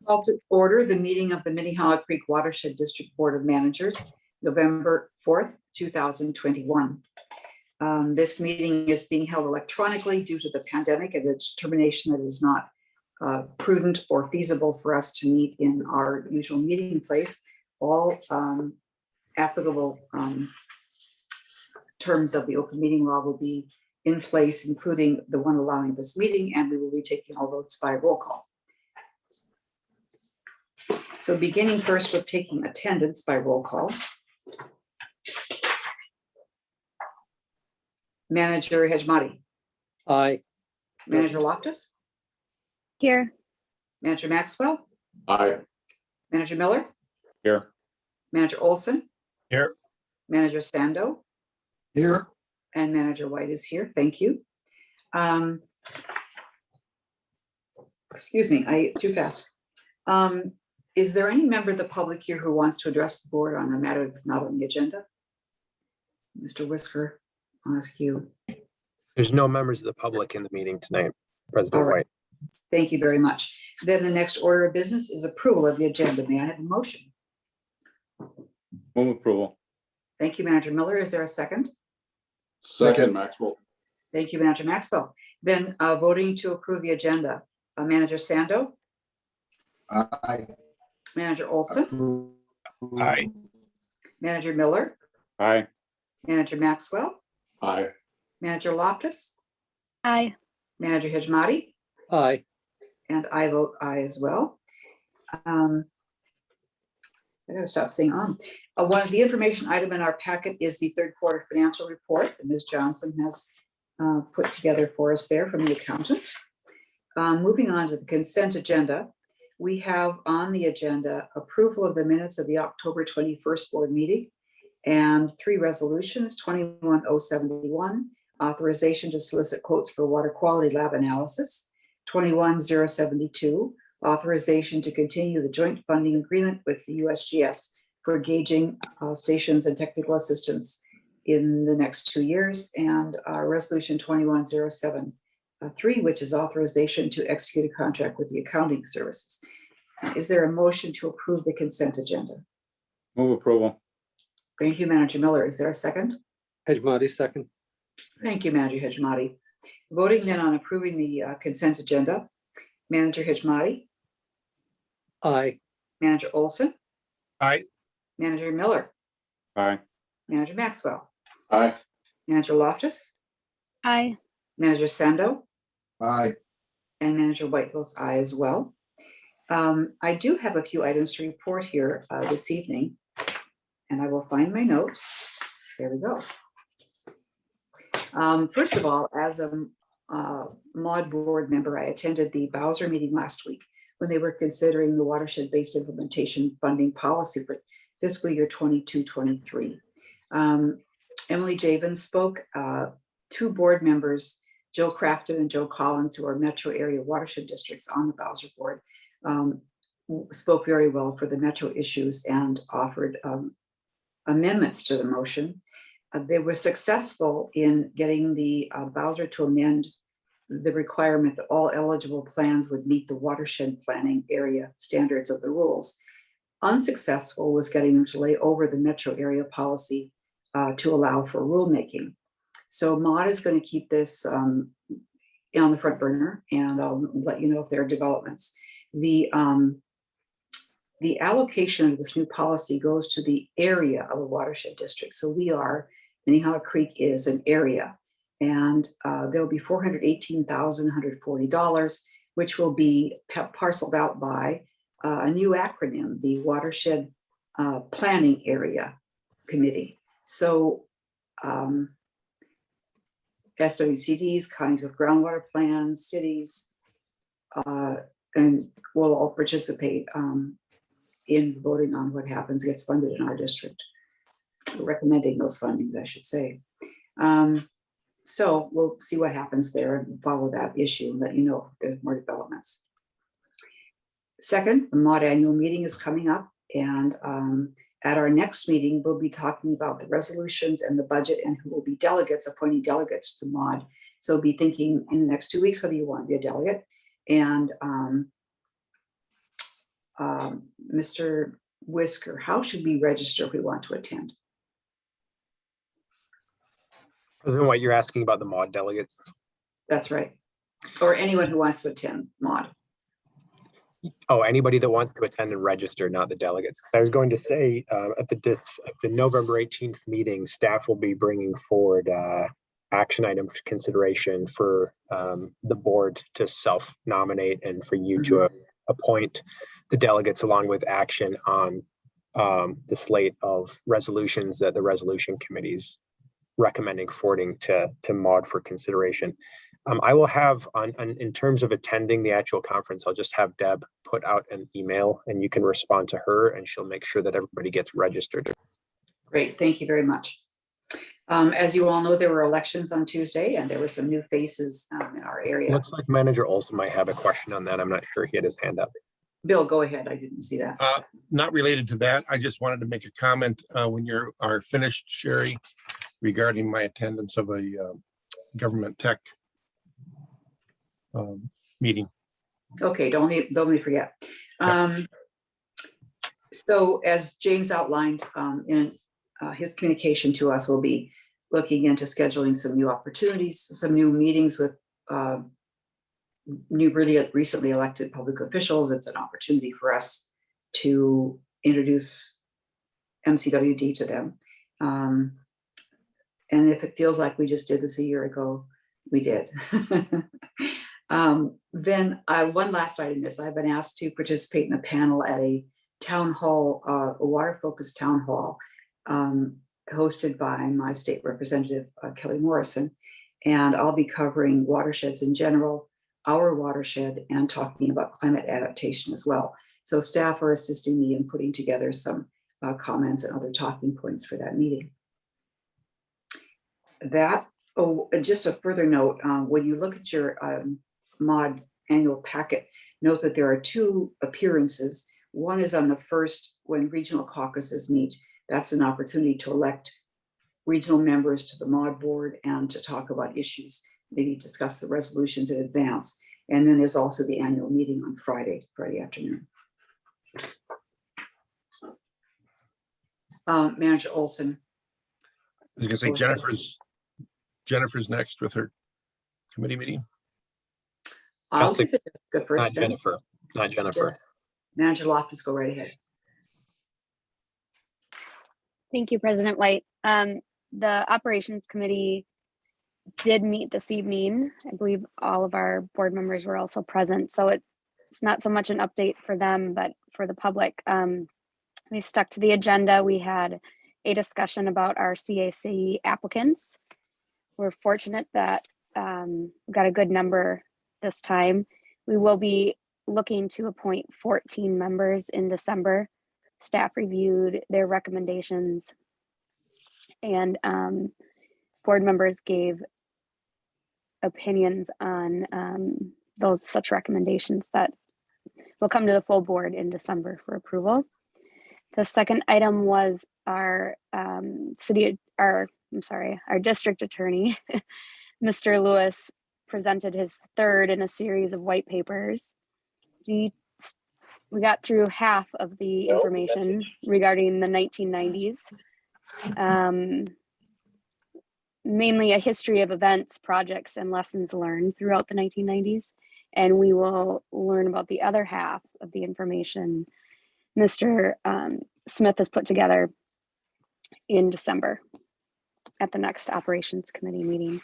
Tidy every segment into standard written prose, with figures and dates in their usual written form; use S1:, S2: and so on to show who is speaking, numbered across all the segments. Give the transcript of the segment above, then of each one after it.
S1: Call to order the meeting of the Minnehaha Creek Watershed District Board of Managers, November 4th, 2021. This meeting is being held electronically due to the pandemic and the determination that it is not prudent or feasible for us to meet in our usual meeting place. All applicable terms of the open meeting law will be in place, including the one allowing this meeting, and we will be taking all votes by roll call. So beginning first with taking attendance by roll call. Manager Hejmati.
S2: Aye.
S1: Manager Loftus.
S3: Here.
S1: Manager Maxwell.
S4: Aye.
S1: Manager Miller.
S4: Here.
S1: Manager Olson.
S4: Here.
S1: Manager Sando.
S4: Here.
S1: And Manager White is here. Thank you. Excuse me, too fast. Is there any member of the public here who wants to address the board on a matter that's not on the agenda? Mr. Whisker, I'll ask you.
S2: There's no members of the public in the meeting tonight, President
S1: All right.
S2: White.
S1: Thank you very much. Then the next order of business is approval of the agenda. May I have a motion?
S4: Move approval.
S1: Thank you, Manager Miller. Is there a second?
S4: Second, Maxwell.
S1: Thank you, Manager Maxwell. Then voting to approve the agenda, Manager Sando,
S4: Aye.
S1: Manager Olson,
S4: Aye.
S1: Manager Miller,
S4: Aye.
S1: Manager Maxwell,
S4: Aye.
S1: Manager Loftus,
S3: Aye.
S1: Manager Hejmati,
S2: Aye.
S1: and I vote aye as well. I gotta stop saying on. One of the information item in our packet is the third quarter financial report that Ms. Johnson has put together for us there from the accountant. Moving on to the consent agenda, we have on the agenda approval of the minutes of the October 21st board meeting and 3 resolutions, 21071, authorization to solicit quotes for water quality lab analysis, 21072, authorization to continue the joint funding agreement with the USGS for gauging stations and technical assistance in the next 2 years, and resolution 21073, which is authorization to execute a contract with the accounting services. Is there a motion to approve the consent agenda?
S4: Move approval.
S1: Thank you, Manager Miller. Is there a second?
S2: Hejmati, second.
S1: Thank you, Manager Hejmati. Voting then on approving the consent agenda, Manager Hejmati,
S2: Aye.
S1: Manager Olson,
S4: Aye.
S1: Manager Miller,
S4: Aye.
S1: Manager Maxwell,
S4: Aye.
S1: Manager Loftus,
S3: Aye.
S1: Manager Sando,
S4: Aye.
S1: and Manager White votes aye as well. I do have a few items to report here this evening, and I will find my notes. There we go. First of all, as a mod board member, I attended the Bowser meeting last week when they were considering the watershed-based implementation funding policy for fiscal year 22-23. Emily Javen spoke. 2 board members, Jill Crafton and Joe Collins, who are metro area watershed districts on the Bowser board, spoke very well for the metro issues and offered amendments to the motion. They were successful in getting the Bowser to amend the requirement that all eligible plans would meet the watershed planning area standards of the rules. Unsuccessful was getting them to lay over the metro area policy to allow for rulemaking. So MOD is going to keep this on the front burner, and I'll let you know if there are developments. The allocation of this new policy goes to the area of a watershed district. So Minnehaha Creek is an area, and there'll be $418,140, which will be parceled out by a new acronym, the Watershed Planning Area Committee. So SWCDs, kinds of groundwater plans, cities, and we'll all participate in voting on what happens, gets funded in our district, recommending those fundings, I should say. So we'll see what happens there and follow that issue and let you know if there's more developments. Second, the MOD annual meeting is coming up, and at our next meeting, we'll be talking about the resolutions and the budget and who will be delegates, appointing delegates to MOD. So be thinking in the next 2 weeks whether you want to be a delegate. And Mr. Whisker, how should we register if we want to attend?
S2: President White, you're asking about the mod delegates.
S1: That's right. Or anyone who wants to attend mod.
S2: Oh, anybody that wants to attend and register, not the delegates. I was going to say at the November 18th meeting, staff will be bringing forward action item for consideration for the board to self-nominate and for you to appoint the delegates along with action on the slate of resolutions that the resolution committee's recommending forwarding to mod for consideration. I will have in terms of attending the actual conference, I'll just have Deb put out an email and you can respond to her and she'll make sure that everybody gets registered.
S1: Great, thank you very much. As you all know, there were elections on Tuesday and there were some new faces in our area.
S2: Looks like Manager Olson might have a question on that. I'm not sure, he had his hand up.
S1: Bill, go ahead, I didn't see that.
S5: Not related to that. I just wanted to make a comment when you are finished, Sherry, regarding my attendance of a government tech meeting.
S1: Okay, don't let me forget. So as James outlined in his communication to us, we'll be looking into scheduling some new opportunities, some new meetings with new recently elected public officials. It's an opportunity for us to introduce MCWD to them. And if it feels like we just did this a year ago, we did. Then one last item is I've been asked to participate in a panel at a town hall, a water-focused town hall, hosted by my state representative, Kelly Morrison. And I'll be covering watersheds in general, our watershed, and talking about climate adaptation as well. So staff are assisting me in putting together some comments and other talking points for that meeting. Just a further note, when you look at your mod annual packet, note that there are two appearances. One is on the first, when regional caucuses meet. That's an opportunity to elect regional members to the mod board and to talk about issues, maybe discuss the resolutions in advance. And then there's also the annual meeting on Friday afternoon. Manager Olson.
S5: I was going to say Jennifer's next with her committee meeting.
S1: I'll give it the first.
S2: Not Jennifer.
S1: Just Manager Loftus, go right ahead.
S3: Thank you, President White. The Operations Committee did meet this evening. I believe all of our board members were also present. So it's not so much an update for them, but for the public. We stuck to the agenda. We had a discussion about our CAC applicants. We're fortunate that we got a good number this time. We will be looking to appoint 14 members in December. Staff reviewed their recommendations and board members gave opinions on those such recommendations that will come to the full board in December for approval. The second item was our district attorney, Mr. Lewis, presented his third in a series of white papers. We got through half of the information regarding the 1990s. Mainly a history of events, projects, and lessons learned throughout the 1990s. And we will learn about the other half of the information Mr. Smith has put together in December at the next Operations Committee meeting.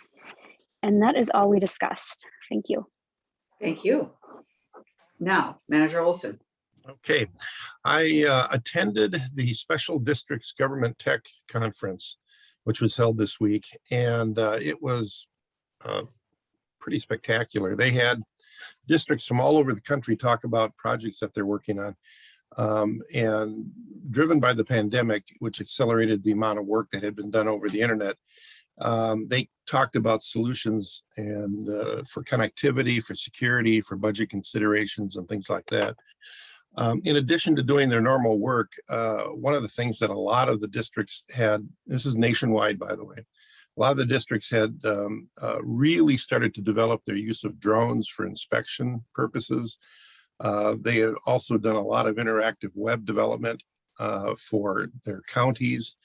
S3: And that is all we discussed. Thank you.
S1: Thank you. Now, Manager Olson.
S5: Okay, I attended the Special Districts Government Tech Conference, which was held this week, and it was pretty spectacular. They had districts from all over the country talk about projects that they're working on. And driven by the pandemic, which accelerated the amount of work that had been done over the internet, they talked about solutions and for connectivity, for security, for budget considerations and things like that. In addition to doing their normal work, one of the things that a lot of the districts had, this is nationwide, by the way, a lot of the districts had really started to develop their use of drones for inspection purposes. They have also done a lot of interactive web development for their counties,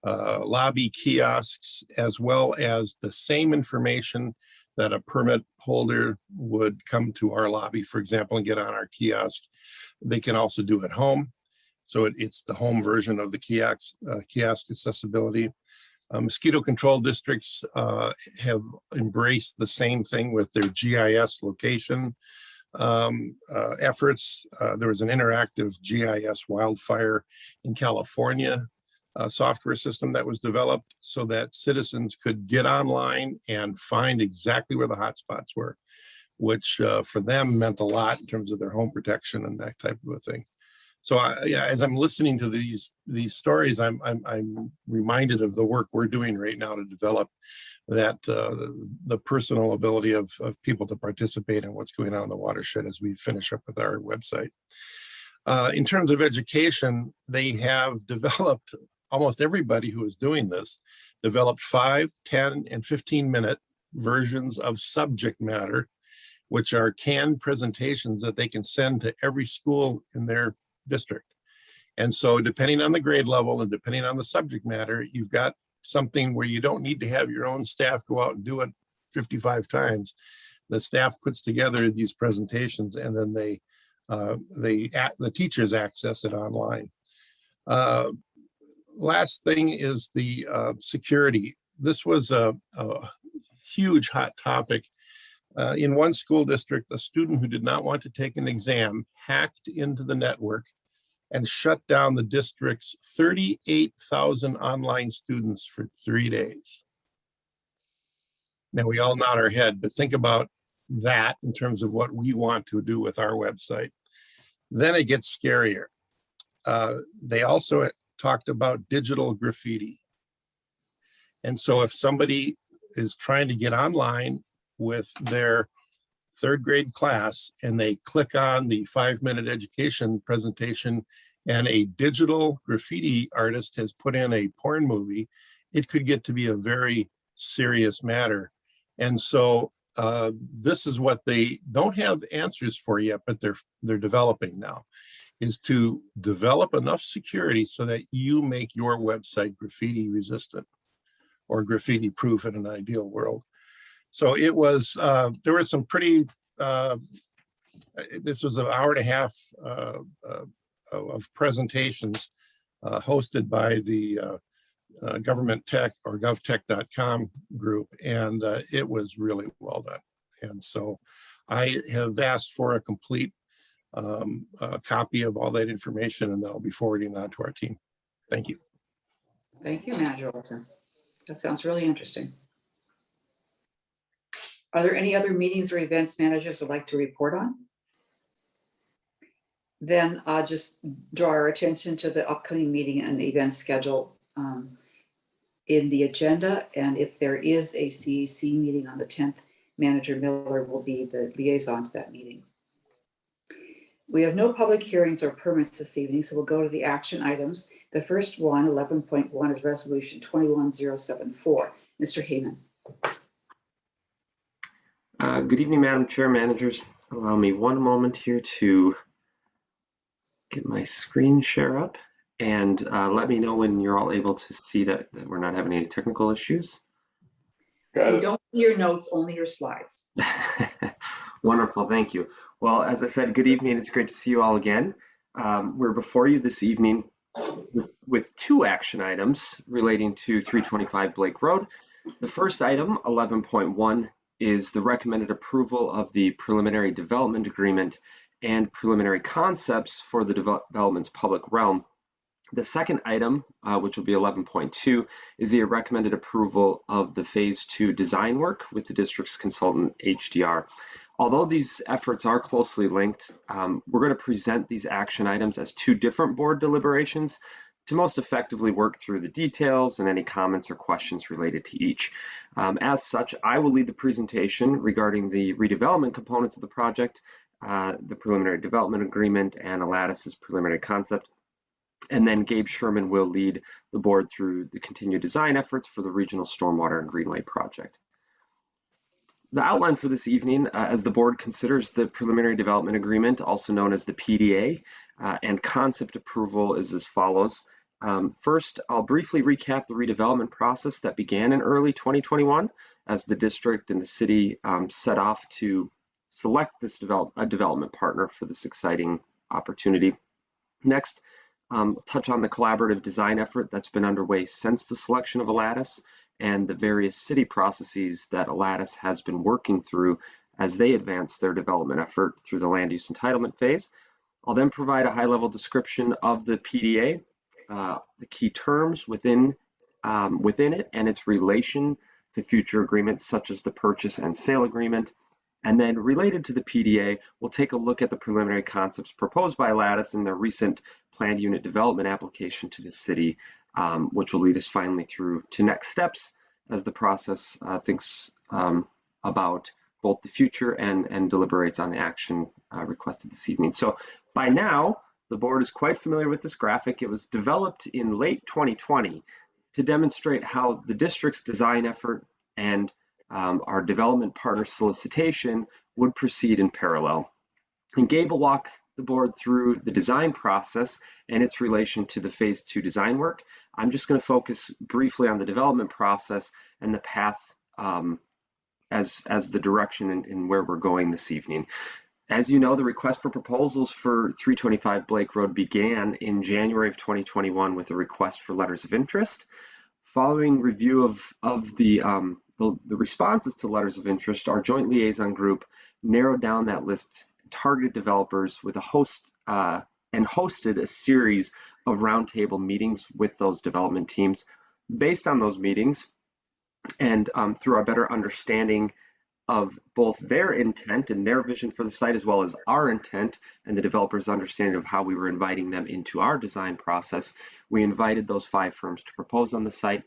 S5: lobby kiosks, as well as the same information that a permit holder would come to our lobby, for example, and get on our kiosk. They can also do at home. So it's the home version of the kiosk accessibility. Mosquito control districts have embraced the same thing with their GIS location efforts. There was an interactive GIS wildfire in California software system that was developed so that citizens could get online and find exactly where the hotspots were, which for them meant a lot in terms of their home protection and that type of a thing. So as I'm listening to these stories, I'm reminded of the work we're doing right now to develop that the personal ability of people to participate in what's going on in the watershed as we finish up with our website. In terms of education, they have developed, almost everybody who is doing this, developed 5, 10, and 15-minute versions of subject matter, which are canned presentations that they can send to every school in their district. And so depending on the grade level and depending on the subject matter, you've got something where you don't need to have your own staff go out and do it 55 times. The staff puts together these presentations and then the teachers access it online. Last thing is the security. This was a huge hot topic. In one school district, a student who did not want to take an exam hacked into the network and shut down the district's 38,000 online students for 3 days. Now we all nod our head, but think about that in terms of what we want to do with our website. Then it gets scarier. They also talked about digital graffiti. And so if somebody is trying to get online with their 3rd grade class and they click on the 5-minute education presentation and a digital graffiti artist has put in a porn movie, it could get to be a very serious matter. And so this is what they don't have answers for yet, but they're developing now, is to develop enough security so that you make your website graffiti resistant or graffiti proof in an ideal world. So it was, there was some pretty, this was an hour and a half of presentations hosted by the government tech or govtech.com group. And it was really well done. And so I have asked for a complete copy of all that information, and I'll be forwarding on to our team. Thank you.
S1: Thank you, Manager Olson. That sounds really interesting. Are there any other meetings or events managers would like to report on? Then I'll just draw our attention to the upcoming meeting and the event schedule in the agenda. And if there is a CEC meeting on the 10th, Manager Miller will be the liaison to that meeting. We have no public hearings or permits this evening, so we'll go to the action items. The first one, 11.1, is Resolution 21074. Mr. Heyman.
S6: Good evening, Madam Chair, managers. Allow me one moment here to get my screen share up and let me know when you're all able to see that we're not having any technical issues.
S1: We don't see your notes, only your slides.
S6: Wonderful, thank you. Well, as I said, good evening. It's great to see you all again. We're before you this evening with 2 action items relating to 325 Blake Road. The first item, 11.1, is the recommended approval of the preliminary development agreement and preliminary concepts for the development's public realm. The second item, which will be 11.2, is the recommended approval of the Phase 2 design work with the district's consultant HDR. Although these efforts are closely linked, we're going to present these action items as 2 different board deliberations to most effectively work through the details and any comments or questions related to each. As such, I will lead the presentation regarding the redevelopment components of the project, the preliminary development agreement, and Alattis's preliminary concept. And then Gabe Sherman will lead the board through the continued design efforts for the regional stormwater and greenway project. The outline for this evening, as the board considers the preliminary development agreement, also known as the PDA, and concept approval is as follows. First, I'll briefly recap the redevelopment process that began in early 2021 as the district and the city set off to select this development partner for this exciting opportunity. Next, touch on the collaborative design effort that's been underway since the selection of Alatus and the various city processes that Alatus has been working through as they advance their development effort through the land use entitlement phase. I'll then provide a high-level description of the PDA, the key terms within it and its relation to future agreements such as the purchase and sale agreement. And then related to the PDA, we'll take a look at the preliminary concepts proposed by Alatus in their recent planned unit development application to the city, which will lead us finally through to next steps as the process thinks about both the future and deliberates on the action requested this evening. So by now, the board is quite familiar with this graphic. It was developed in late 2020 to demonstrate how the district's design effort and our development partner solicitation would proceed in parallel. And Gabe will walk the board through the design process and its relation to the phase 2 design work. I'm just going to focus briefly on the development process and the path as the direction in where we're going this evening. As you know, the request for proposals for 325 Blake Road began in January of 2021 with a request for letters of interest. Following review of the responses to letters of interest, our joint liaison group narrowed down that list, targeted developers with a host and hosted a series of roundtable meetings with those development teams. Based on those meetings and through our better understanding of both their intent and their vision for the site, as well as our intent and the developer's understanding of how we were inviting them into our design process, we invited those 5 firms to propose on the site.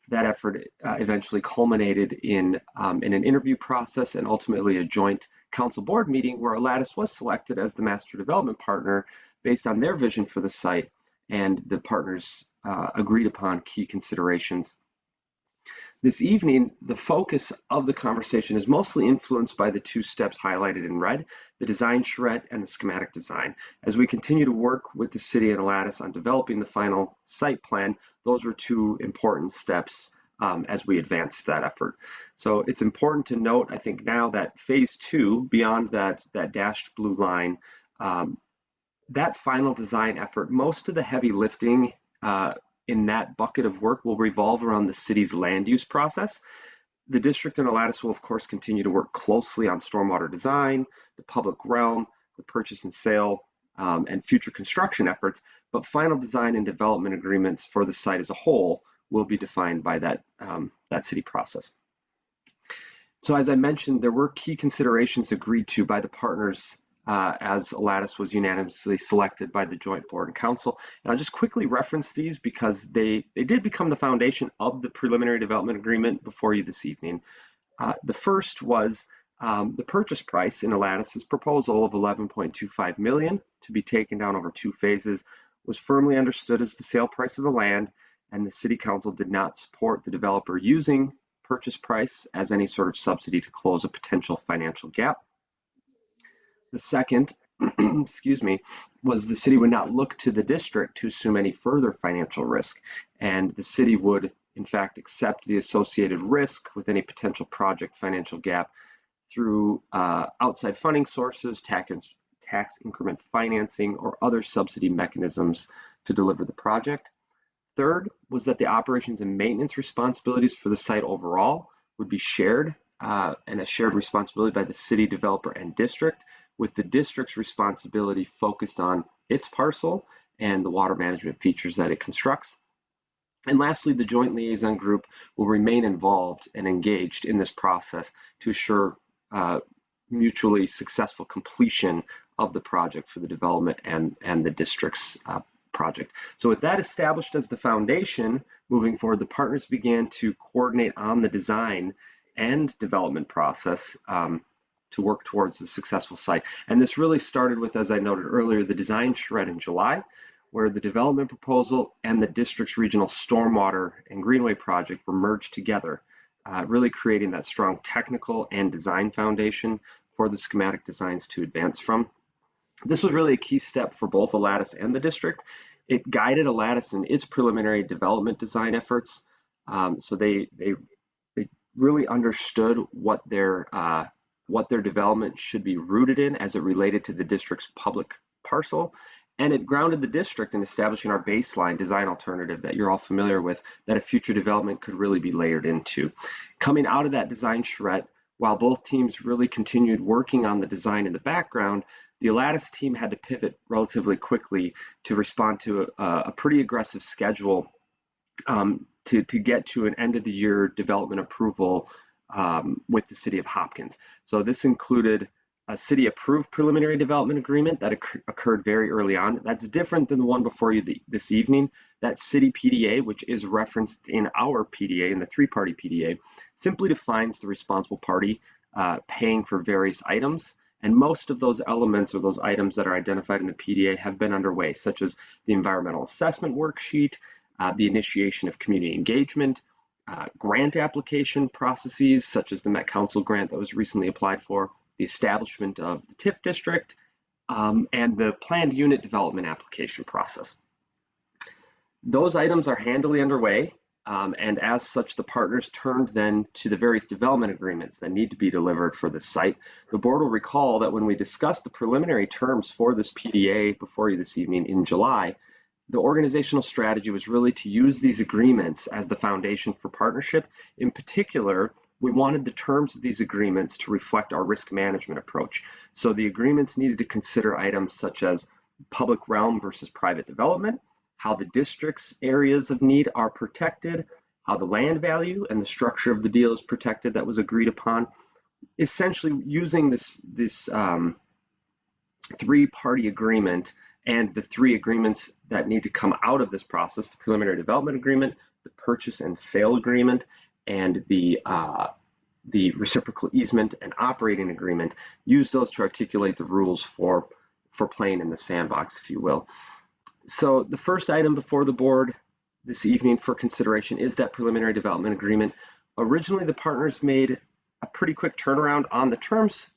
S6: That effort eventually culminated in an interview process and ultimately a joint council board meeting where Alatus was selected as the master development partner based on their vision for the site and the partners agreed upon key considerations. This evening, the focus of the conversation is mostly influenced by the 2 steps highlighted in red, the design charrette and the schematic design. As we continue to work with the city and Alatus on developing the final site plan, those were 2 important steps as we advanced that effort. So it's important to note, I think now, that phase 2, beyond that dashed blue line, that final design effort, most of the heavy lifting in that bucket of work will revolve around the city's land use process. The district and Alatus will, of course, continue to work closely on stormwater design, the public realm, the purchase and sale, and future construction efforts, but final design and development agreements for the site as a whole will be defined by that city process. So as I mentioned, there were key considerations agreed to by the partners as Alatus was unanimously selected by the joint board and council. And I'll just quickly reference these because they did become the foundation of the preliminary development agreement before you this evening. The first was the purchase price in Alatus's proposal of $11.25 million to be taken down over 2 phases was firmly understood as the sale price of the land, and the city council did not support the developer using purchase price as any sort of subsidy to close a potential financial gap. The second, excuse me, was the city would not look to the district to assume any further financial risk, and the city would, in fact, accept the associated risk with any potential project financial gap through outside funding sources, tax increment financing, or other subsidy mechanisms to deliver the project. Third was that the operations and maintenance responsibilities for the site overall would be shared and a shared responsibility by the city, developer, and district, with the district's responsibility focused on its parcel and the water management features that it constructs. And lastly, the joint liaison group will remain involved and engaged in this process to assure mutually successful completion of the project for the development and the district's project. So with that established as the foundation, moving forward, the partners began to coordinate on the design and development process to work towards the successful site. And this really started with, as I noted earlier, the design charrette in July, where the development proposal and the district's regional stormwater and greenway project were merged together really creating that strong technical and design foundation for the schematic designs to advance from. This was really a key step for both Lattice and the district. It guided Lattice in its preliminary development design efforts. So they really understood what their development should be rooted in as it related to the district's public parcel. And it grounded the district in establishing our baseline design alternative that you're all familiar with, that a future development could really be layered into. Coming out of that design charrette, while both teams really continued working on the design in the background, the Lattice team had to pivot relatively quickly to respond to a pretty aggressive schedule to get to an end of the year development approval with the city of Hopkins. So this included a city approved preliminary development agreement that occurred very early on. That's different than the one before you this evening. That city PDA, which is referenced in our PDA, in the three-party PDA, simply defines the responsible party paying for various items. And most of those elements or those items that are identified in the PDA have been underway, such as the environmental assessment worksheet, the initiation of community engagement, grant application processes, such as the Met Council grant that was recently applied for, the establishment of the TIF district, and the planned unit development application process. Those items are handily underway, and as such, the partners turned then to the various development agreements that need to be delivered for this site. The board will recall that when we discussed the preliminary terms for this PDA before you this evening in July, the organizational strategy was really to use these agreements as the foundation for partnership. In particular, we wanted the terms of these agreements to reflect our risk management approach. So the agreements needed to consider items such as public realm versus private development, how the district's areas of need are protected, how the land value and the structure of the deal is protected that was agreed upon. Essentially using this three-party agreement and the three agreements that need to come out of this process, the preliminary development agreement, the purchase and sale agreement, and the reciprocal easement and operating agreement, use those to articulate the rules for playing in the sandbox, if you will. So the first item before the board this evening for consideration is that preliminary development agreement. Originally, the partners made a pretty quick turnaround on the terms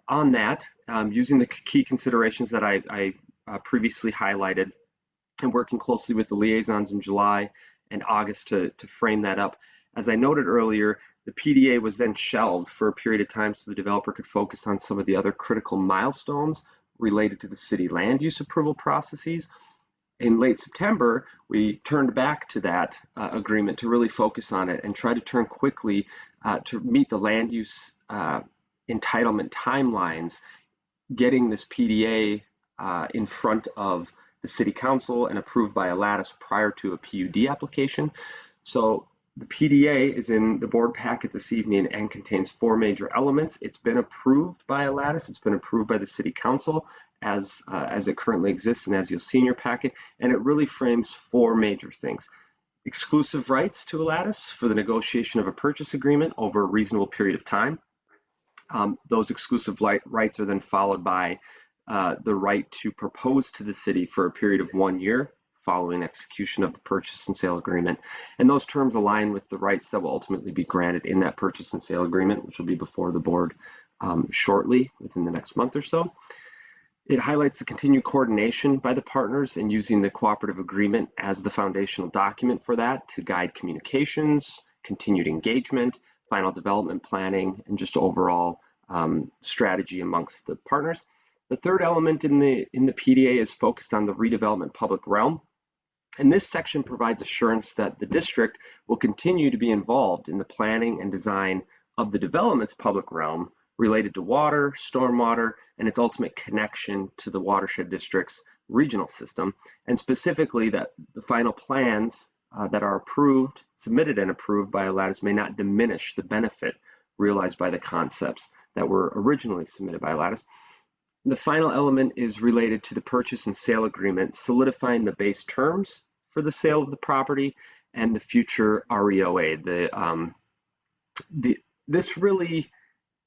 S6: on that, using the key considerations that I previously highlighted, and working closely with the liaisons in July and August to frame that up. As I noted earlier, the PDA was then shelved for a period of time so the developer could focus on some of the other critical milestones related to the city land use approval processes. In late September, we turned back to that agreement to really focus on it and try to turn quickly to meet the land use entitlement timelines, getting this PDA in front of the City Council and approved by Lattice prior to a PUD application. So the PDA is in the board packet this evening and contains four major elements. It's been approved by Lattice, it's been approved by the City Council as it currently exists and as you'll see in your packet, and it really frames four major things. Exclusive rights to Lattice for the negotiation of a purchase agreement over a reasonable period of time. Those exclusive rights are then followed by the right to propose to the city for a period of 1 year following execution of the purchase and sale agreement. And those terms align with the rights that will ultimately be granted in that purchase and sale agreement, which will be before the board shortly within the next month or so. It highlights the continued coordination by the partners and using the cooperative agreement as the foundational document for that to guide communications, continued engagement, final development planning, and just overall strategy amongst the partners. The third element in the PDA is focused on the redevelopment public realm. And this section provides assurance that the district will continue to be involved in the planning and design of the development's public realm related to water, stormwater, and its ultimate connection to the watershed district's regional system, and specifically that the final plans that are approved, submitted and approved by Lattice may not diminish the benefit realized by the concepts that were originally submitted by Lattice. The final element is related to the purchase and sale agreement, solidifying the base terms for the sale of the property and the future REOA. This really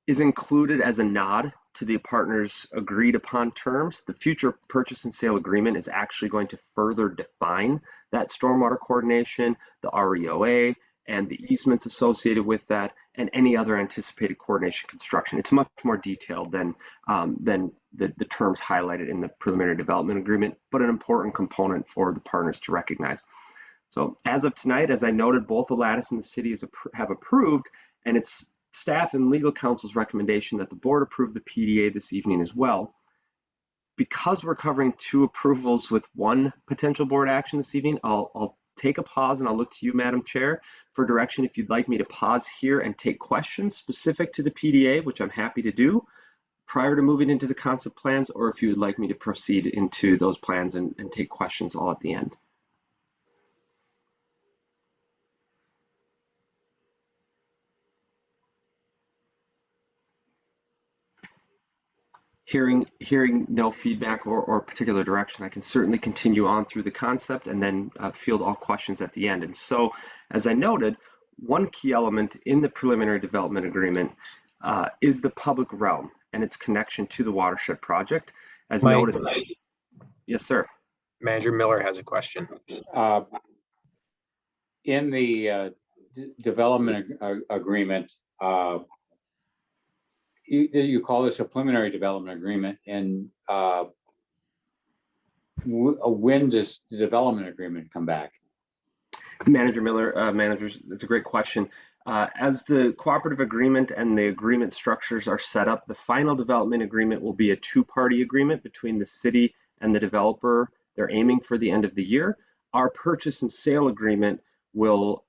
S6: is included as a nod to the partners' agreed upon terms. The future purchase and sale agreement is actually going to further define that stormwater coordination, the REOA, and the easements associated with that, and any other anticipated coordination construction. It's much more detailed than the terms highlighted in the preliminary development agreement, but an important component for the partners to recognize. So as of tonight, as I noted, both Lattice and the city have approved, and it's staff and legal counsel's recommendation that the board approve the PDA this evening as well. Because we're covering 2 approvals with 1 potential board action this evening, I'll take a pause and I'll look to you, Madam Chair, for direction if you'd like me to pause here and take questions specific to the PDA, which I'm happy to do, prior to moving into the concept plans, or if you would like me to proceed into those plans and take questions all at the end. Hearing no feedback or particular direction, I can certainly continue on through the concept and then field all questions at the end. And so, as I noted, one key element in the preliminary development agreement is the public realm and its connection to the watershed project. As
S2: Mike.
S6: noted, yes, sir.
S2: Manager Miller has a question.
S4: In the development agreement, you call this a preliminary development agreement, and when does the development agreement come back?
S6: Manager Miller, managers, that's a great question. As the cooperative agreement and the agreement structures are set up, the final development agreement will be a 2-party agreement between the city and the developer. They're aiming for the end of the year. Our purchase and sale agreement will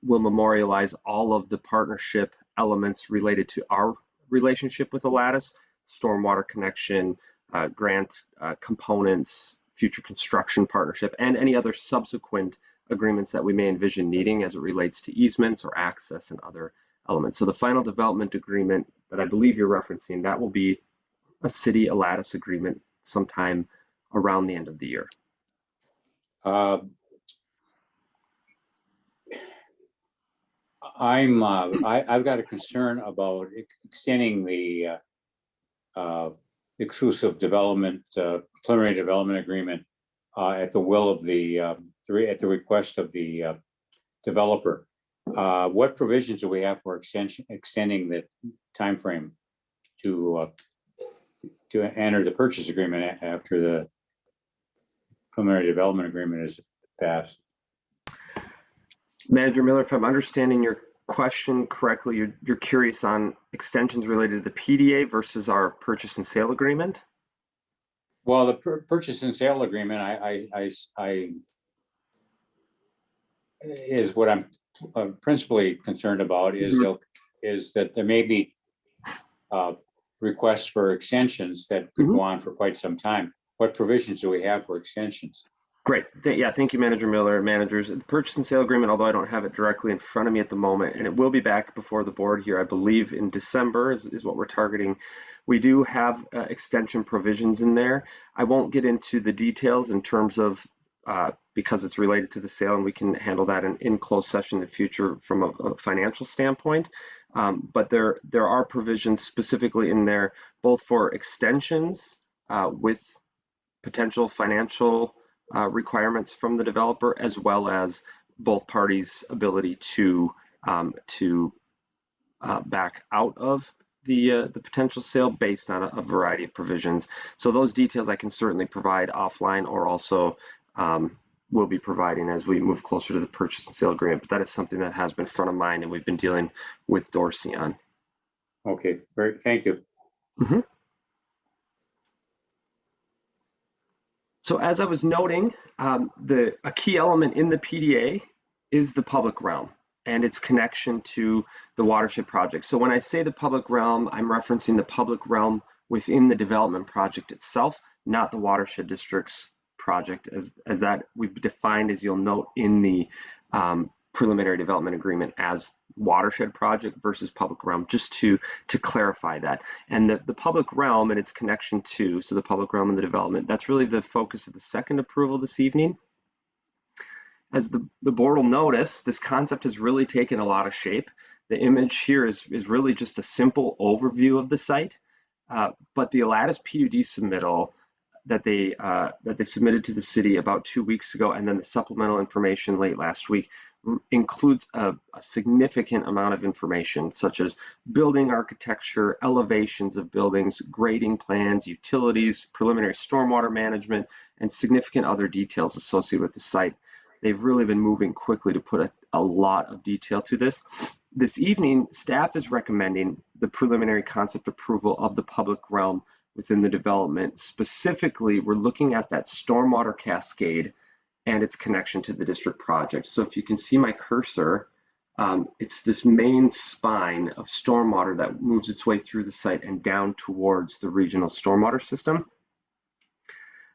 S6: memorialize all of the partnership elements related to our relationship with Lattice, stormwater connection, grant components, future construction partnership, and any other subsequent agreements that we may envision needing as it relates to easements or access and other elements. So the final development agreement that I believe you're referencing, that will be a city Lattice agreement sometime around the end of the year.
S4: I've got a concern about extending the exclusive development, preliminary development agreement at the will of at the request of the developer. What provisions do we have for extending the time frame to enter the purchase agreement after the preliminary development agreement is passed?
S6: Manager Miller, if I'm understanding your question correctly, you're curious on extensions related to the PDA versus our purchase and sale agreement?
S4: Well, the purchase and sale agreement, I is what I'm principally concerned about is that there may be requests for extensions that could go on for quite some time. What provisions do we have for extensions?
S6: Great. Yeah, thank you, Manager Miller. Managers, the purchase and sale agreement, although I don't have it directly in front of me at the moment, and it will be back before the board here, I believe in December is what we're targeting. We do have extension provisions in there. I won't get into the details in terms of, because it's related to the sale, and we can handle that in closed session in the future from a financial standpoint. But there are provisions specifically in there, both for extensions with potential financial requirements from the developer, as well as both parties' ability to back out of the potential sale based on a variety of provisions. So those details I can certainly provide offline, or also will be providing as we move closer to the purchase and sale agreement. But that is something that has been front of mind and we've been dealing with Dorsey on.
S4: Okay, great, thank you.
S6: So as I was noting, a key element in the PDA is the public realm and its connection to the watershed project. So when I say the public realm, I'm referencing the public realm within the development project itself, not the watershed district's project, as that we've defined, as you'll note in the preliminary development agreement, as watershed project versus public realm, just to clarify that. And the public realm and its connection to, so the public realm and the development, that's really the focus of the second approval this evening. As the board will notice, this concept has really taken a lot of shape. The image here is really just a simple overview of the site, but the Lattice PUD submittal that they submitted to the city about 2 weeks ago, and then the supplemental information late last week, includes a significant amount of information, such as building architecture, elevations of buildings, grading plans, utilities, preliminary stormwater management, and significant other details associated with the site. They've really been moving quickly to put a lot of detail to this. This evening, staff is recommending the preliminary concept approval of the public realm within the development. Specifically, we're looking at that stormwater cascade and its connection to the district project. So if you can see my cursor, it's this main spine of stormwater that moves its way through the site and down towards the regional stormwater system.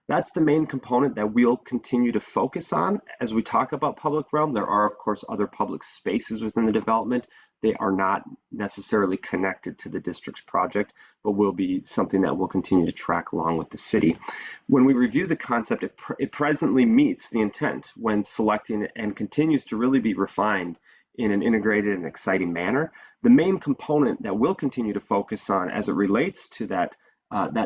S6: That's the main component that we'll continue to focus on as we talk about public realm. There are, of course, other public spaces within the development. They are not necessarily connected to the district's project, but will be something that we'll continue to track along with the city. When we review the concept, it presently meets the intent when selecting it and continues to really be refined in an integrated and exciting manner. The main component that we'll continue to focus on as it relates to that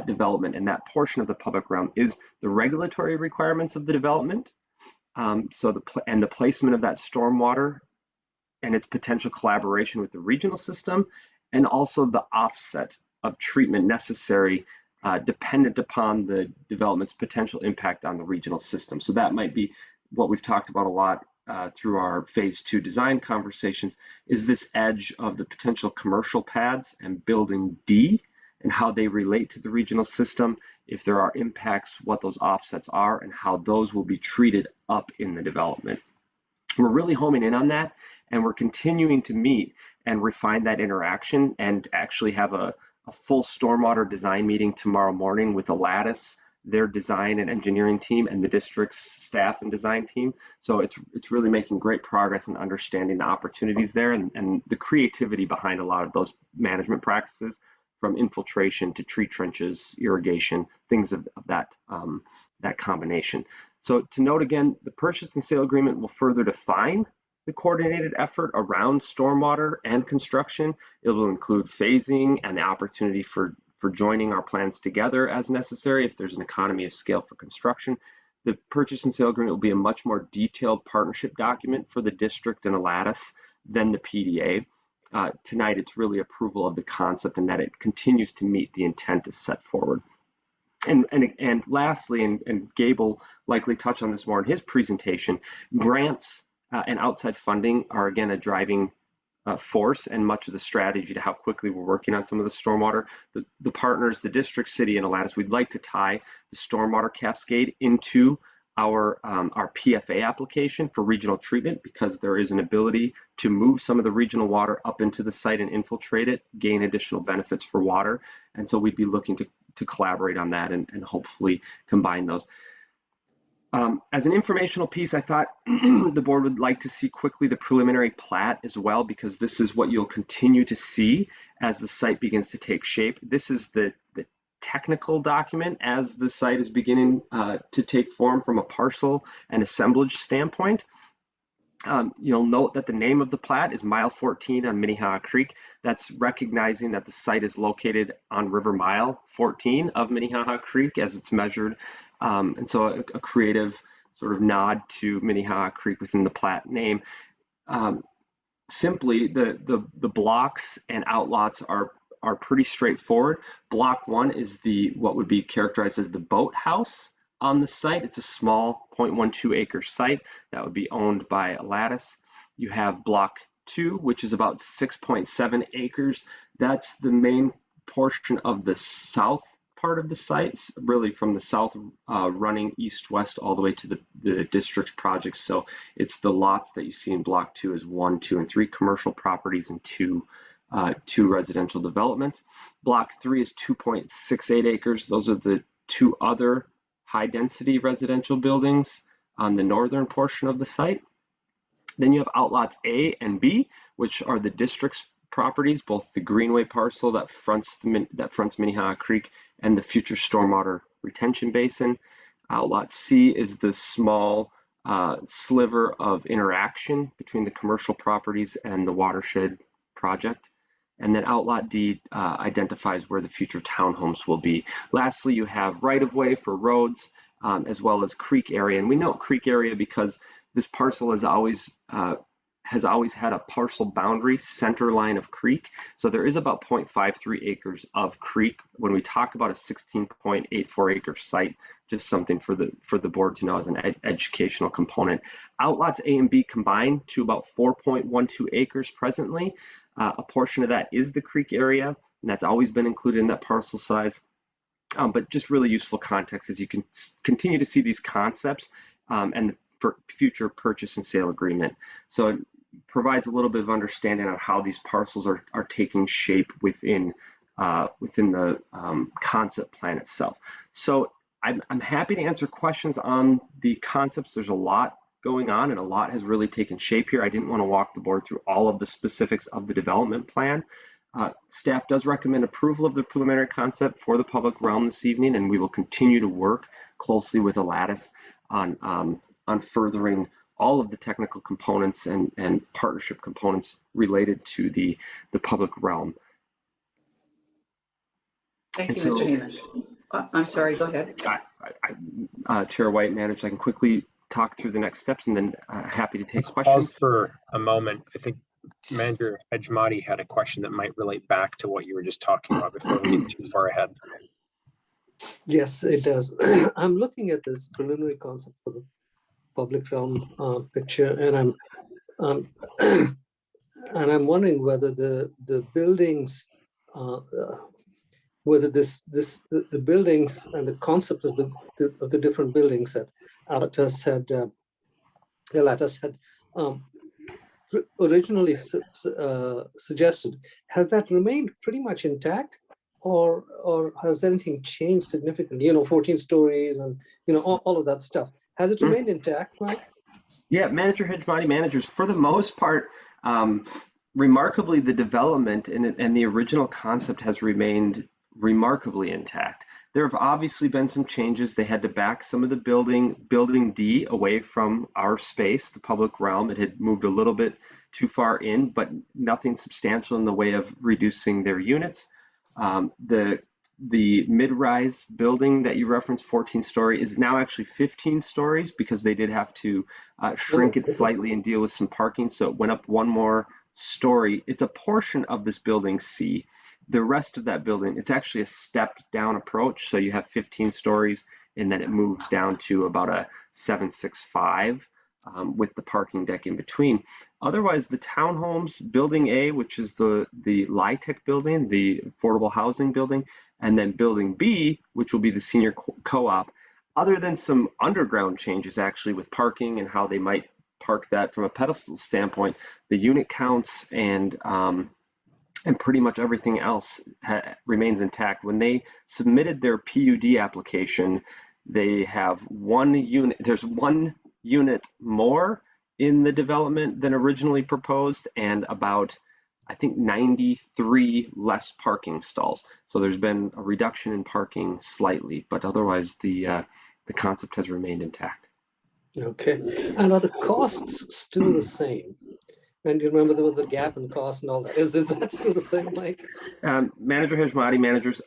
S6: development and that portion of the public realm is the regulatory requirements of the development. The placement of that stormwater and its potential collaboration with the regional system, and also the offset of treatment necessary dependent upon the development's potential impact on the regional system. So that might be what we've talked about a lot through our phase 2 design conversations, is this edge of the potential commercial pads and building D and how they relate to the regional system, if there are impacts, what those offsets are, and how those will be treated up in the development. We're really homing in on that, and we're continuing to meet and refine that interaction, and actually have a full stormwater design meeting tomorrow morning with Lattice, their design and engineering team, and the district's staff and design team. So it's really making great progress in understanding the opportunities there and the creativity behind a lot of those management practices, from infiltration to tree trenches, irrigation, things of that combination. So to note again, the purchase and sale agreement will further define the coordinated effort around stormwater and construction. It will include phasing and the opportunity for joining our plans together as necessary if there's an economy of scale for construction. The purchase and sale agreement will be a much more detailed partnership document for the district and Lattice than the PDA. Tonight, it's really approval of the concept and that it continues to meet the intent as set forward. And lastly, and Gabe will likely touch on this more in his presentation, grants and outside funding are again a driving force and much of the strategy to how quickly we're working on some of the stormwater. The partners, the district, city, and Lattice, we'd like to tie the stormwater cascade into our PFA application for regional treatment, because there is an ability to move some of the regional water up into the site and infiltrate it, gain additional benefits for water. And so we'd be looking to collaborate on that and hopefully combine those. As an informational piece, I thought the board would like to see quickly the preliminary plat as well, because this is what you'll continue to see as the site begins to take shape. This is the technical document as the site is beginning to take form from a parcel and assemblage standpoint. You'll note that the name of the plat is Mile 14 on Minnehaha Creek. That's recognizing that the site is located on River Mile 14 of Minnehaha Creek as it's measured. And so a creative sort of nod to Minnehaha Creek within the plat name. Simply, the blocks and outlots are pretty straightforward. Block 1 is what would be characterized as the boathouse on the site. It's a small 0.12 acre site that would be owned by Lattice. You have block 2, which is about 6.7 acres. That's the main portion of the south part of the site, really from the south running east-west all the way to the district project. So it's the lots that you see in block 2 is 1, 2, and 3 commercial properties and two residential developments. Block 3 is 2.68 acres. Those are the 2 other high-density residential buildings on the northern portion of the site. Then you have outlots A and B, which are the district's properties, both the Greenway parcel that fronts Minnehaha Creek and the future stormwater retention basin. Outlot C is the small sliver of interaction between the commercial properties and the watershed project. And then outlot D identifies where the future townhomes will be. Lastly, you have right-of-way for roads, as well as creek area. And we note creek area because this parcel has always has always had a parcel boundary center line of creek. So there is about 0.53 acres of creek. When we talk about a 16.84 acre site, just something for the board to know as an educational component. Outlots A and B combined to about 4.12 acres presently. A portion of that is the creek area, and that's always been included in that parcel size. But just really useful context as you can continue to see these concepts and the future purchase and sale agreement. So it provides a little bit of understanding on how these parcels are taking shape within the concept plan itself. So I'm happy to answer questions on the concepts. There's a lot going on and a lot has really taken shape here. I didn't want to walk the board through all of the specifics of the development plan. Staff does recommend approval of the preliminary concept for the public realm this evening, and we will continue to work closely with Lattice on furthering all of the technical components and partnership components related to the public realm.
S1: Thank you,
S6: And so-
S1: Mr. Heyman. I'm sorry, go ahead.
S6: Chair White, managers, I can quickly talk through the next steps and then happy to take
S2: Let's
S6: questions.
S2: pause for a moment. I think Manager Hejmati had a question that might relate back to what you were just talking about before we get too far ahead.
S7: Yes, it does. I'm looking at this preliminary concept for the public realm picture, and I'm wondering whether the buildings, whether the buildings and the concept of the different buildings that Lattice had originally suggested, has that remained pretty much intact, or has anything changed significantly? 14 stories and all of that stuff. Has it remained intact, Mike?
S6: Yeah, Manager Hejmati, managers, for the most part, remarkably, the development and the original concept has remained remarkably intact. There have obviously been some changes. They had to back some of the building D away from our space, the public realm. It had moved a little bit too far in, but nothing substantial in the way of reducing their units. The mid-rise building that you referenced, 14-story, is now actually 15 stories because they did have to shrink it slightly and deal with some parking. So it went up one more story. It's a portion of this building C. The rest of that building, it's actually a stepped down approach. So you have 15 stories and then it moves down to about a 765 with the parking deck in between. Otherwise, the townhomes, building A, which is the LIHTC building, the affordable housing building, and then building B, which will be the senior co-op, other than some underground changes actually with parking and how they might park that from a pedestal standpoint, the unit counts and pretty much everything else remains intact. When they submitted their PUD application, they have one unit, there's one unit more in the development than originally proposed, and about, I think, 93 less parking stalls. So there's been a reduction in parking slightly, but otherwise the concept has remained intact.
S7: Okay, and are the costs still the same? And you remember there was a gap in cost and all that. Is that still the same, Mike?
S6: Manager Hejmati, managers,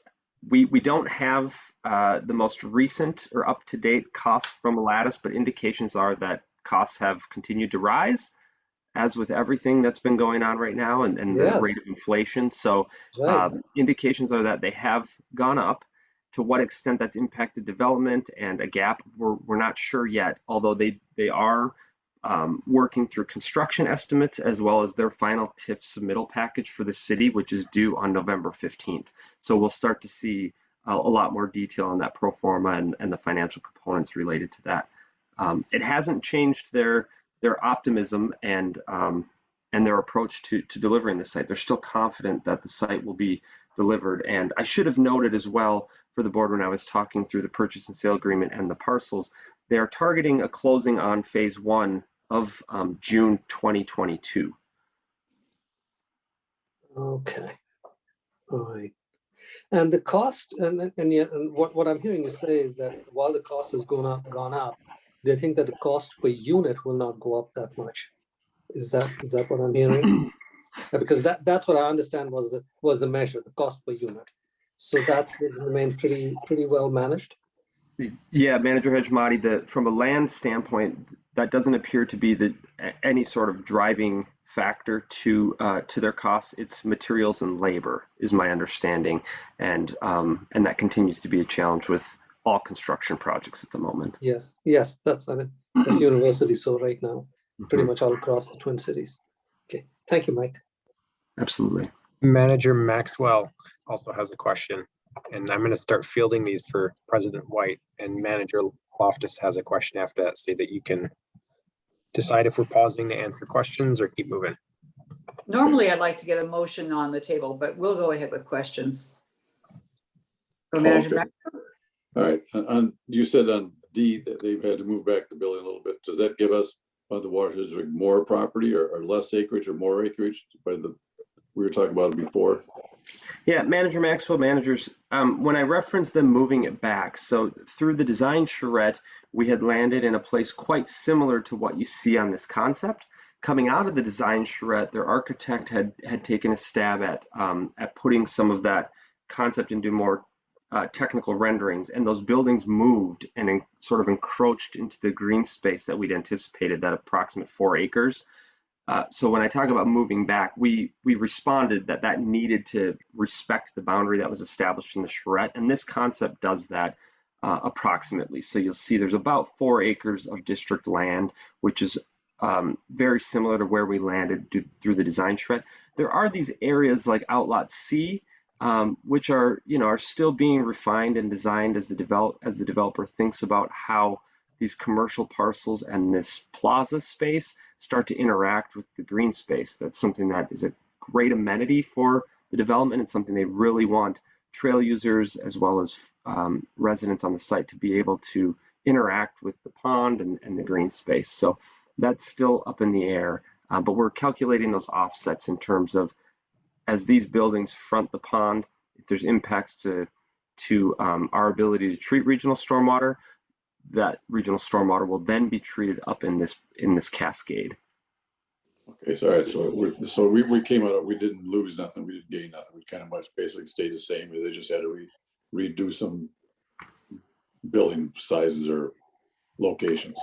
S6: we don't have the most recent or up-to-date costs from Lattice, but indications are that costs have continued to rise, as with everything that's been going on right now and the rate of inflation. So
S7: Right.
S6: indications are that they have gone up. To what extent that's impacted development and a gap, we're not sure yet, although they are working through construction estimates as well as their final TIF submittal package for the city, which is due on November 15th. So we'll start to see a lot more detail on that pro forma and the financial components related to that. It hasn't changed their optimism and their approach to delivering the site. They're still confident that the site will be delivered. And I should have noted as well for the board when I was talking through the purchase and sale agreement and the parcels, they are targeting a closing on phase 1 of June 2022.
S7: Okay. All right. And the cost, and what I'm hearing you say is that while the cost has gone up, they think that the cost per unit will not go up that much. Is that what I'm hearing? Because that's what I understand was the measure, the cost per unit. So that's remained pretty well managed.
S6: Yeah, Manager Hejmati, from a land standpoint, that doesn't appear to be any sort of driving factor to their costs. It's materials and labor, is my understanding, and that continues to be a challenge with all construction projects at the moment.
S7: Yes, yes, that's universally so right now, pretty much all across the Twin Cities. Okay, thank you, Mike.
S6: Absolutely.
S2: Manager Maxwell also has a question, and I'm going to start fielding these for President White, and Manager Loftus has a question after that, so that you can decide if we're pausing to answer questions or keep moving.
S1: Normally, I'd like to get a motion on the table, but we'll go ahead with questions. So
S8: Oh,
S1: Manager
S8: okay.
S1: Maxwell?
S8: All right, you said on D that they've had to move back the building a little bit. Does that give us, by the water district, more property or less acreage or more acreage? We were talking about it before.
S6: Yeah, Manager Maxwell, managers, when I referenced them moving it back, so through the design charrette, we had landed in a place quite similar to what you see on this concept. Coming out of the design charrette, their architect had taken a stab at putting some of that concept into more technical renderings, and those buildings moved and sort of encroached into the green space that we'd anticipated, that approximate 4 acres. So when I talk about moving back, we responded that needed to respect the boundary that was established in the charrette, and this concept does that approximately. So you'll see there's about 4 acres of district land, which is very similar to where we landed through the design charrette. There are these areas like Outlot C, which are still being refined and designed as the developer thinks about how these commercial parcels and this plaza space start to interact with the green space. That's something that is a great amenity for the development and something they really want trail users as well as residents on the site to be able to interact with the pond and the green space. So that's still up in the air, but we're calculating those offsets in terms of, as these buildings front the pond, if there's impacts to our ability to treat regional stormwater, that regional stormwater will then be treated up in this cascade.
S8: Okay, so all right, so we came out, we didn't lose nothing, we didn't gain nothing. We kind of much basically stayed the same. They just had to redo some building sizes or locations.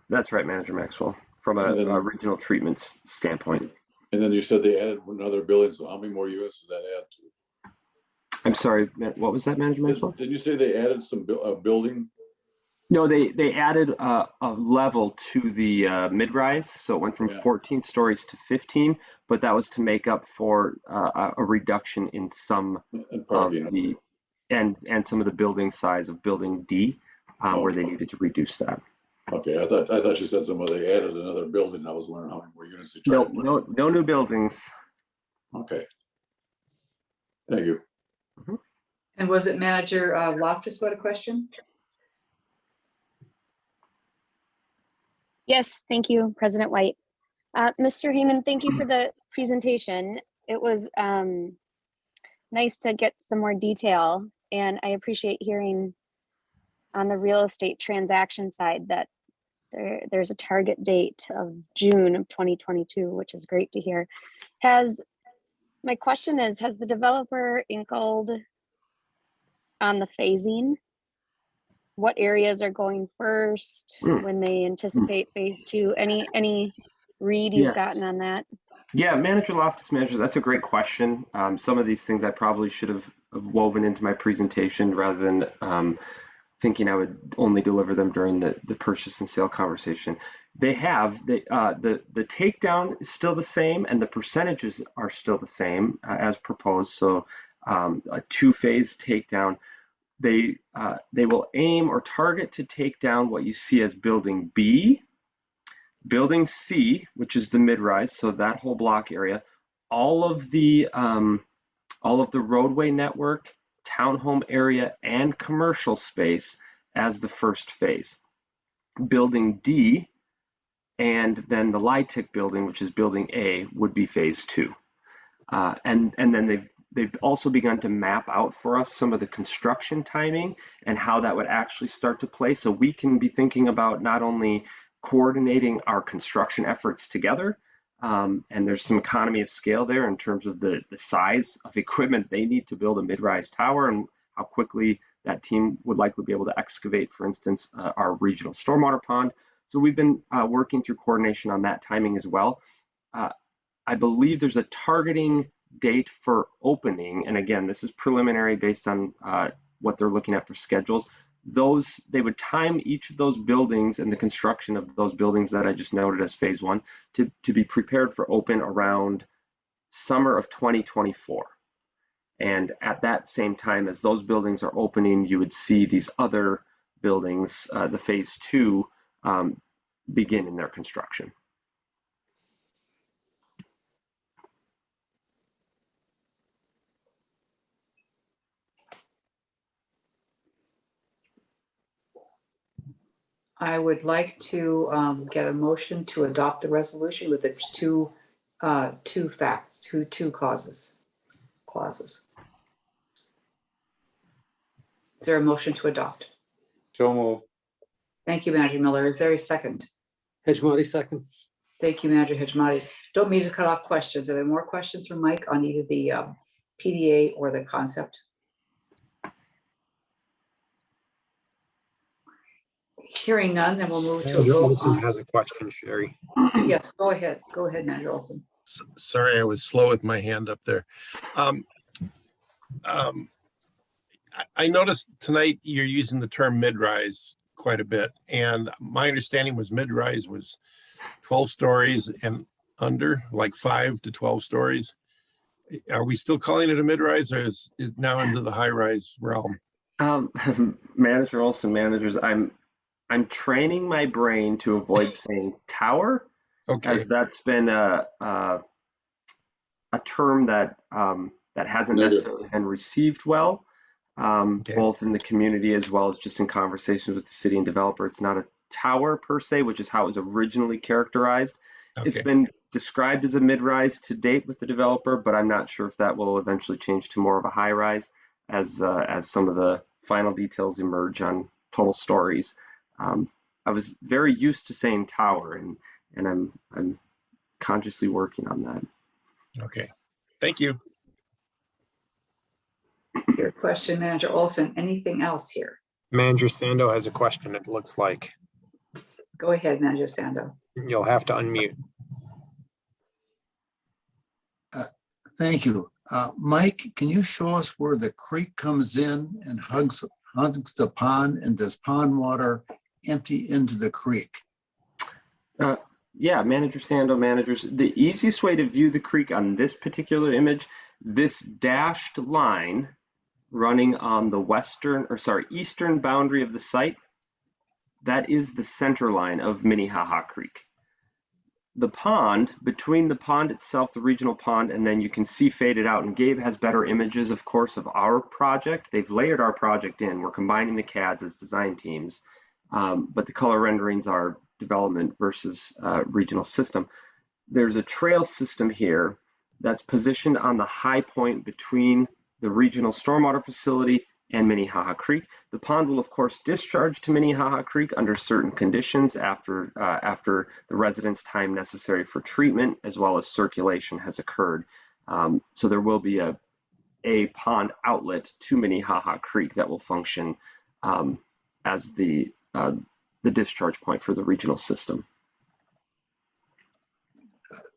S6: That's right, Manager Maxwell, from a regional treatments standpoint.
S8: And then you said they added another building, so how many more units does that add to?
S6: I'm sorry, what was that, Manager Maxwell?
S8: Did you say they added some building?
S6: No, they added a level to the mid-rise, so it went from 14 stories to 15, but that was to make up for a reduction in some of the and some of the building size of building D, where they needed to reduce that.
S8: Okay, I thought you said they added another building. I was wondering how many more units they tried.
S6: No new buildings.
S8: Okay, thank you.
S6: Mm-hmm.
S1: And was it Manager Loftus got a question?
S3: Yes, thank you, President White. Mr. Heyman, thank you for the presentation. It was nice to get some more detail, and I appreciate hearing on the real estate transaction side that there's a target date of June of 2022, which is great to hear. My question is, has the developer inkled on the phasing? What areas are going first, when they anticipate phase 2? Any read you've gotten on that?
S6: Yeah, Manager Loftus, that's a great question. Some of these things I probably should have woven into my presentation rather than thinking I would only deliver them during the purchase and sale conversation. They have, the takedown is still the same and the percentages are still the same as proposed. So a 2-phase takedown. They will aim or target to take down what you see as building B, building C, which is the mid-rise, so that whole block area, all of the roadway network, townhome area, and commercial space as the first phase. Building D, and then the LIHTC building, which is building A, would be phase 2. And then they've also begun to map out for us some of the construction timing and how that would actually start to play. So we can be thinking about not only coordinating our construction efforts together, and there's some economy of scale there in terms of the size of equipment they need to build a mid-rise tower and how quickly that team would likely be able to excavate, for instance, our regional stormwater pond. So we've been working through coordination on that timing as well. I believe there's a targeting date for opening. And again, this is preliminary based on what they're looking at for schedules. They would time each of those buildings and the construction of those buildings that I just noted as phase one to be prepared for open around summer of 2024. And at that same time as those buildings are opening, you would see these other buildings, the phase two, begin in their construction.
S1: I would like to get a motion to adopt the resolution with its two clauses. Is there a motion to adopt?
S4: So move.
S1: Thank you, Manager Miller. Is there a second?
S7: Hejmati, second.
S1: Thank you, Manager Hejmati. Don't mean to cut off questions. Are there more questions from Mike on either the PDA or the concept? Hearing none, then we'll move to a
S2: Manager
S1: vote
S2: Olson
S1: on.
S2: has a question, Sherry.
S1: Yes, go ahead. Go ahead, Manager Olson.
S5: Sorry, I was slow with my hand up there. I noticed tonight you're using the term mid-rise quite a bit, and my understanding was mid-rise was 12 stories and under, like 5 to 12 stories. Are we still calling it a mid-rise, or is it now into the high-rise realm?
S6: Manager Olson, managers, I'm training my brain to avoid saying tower,
S5: Okay,
S6: as that's been a term that hasn't
S8: Negative.
S6: necessarily been received well, both in the community as well as just in conversations with the city and developer. It's not a tower per se, which is how it was originally characterized. It's
S5: okay,
S6: been described as a mid-rise to date with the developer, but I'm not sure if that will eventually change to more of a high-rise as some of the final details emerge on total stories. I was very used to saying tower, and I'm consciously working on that.
S5: okay. Thank you.
S1: Your question, Manager Olson. Anything else here?
S2: Manager Sando has a question, it looks like.
S1: Go ahead, Manager Sando.
S2: You'll have to unmute.
S9: Thank you. Mike, can you show us where the creek comes in and hugs the pond, and does pond water empty into the creek?
S6: Yeah, Manager Sando, managers, the easiest way to view the creek on this particular image, this dashed line running on the eastern boundary of the site, that is the center line of Minnehaha Creek. The pond, between the pond itself, the regional pond, and then you can see faded out, and Gabe has better images, of course, of our project. They've layered our project in. We're combining the CADs as design teams, but the color renderings are development versus regional system. There's a trail system here that's positioned on the high point between the regional stormwater facility and Minnehaha Creek. The pond will, of course, discharge to Minnehaha Creek under certain conditions after the residents' time necessary for treatment, as well as circulation has occurred. So there will be a pond outlet to Minnehaha Creek that will function as the discharge point for the regional system.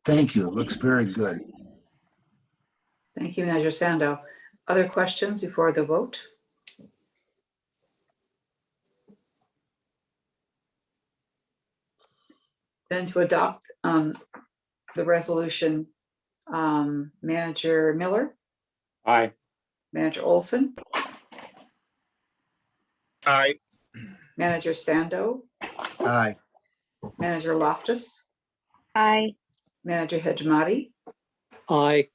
S9: Thank you. It looks very good.
S1: Thank you, Manager Sando. Other questions before the vote? Then to adopt the resolution, Manager Miller,
S4: Aye.
S1: Manager Olson,
S5: Aye.
S1: Manager Sando,
S9: Aye.
S1: Manager Loftus,
S3: Aye.
S1: Manager Hejmati,
S7: Aye.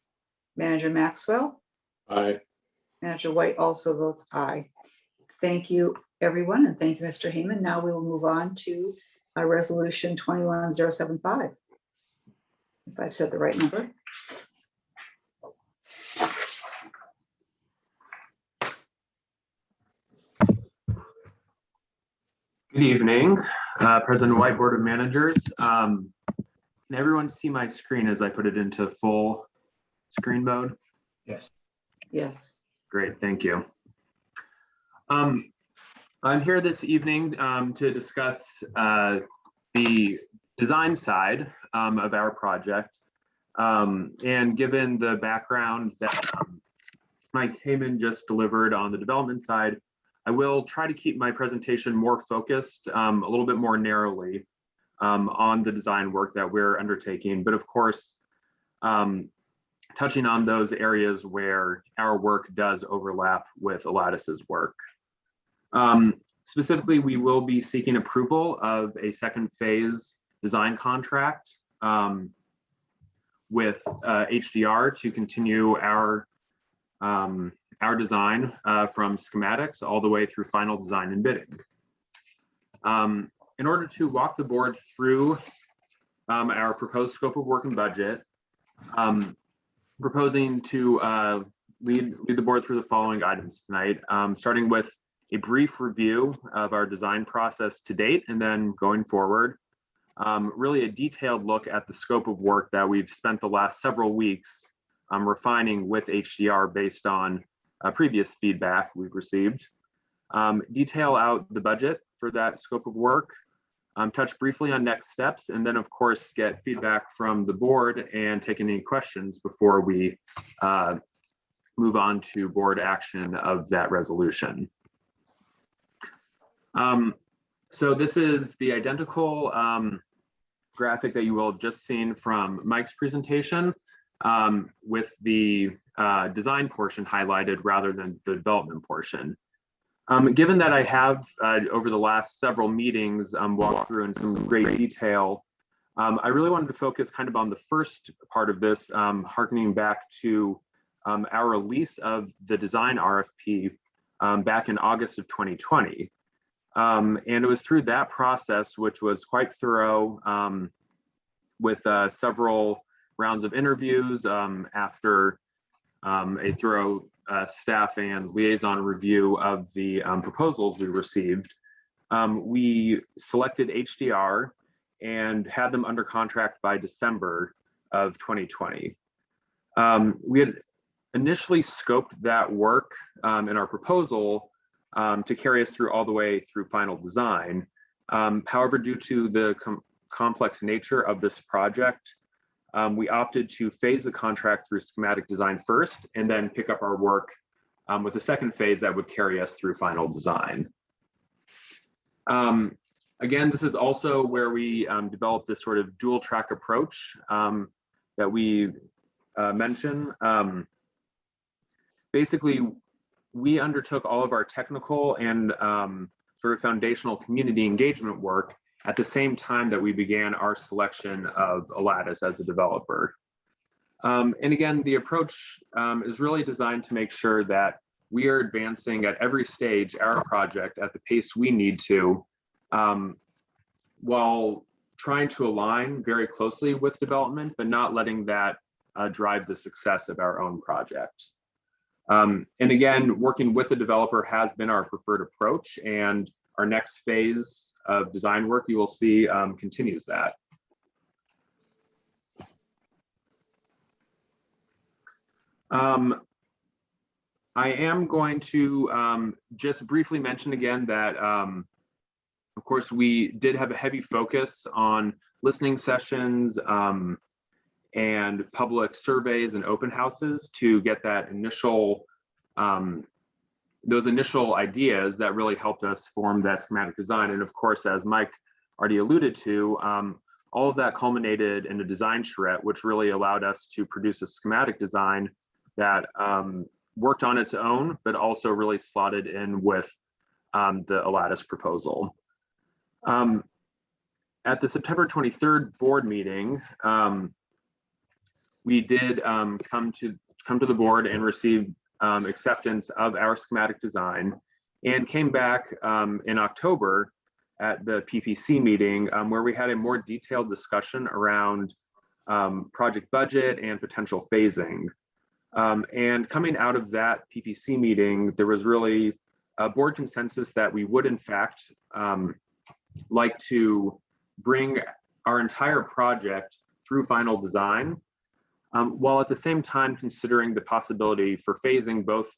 S1: Manager Maxwell,
S8: Aye.
S1: Manager White also votes aye. Thank you, everyone, and thank you, Mr. Heyman. Now we will move on to resolution 21075. If I've said the right number.
S10: Good evening, President White, Board of Managers. Can everyone see my screen as I put it into full screen mode?
S9: Yes.
S1: Yes.
S10: Great, thank you. I'm here this evening to discuss the design side of our project. And given the background that Mike Heyman just delivered on the development side, I will try to keep my presentation more focused, a little bit more narrowly on the design work that we're undertaking, but of course, touching on those areas where our work does overlap with Lattice's work. Specifically, we will be seeking approval of a second phase design contract with HDR to continue our design from schematics all the way through final design and bidding. In order to walk the board through our proposed scope of work and budget, proposing to lead the board through the following items tonight, starting with a brief review of our design process to date, and then going forward, really a detailed look at the scope of work that we've spent the last several weeks refining with HDR based on previous feedback we've received. Detail out the budget for that scope of work, touch briefly on next steps, and then of course get feedback from the board and take any questions before we move on to board action of that resolution. So this is the identical graphic that you will have just seen from Mike's presentation, with the design portion highlighted rather than the development portion. Given that I have over the last several meetings walked through in some great detail, I really wanted to focus kind of on the first part of this, harkening back to our release of the design RFP back in August of 2020. And it was through that process, which was quite thorough, with several rounds of interviews after a thorough staff and liaison review of the proposals we received. We selected HDR and had them under contract by December of 2020. We had initially scoped that work in our proposal to carry us through all the way through final design. However, due to the complex nature of this project, we opted to phase the contract through schematic design first, and then pick up our work with a second phase that would carry us through final design. Again, this is also where we developed this sort of dual track approach that we mentioned. Basically, we undertook all of our technical and sort of foundational community engagement work at the same time that we began our selection of Lattice as a developer. And again, the approach is really designed to make sure that we are advancing at every stage our project at the pace we need to, while trying to align very closely with development, but not letting that drive the success of our own projects. And again, working with the developer has been our preferred approach, and our next phase of design work you will see continues that. I am going to just briefly mention again that, of course, we did have a heavy focus on listening sessions and public surveys and open houses to get that initial, those initial ideas that really helped us form that schematic design. And of course, as Mike already alluded to, all of that culminated in a design charrette, which really allowed us to produce a schematic design that worked on its own, but also really slotted in with the Lattice proposal. At the September 23rd board meeting, we did come to the board and receive acceptance of our schematic design, and came back in October at the PPC meeting where we had a more detailed discussion around project budget and potential phasing. And coming out of that PPC meeting, there was really a board consensus that we would in fact like to bring our entire project through final design, while at the same time considering the possibility for phasing both,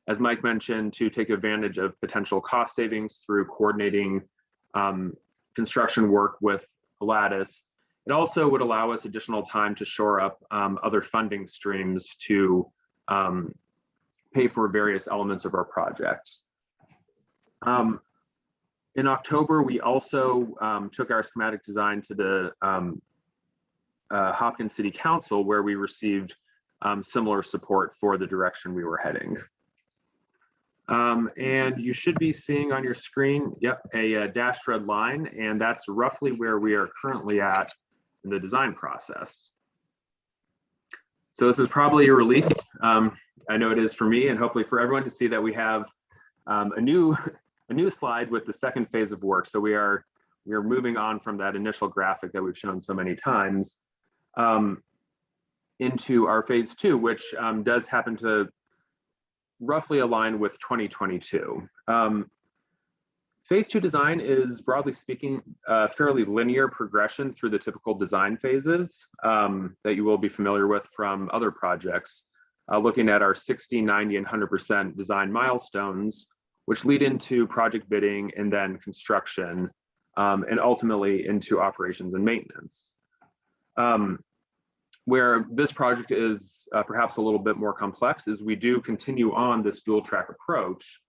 S10: as Mike mentioned, to take advantage of potential cost savings through coordinating construction work with Lattice. It also would allow us additional time to shore up other funding streams to pay for various elements of our project. In October, we also took our schematic design to the Hopkins City Council, where we received similar support for the direction we were heading. And you should be seeing on your screen, yep, a dashed red line, and that's roughly where we are currently at in the design process. So this is probably a relief. I know it is for me, and hopefully for everyone, to see that we have a new slide with the second phase of work. So we are moving on from that initial graphic that we've shown so many times into our phase 2, which does happen to roughly align with 2022. Phase 2 design is, broadly speaking, a fairly linear progression through the typical design phases that you will be familiar with from other projects, looking at our 60, 90, and 100% design milestones, which lead into project bidding and then construction, and ultimately into operations and maintenance. Where this project is perhaps a little bit more complex is we do continue on this dual track approach.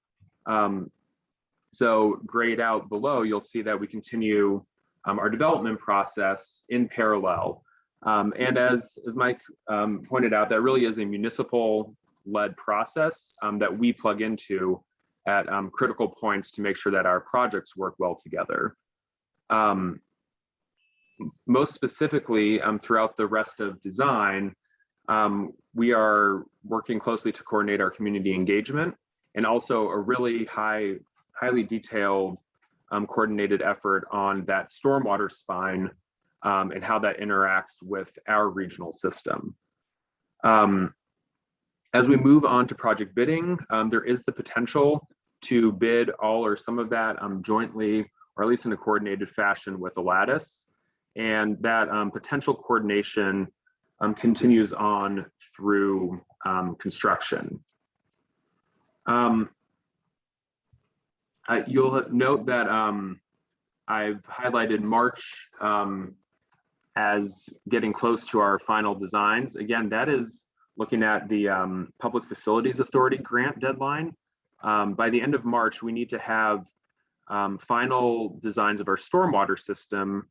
S10: So grayed out below, you'll see that we continue our development process in parallel. And as Mike pointed out, that really is a municipal-led process that we plug into at critical points to make sure that our projects work well together. Most specifically, throughout the rest of design, we are working closely to coordinate our community engagement, and also a really highly detailed coordinated effort on that stormwater spine and how that interacts with our regional system. As we move on to project bidding, there is the potential to bid all or some of that jointly, or at least in a coordinated fashion with the Lattice. And that potential coordination continues on through construction. You'll note that I've highlighted March as getting close to our final designs. Again, that is looking at the Public Facilities Authority grant deadline. By the end of March, we need to have final designs of our stormwater system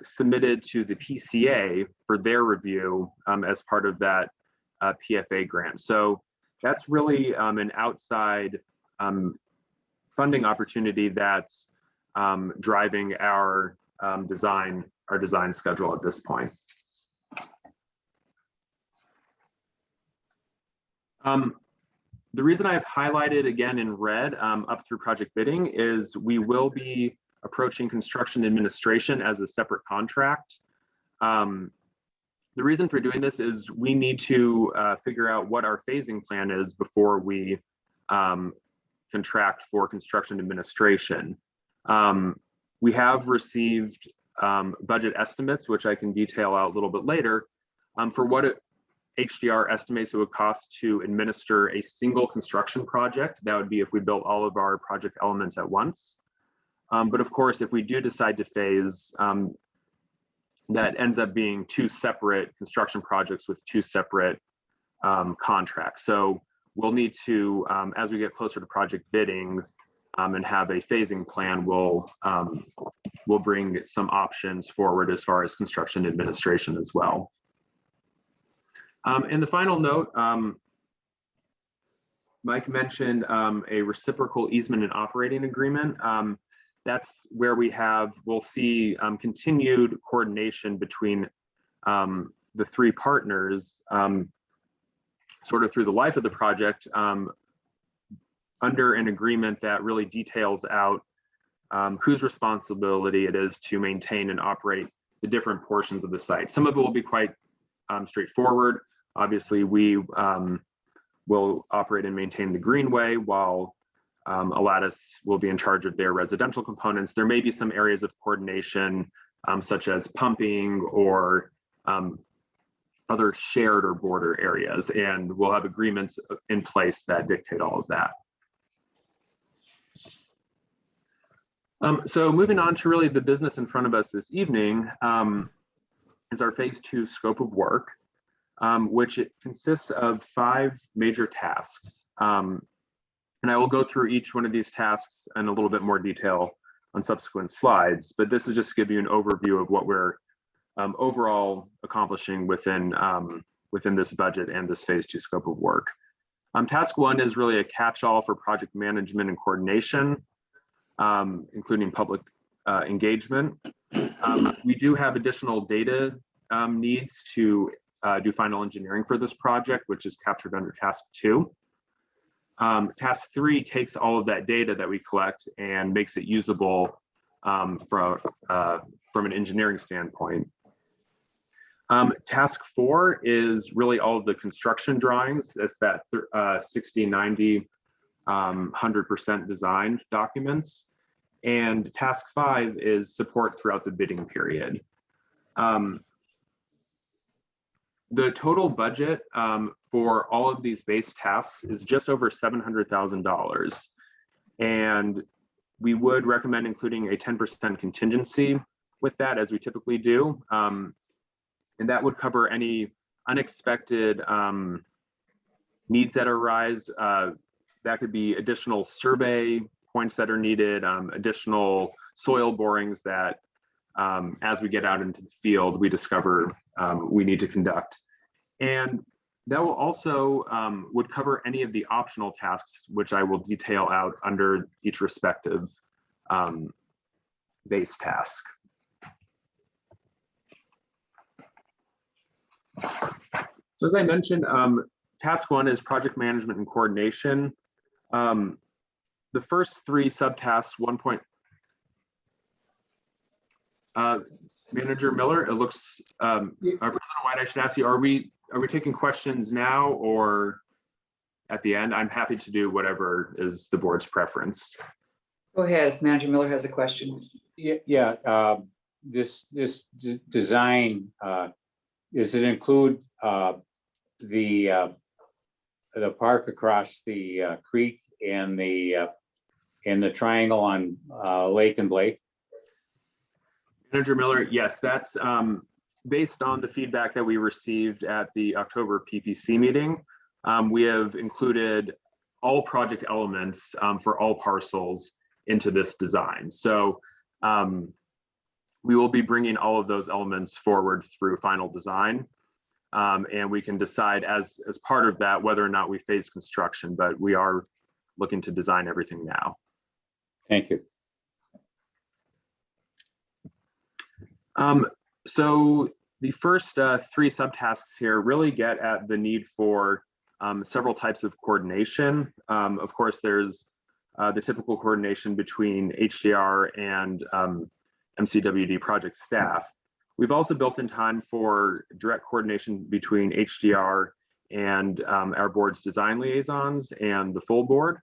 S10: submitted to the PCA for their review as part of that PFA grant. So that's really an outside funding opportunity that's driving our design schedule at this point. The reason I've highlighted again in red up through project bidding is we will be approaching construction administration as a separate contract. The reason for doing this is we need to figure out what our phasing plan is before we contract for construction administration. We have received budget estimates, which I can detail out a little bit later, for what HDR estimates it would cost to administer a single construction project. That would be if we built all of our project elements at once. But of course, if we do decide to phase, that ends up being two separate construction projects with two separate contracts. So we'll need to, as we get closer to project bidding and have a phasing plan, we'll bring some options forward as far as construction administration as well. And the final note, Mike mentioned a reciprocal easement and operating agreement. That's where we'll see continued coordination between the three partners sort of through the life of the project under an agreement that really details out whose responsibility it is to maintain and operate the different portions of the site. Some of it will be quite straightforward. Obviously, we will operate and maintain the greenway while Lattice will be in charge of their residential components. There may be some areas of coordination such as pumping or other shared or border areas, and we'll have agreements in place that dictate all of that. So moving on to really the business in front of us this evening is our phase 2 scope of work, which it consists of 5 major tasks. And I will go through each one of these tasks in a little bit more detail on subsequent slides, but this is just to give you an overview of what we're overall accomplishing within this budget and this phase 2 scope of work. Task 1 is really a catch-all for project management and coordination, including public engagement. We do have additional data needs to do final engineering for this project, which is captured under task 2. Task 3 takes all of that data that we collect and makes it usable from an engineering standpoint. Task 4 is really all of the construction drawings. That's that 60, 90, 100% design documents. And task 5 is support throughout the bidding period. The total budget for all of these base tasks is just over $700,000. And we would recommend including a 10% contingency with that, as we typically do. And that would cover any unexpected needs that arise. That could be additional survey points that are needed, additional soil borings that as we get out into the field, we discover we need to conduct. And that will also would cover any of the optional tasks, which I will detail out under each respective base task. So as I mentioned, task 1 is project management and coordination. The first 3 subtasks, Manager Miller, it looks, President White, I should ask you, are we taking questions now or at the end? I'm happy to do whatever is the board's preference.
S1: Go ahead, Manager Miller has a question.
S4: Yeah, this design, does it include the park across the creek and the triangle on Lake and Blake?
S10: Manager Miller, yes, that's based on the feedback that we received at the October PPC meeting. We have included all project elements for all parcels into this design. So we will be bringing all of those elements forward through final design. And we can decide as part of that whether or not we phase construction, but we are looking to design everything now.
S4: Thank you.
S10: So the first 3 subtasks here really get at the need for several types of coordination. Of course, there's the typical coordination between HDR and MCWD project staff. We've also built in time for direct coordination between HDR and our board's design liaisons and the full board,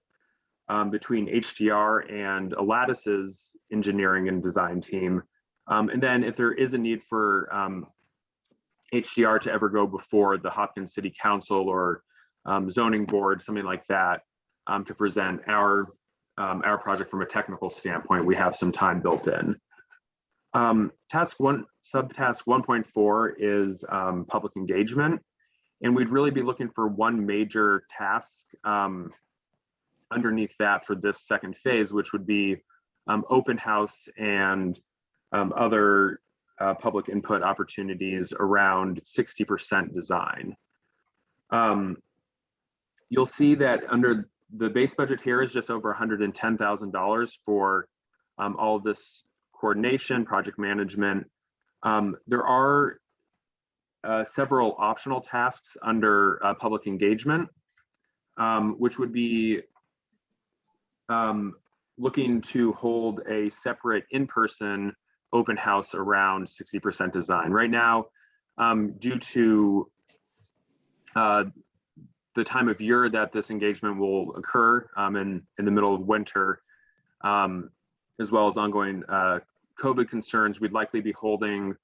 S10: between HDR and Lattice's engineering and design team. And then if there is a need for HDR to ever go before the Hopkins City Council or zoning board, something like that, to present our project from a technical standpoint, we have some time built in. Task 1, subtask 1.4 is public engagement. And we'd really be looking for one major task underneath that for this second phase, which would be open house and other public input opportunities around 60% design. You'll see that under the base budget here is just over $110,000 for all of this coordination, project management. There are several optional tasks under public engagement, which would be looking to hold a separate in-person open house around 60% design. Right now, due to the time of year that this engagement will occur in the middle of winter, as well as ongoing COVID concerns, we'd likely be holding,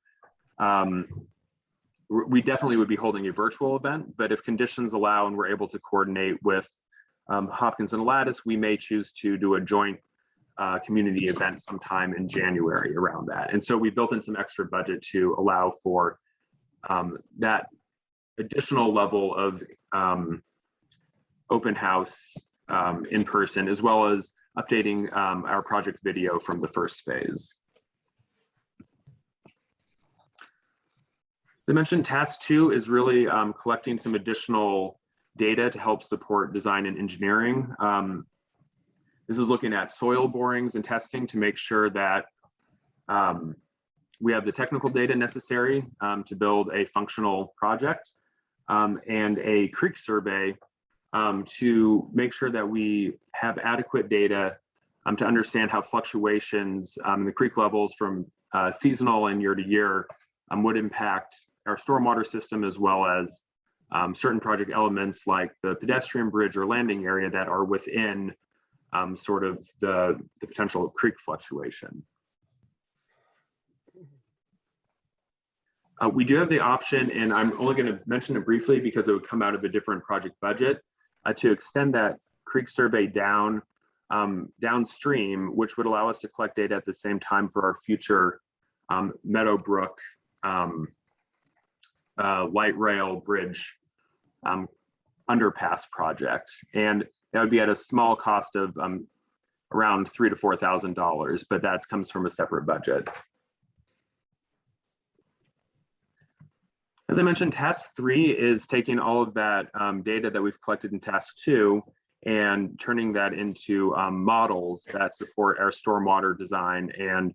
S10: we definitely would be holding a virtual event, but if conditions allow and we're able to coordinate with Hopkins and Lattice, we may choose to do a joint community event sometime in January around that. And so we built in some extra budget to allow for that additional level of open house in person, as well as updating our project video from the first phase. As I mentioned, task 2 is really collecting some additional data to help support design and engineering. This is looking at soil borings and testing to make sure that we have the technical data necessary to build a functional project, and a creek survey to make sure that we have adequate data to understand how fluctuations in the creek levels from seasonal and year to year would impact our stormwater system, as well as certain project elements like the pedestrian bridge or landing area that are within sort of the potential creek fluctuation. We do have the option, and I'm only going to mention it briefly because it would come out of a different project budget, to extend that creek survey downstream, which would allow us to collect data at the same time for our future Meadowbrook light rail bridge underpass project. And that would be at a small cost of around $3,000 to $4,000, but that comes from a separate budget. As I mentioned, task 3 is taking all of that data that we've collected in task 2 and turning that into models that support our stormwater design, and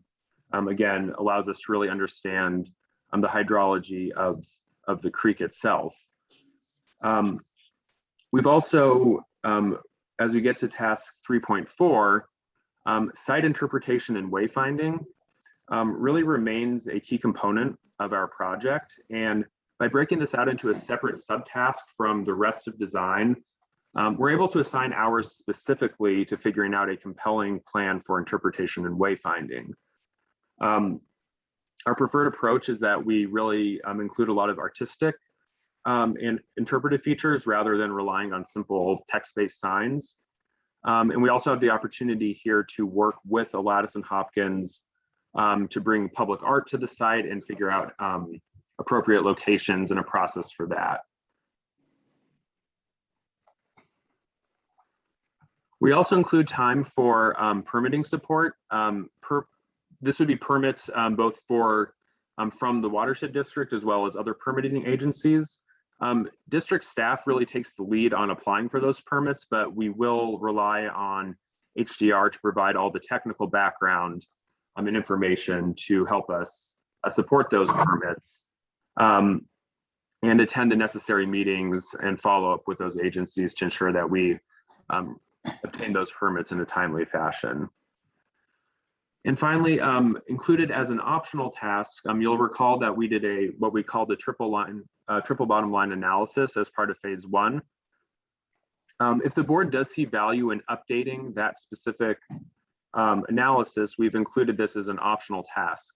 S10: again, allows us to really understand the hydrology of the creek itself. We've also, as we get to task 3.4, site interpretation and wayfinding really remains a key component of our project. And by breaking this out into a separate subtask from the rest of design, we're able to assign hours specifically to figuring out a compelling plan for interpretation and wayfinding. Our preferred approach is that we really include a lot of artistic and interpretive features rather than relying on simple text-based signs. And we also have the opportunity here to work with Lattice and Hopkins to bring public art to the site and figure out appropriate locations and a process for that. We also include time for permitting support. This would be permits both for from the watershed district as well as other permitting agencies. District staff really takes the lead on applying for those permits, but we will rely on HDR to provide all the technical background and information to help us support those permits and attend the necessary meetings and follow up with those agencies to ensure that we obtain those permits in a timely fashion. And finally, included as an optional task, you'll recall that we did what we called a triple bottom line analysis as part of phase 1. If the board does see value in updating that specific analysis, we've included this as an optional task.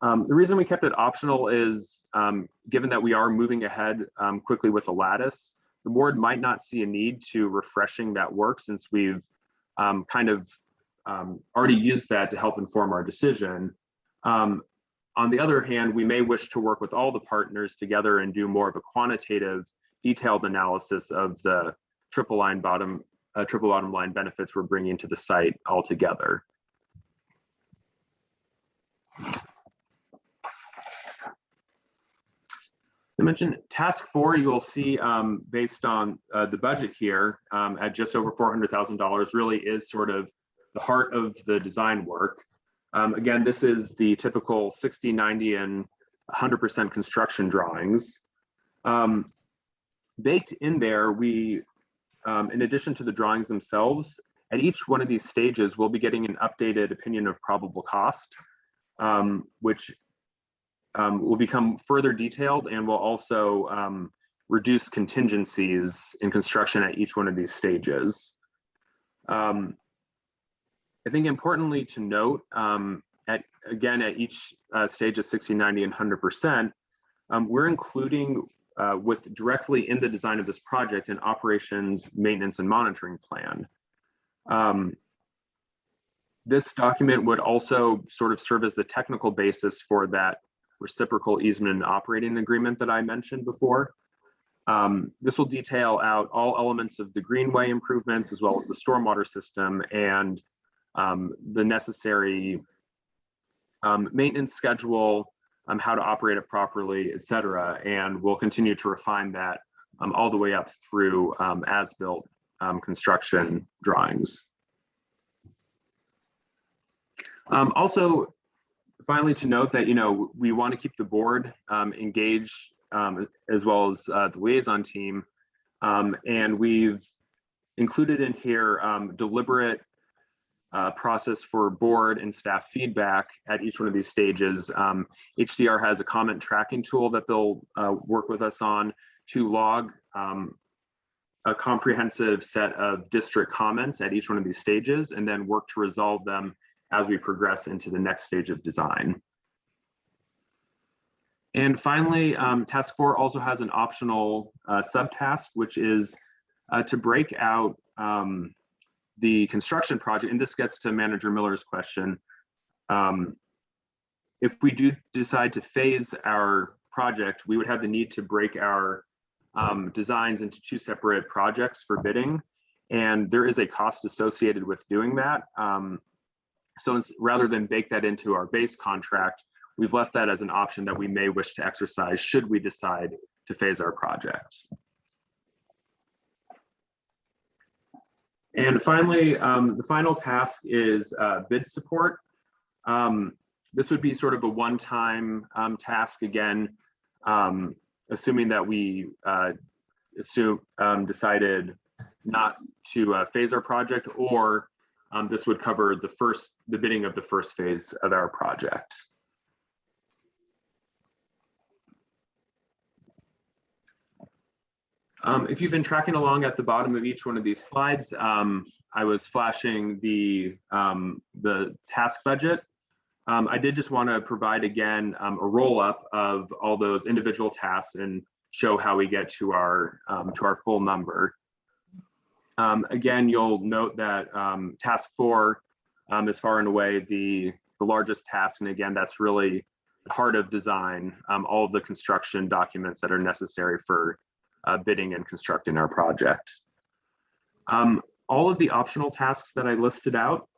S10: The reason we kept it optional is given that we are moving ahead quickly with the Lattice, the board might not see a need to refreshing that work since we've kind of already used that to help inform our decision. On the other hand, we may wish to work with all the partners together and do more of a quantitative, detailed analysis of the triple bottom line benefits we're bringing to the site altogether. I mentioned task 4, you will see based on the budget here at just over $400,000 really is sort of the heart of the design work. Again, this is the typical 60, 90, and 100% construction drawings. Baked in there, we, in addition to the drawings themselves, at each one of these stages, we'll be getting an updated opinion of probable cost, which will become further detailed and will also reduce contingencies in construction at each one of these stages. I think importantly to note, again, at each stage of 60, 90, and 100%, we're including directly in the design of this project an operations, maintenance, and monitoring plan. This document would also sort of serve as the technical basis for that reciprocal easement and operating agreement that I mentioned before. This will detail out all elements of the greenway improvements as well as the stormwater system and the necessary maintenance schedule, how to operate it properly, et cetera. And we'll continue to refine that all the way up through as-built construction drawings. Also, finally, to note that, we want to keep the board engaged as well as the liaison team. And we've included in here deliberate process for board and staff feedback at each one of these stages. HDR has a comment tracking tool that they'll work with us on to log a comprehensive set of district comments at each one of these stages, and then work to resolve them as we progress into the next stage of design. And finally, task 4 also has an optional subtask, which is to break out the construction project, and this gets to Manager Miller's question. If we do decide to phase our project, we would have the need to break our designs into 2 separate projects for bidding, and there is a cost associated with doing that. So rather than bake that into our base contract, we've left that as an option that we may wish to exercise should we decide to phase our project. And finally, the final task is bid support. This would be sort of a one-time task again, assuming that we decided not to phase our project, or this would cover the bidding of the first phase of our project. If you've been tracking along at the bottom of each one of these slides, I was flashing the task budget. I did just want to provide again a roll-up of all those individual tasks and show how we get to our full number. Again, you'll note that task 4 is far and away the largest task, and again, that's really the heart of design. All of the construction documents that are necessary for bidding and constructing our project. All of the optional tasks that I listed out,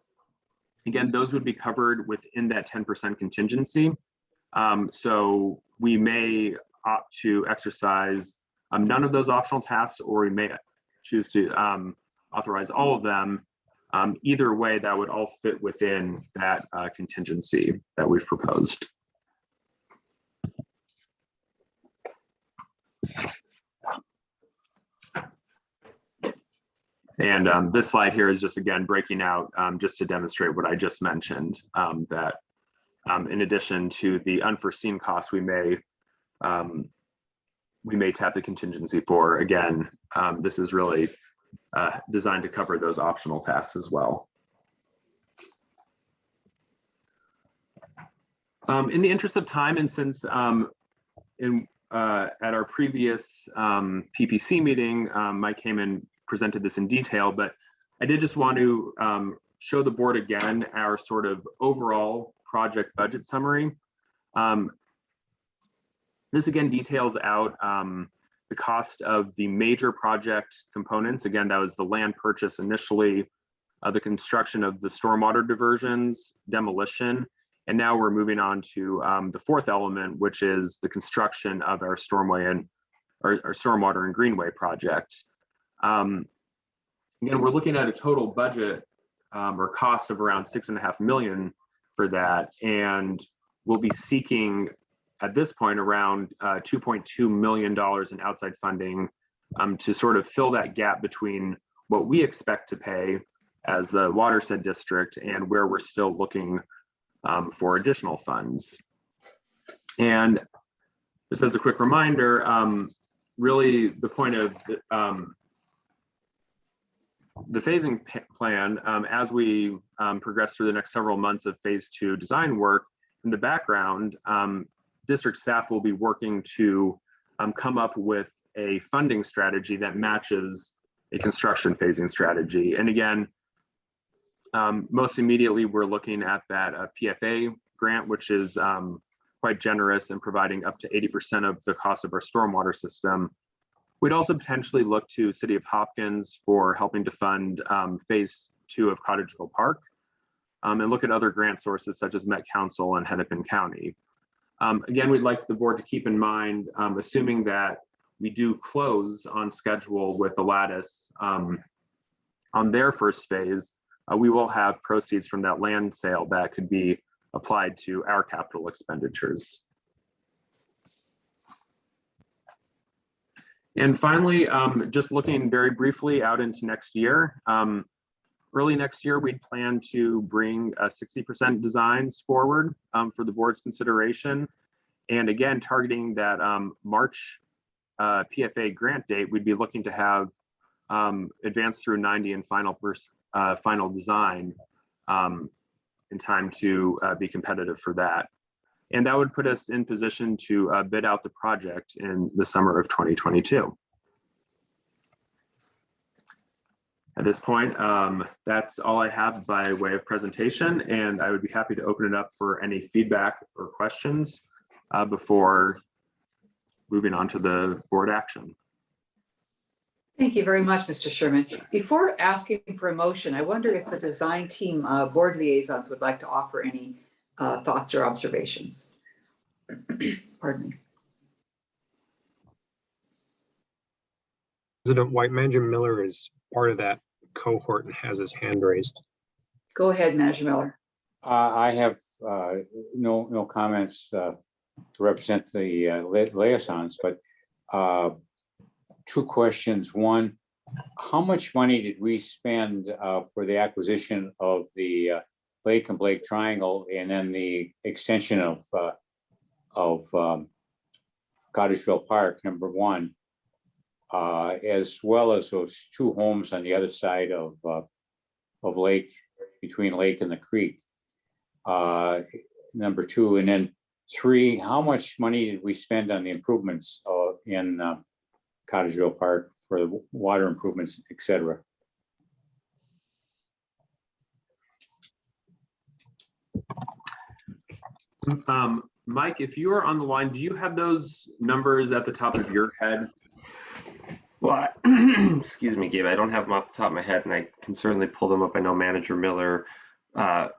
S10: again, those would be covered within that 10% contingency. So we may opt to exercise none of those optional tasks, or we may choose to authorize all of them. Either way, that would all fit within that contingency that we've proposed. And this slide here is just, again, breaking out just to demonstrate what I just mentioned, that in addition to the unforeseen costs we may tap the contingency for, again, this is really designed to cover those optional tasks as well. In the interest of time, and since at our previous PPC meeting, Mike came and presented this in detail, but I did just want to show the board again our sort of overall project budget summary. This again details out the cost of the major project components. Again, that was the land purchase initially, the construction of the stormwater diversions, demolition, and now we're moving on to the 4th element, which is the construction of our stormway and our stormwater and greenway project. Again, we're looking at a total budget or cost of around $6.5 million for that, and we'll be seeking at this point around $2.2 million in outside funding to sort of fill that gap between what we expect to pay as the watershed district and where we're still looking for additional funds. And just as a quick reminder, really the point of the phasing plan, as we progress through the next several months of phase 2 design work, in the background, district staff will be working to come up with a funding strategy that matches a construction phasing strategy. And again, Most immediately, we're looking at that PFA grant, which is quite generous in providing up to 80% of the cost of our stormwater system. We'd also potentially look to City of Hopkins for helping to fund phase 2 of Cottageville Park, and look at other grant sources such as Met Council and Hennepin County. Again, we'd like the board to keep in mind, assuming that we do close on schedule with the Lattice on their first phase, we will have proceeds from that land sale that could be applied to our capital expenditures. And finally, just looking very briefly out into next year, early next year, we'd plan to bring 60% designs forward for the board's consideration. And again, targeting that March PFA grant date, we'd be looking to have advanced through 90 and final design in time to be competitive for that. And that would put us in position to bid out the project in the summer of 2022. At this point, that's all I have by way of presentation, and I would be happy to open it up for any feedback or questions before moving on to the board action.
S1: Thank you very much, Mr. Sherman. Before asking for a motion, I wonder if the design team board liaisons would like to offer any thoughts or observations. Pardon me.
S2: President White, Manager Miller is part of that cohort and has his hand raised.
S1: Go ahead, Manager Miller.
S4: I have no comments to represent the liaisons, but two questions. One, how much money did we spend for the acquisition of the Lake and Blake Triangle and then the extension of Cottageville Park, number one, as well as those two homes on the other side of Lake, between Lake and the creek, number two, and then three, how much money did we spend on the improvements in Cottageville Park for the water improvements, et cetera?
S10: Mike, if you are on the line, do you have those numbers at the top of your head?
S6: Well, excuse me, Gabe, I don't have them off the top of my head, and I can certainly pull them up. I know Manager Miller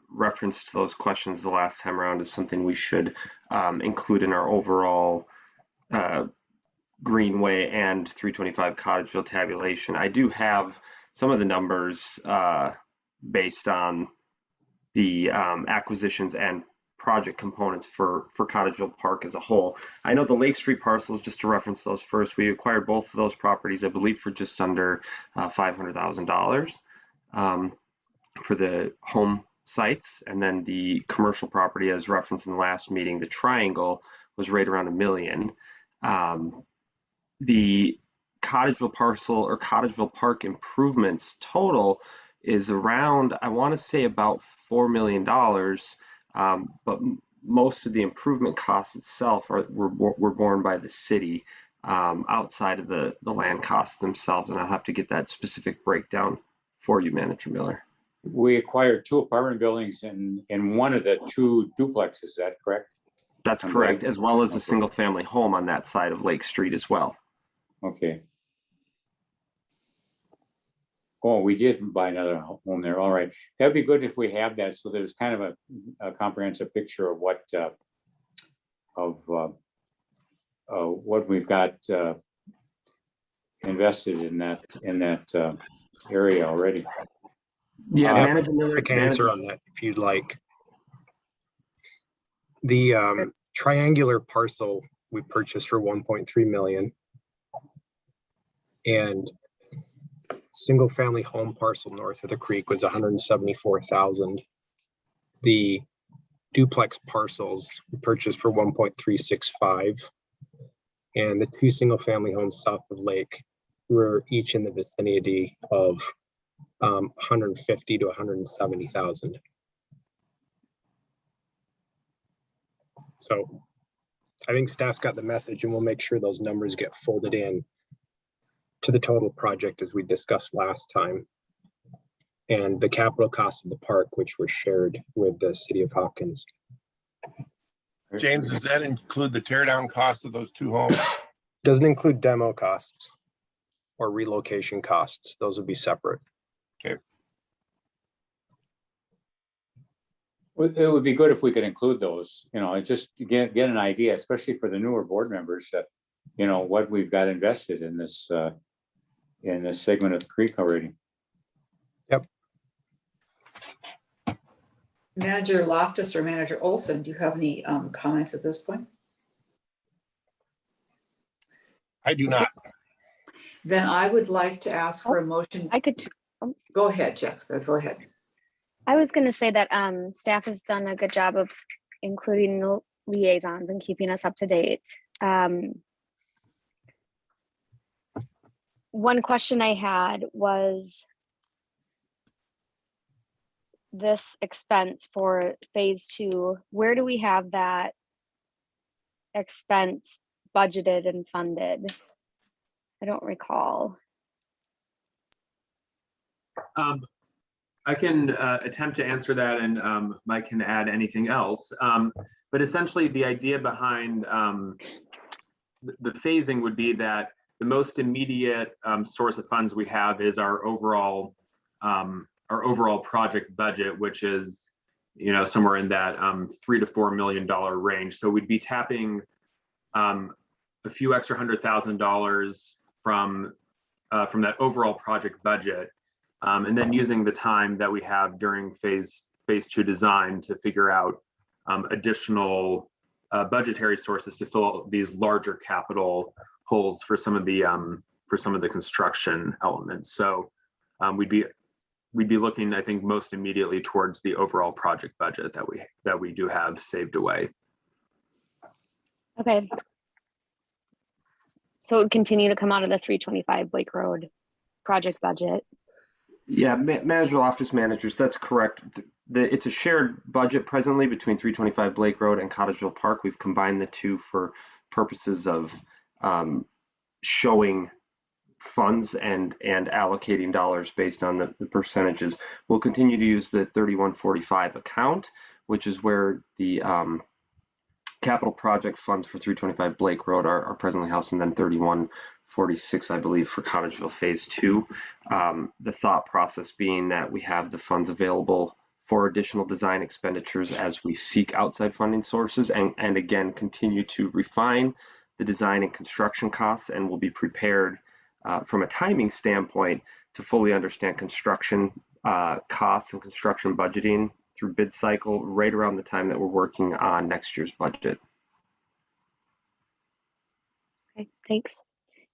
S6: referenced those questions the last time around as something we should include in our overall Greenway and 325 Cottageville tabulation. I do have some of the numbers based on the acquisitions and project components for Cottageville Park as a whole. I know the Lake Street parcels, just to reference those first, we acquired both of those properties, I believe, for just under $500,000 for the home sites. And then the commercial property, as referenced in the last meeting, the Triangle, was right around $1 million. The Cottageville parcel or Cottageville Park improvements total is around, I want to say, about $4 million. But most of the improvement costs itself were borne by the city outside of the land costs themselves. And I'll have to get that specific breakdown for you, Manager Miller.
S4: We acquired two apartment buildings and one of the two duplexes, is that correct?
S6: That's correct, as well as a single family home on that side of Lake Street as well.
S4: Okay. Oh, we did buy another home there. All right. That'd be good if we have that. So there's kind of a comprehensive picture of what we've got invested in that area already.
S6: Yeah, Manager Miller,
S2: I can answer on that if you'd like. The triangular parcel we purchased for 1.3 million, and single family home parcel north of the creek was 174,000. The duplex parcels we purchased for 1.365, and the two single family homes south of Lake were each in the vicinity of 150 to 170,000. So I think staff's got the message, and we'll make sure those numbers get folded in to the total project as we discussed last time. and the capital cost of the park, which were shared with the city of Hopkins.
S5: James, does that include the tear down cost of those two homes?
S2: Doesn't include demo costs or relocation costs. Those would be separate.
S4: It would be good if we could include those, just to get an idea, especially for the newer board members, that, what we've got invested in this segment of the creek already.
S2: Yep.
S1: Manager Loftus or Manager Olson, do you have any comments at this point?
S5: I do not.
S1: Then I would like to ask for a motion.
S3: I could,
S1: Go ahead, Jessica, go ahead.
S3: I was gonna say that staff has done a good job of including the liaisons and keeping us up to date. One question I had was this expense for phase 2. Where do we have that expense budgeted and funded? I don't recall.
S10: I can attempt to answer that, and Mike can add anything else. But essentially, the idea behind the phasing would be that the most immediate source of funds we have is our overall project budget, which is somewhere in that $3 to $4 million range. So we'd be tapping a few extra $100,000 from that overall project budget. And then using the time that we have during phase 2 design to figure out additional budgetary sources to fill these larger capital holes for some of the construction elements. So we'd be looking, I think, most immediately towards the overall project budget that we do have saved away.
S3: Okay. So it would continue to come out of the 325 Blake Road project budget.
S6: Yeah, Manager Loftus, managers, that's correct. It's a shared budget presently between 325 Blake Road and Cottageville Park. We've combined the two for purposes of showing funds and allocating dollars based on the percentages. We'll continue to use the 3145 account, which is where the capital project funds for 325 Blake Road are presently housed, and then 3146, I believe, for Cottageville Phase 2. The thought process being that we have the funds available for additional design expenditures as we seek outside funding sources, and again, continue to refine the design and construction costs, and we'll be prepared from a timing standpoint to fully understand construction costs and construction budgeting through bid cycle right around the time that we're working on next year's budget.
S3: Okay, thanks.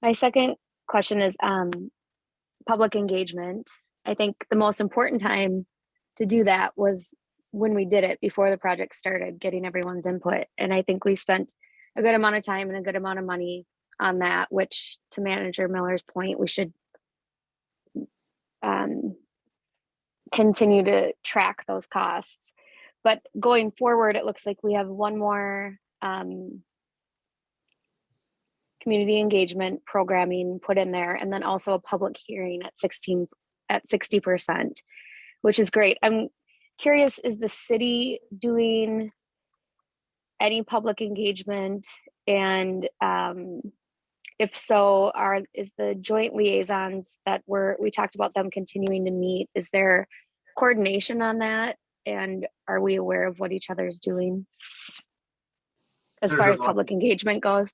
S3: My second question is public engagement. I think the most important time to do that was when we did it before the project started, getting everyone's input. And I think we spent a good amount of time and a good amount of money on that, which, to Manager Miller's point, we should continue to track those costs. But going forward, it looks like we have one more community engagement programming put in there, and then also a public hearing at 60%, which is great. I'm curious, is the city doing any public engagement? And if so, is the joint liaisons that we talked about them continuing to meet, is there coordination on that? And are we aware of what each other's doing as far as public engagement goes?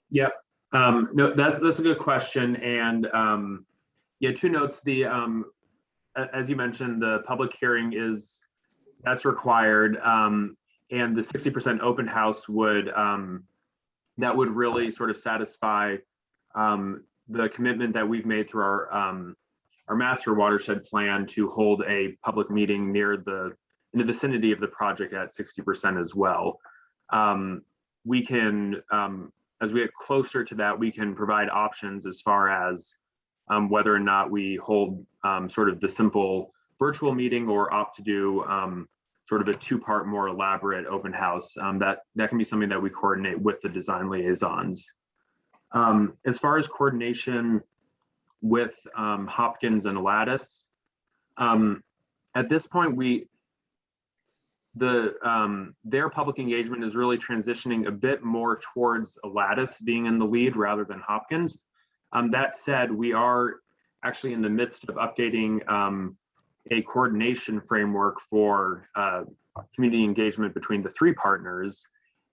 S10: Yep. No, that's a good question. And yeah, 2 notes. As you mentioned, the public hearing that's required, and the 60% open house would really sort of satisfy the commitment that we've made through our master watershed plan to hold a public meeting in the vicinity of the project at 60% as well. We can, as we get closer to that, we can provide options as far as whether or not we hold sort of the simple virtual meeting or opt to do sort of a 2-part, more elaborate open house. That can be something that we coordinate with the design liaisons. As far as coordination with Hopkins and Lattice, At this point, their public engagement is really transitioning a bit more towards Lattice being in the lead rather than Hopkins. That said, we are actually in the midst of updating a coordination framework for community engagement between the three partners.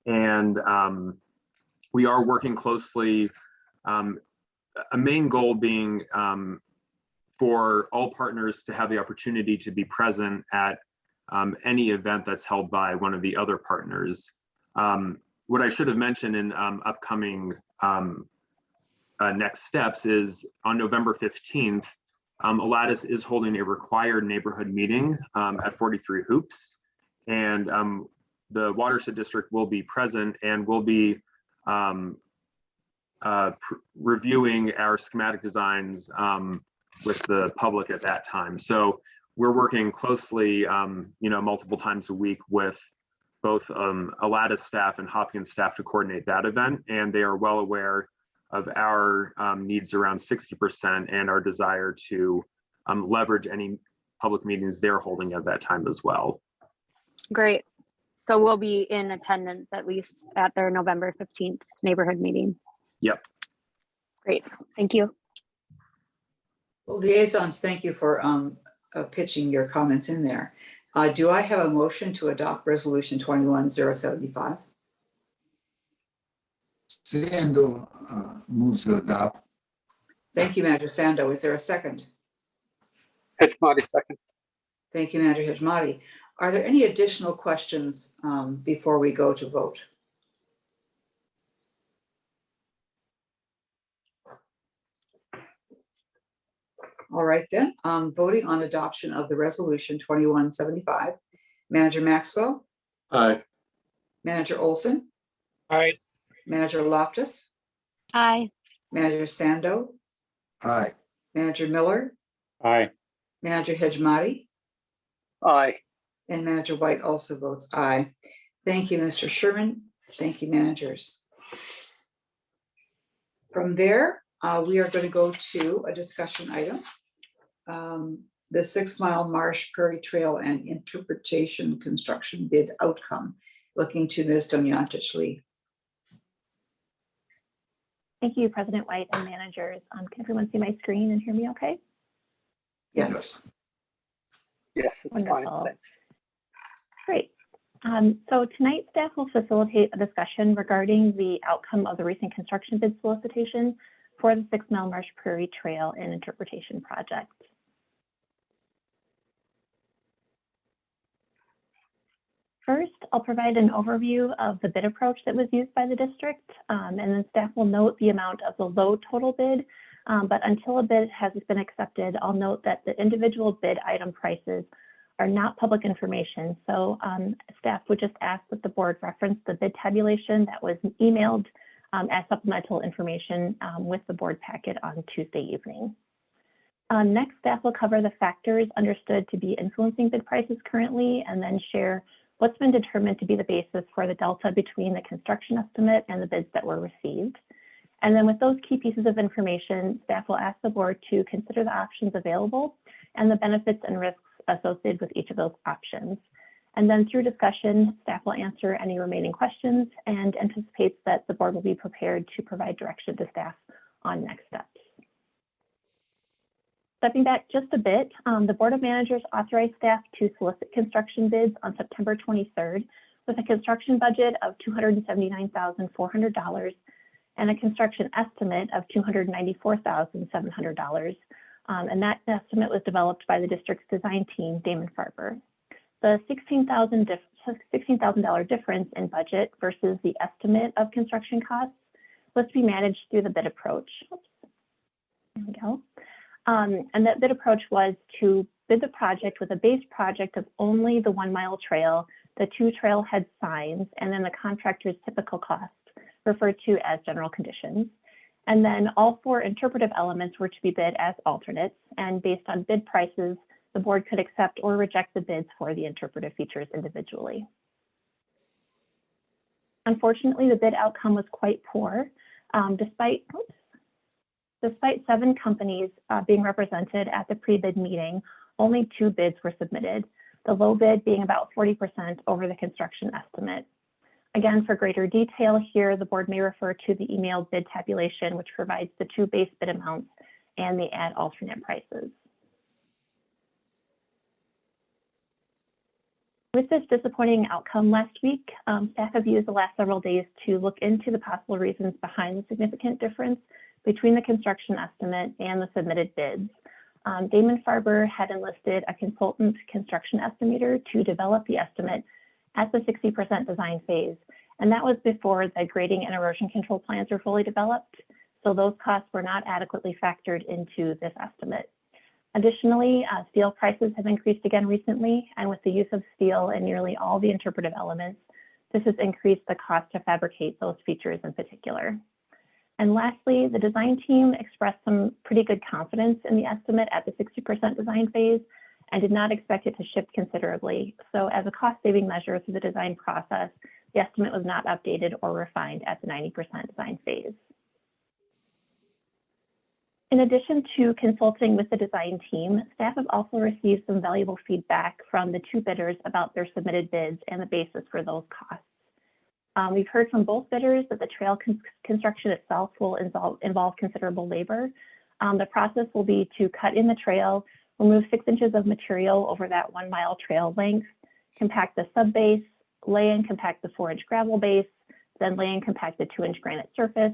S10: And we are working closely, a main goal being for all partners to have the opportunity to be present at any event that's held by one of the other partners. What I should have mentioned in upcoming next steps is on November 15th, Lattice is holding a required neighborhood meeting at 43 Hoops. And the Watershed District will be present and will be reviewing our schematic designs with the public at that time. So we're working closely, multiple times a week with both Lattice staff and Hopkins staff to coordinate that event. And they are well aware of our needs around 60% and our desire to leverage any public meetings they're holding at that time as well.
S3: Great. So we'll be in attendance at least at their November 15th neighborhood meeting.
S10: Yep.
S3: Great. Thank you.
S1: Well, liaisons, thank you for pitching your comments in there. Do I have a motion to adopt resolution 21075?
S9: Sando moves to adopt.
S1: Thank you, Manager Sando. Is there a second?
S2: Hejmati, second.
S1: Thank you, Manager Hejmati. Are there any additional questions before we go to vote? All right then, voting on adoption of the resolution 2175. Manager Maxwell,
S8: Aye.
S1: Manager Olson,
S5: Aye.
S1: Manager Loftus,
S3: Aye.
S1: Manager Sando,
S9: Aye.
S1: Manager Miller,
S4: Aye.
S1: Manager Hejmati,
S2: Aye.
S1: and Manager White also votes aye. Thank you, Mr. Sherman. Thank you, managers. From there, we are going to go to a discussion item. The 6 Mile Marsh Prairie Trail and Interpretation Construction Bid Outcome. Looking to Ms. Donatich-Lee.
S11: Thank you, President White and managers. Can everyone see my screen and hear me okay?
S1: Yes.
S2: Yes, it's fine.
S11: Wonderful.
S2: Thanks.
S11: Great. So tonight, staff will facilitate a discussion regarding the outcome of the recent construction bid solicitation for the 6 Mile Marsh Prairie Trail and Interpretation Project. First, I'll provide an overview of the bid approach that was used by the district, and then staff will note the amount of the low total bid, but until a bid has been accepted, I'll note that the individual bid item prices are not public information. So staff would just ask that the board reference the bid tabulation that was emailed as supplemental information with the board packet on Tuesday evening. Next, staff will cover the factors understood to be influencing bid prices currently, and then share what's been determined to be the basis for the delta between the construction estimate and the bids that were received. And then with those key pieces of information, staff will ask the board to consider the options available and the benefits and risks associated with each of those options. And then through discussion, staff will answer any remaining questions and anticipates that the board will be prepared to provide direction to staff on next steps. Stepping back just a bit, the Board of Managers authorized staff to solicit construction bids on September 23rd with a construction budget of $279,400 and a construction estimate of $294,700. And that estimate was developed by the district's design team, Damon Farber. The $16,000 difference in budget versus the estimate of construction costs was to be managed through the bid approach. Oops. There we go. And that bid approach was to bid the project with a base project of only the 1 mile trail, the 2 trailhead signs, and then the contractor's typical cost, referred to as general conditions. And then all 4 interpretive elements were to be bid as alternates, and based on bid prices, the board could accept or reject the bids for the interpretive features individually. Unfortunately, the bid outcome was quite poor. Despite 7 companies being represented at the pre-bid meeting, only 2 bids were submitted, the low bid being about 40% over the construction estimate. Again, for greater detail here, the board may refer to the emailed bid tabulation, which provides the 2 base bid amounts and the add alternate prices. With this disappointing outcome last week, staff have used the last several days to look into the possible reasons behind the significant difference between the construction estimate and the submitted bids. Damon Farber had enlisted a consultant construction estimator to develop the estimate at the 60% design phase, and that was before the grading and erosion control plans were fully developed, so those costs were not adequately factored into this estimate. Additionally, steel prices have increased again recently, and with the use of steel in nearly all the interpretive elements, this has increased the cost to fabricate those features in particular. And lastly, the design team expressed some pretty good confidence in the estimate at the 60% design phase and did not expect it to shift considerably. So as a cost-saving measure through the design process, the estimate was not updated or refined at the 90% design phase. In addition to consulting with the design team, staff have also received some valuable feedback from the 2 bidders about their submitted bids and the basis for those costs. We've heard from both bidders that the trail construction itself will involve considerable labor. The process will be to cut in the trail, remove 6 inches of material over that 1 mile trail length, compact the subbase, lay and compact the 4-inch gravel base, then lay and compact the 2-inch granite surface,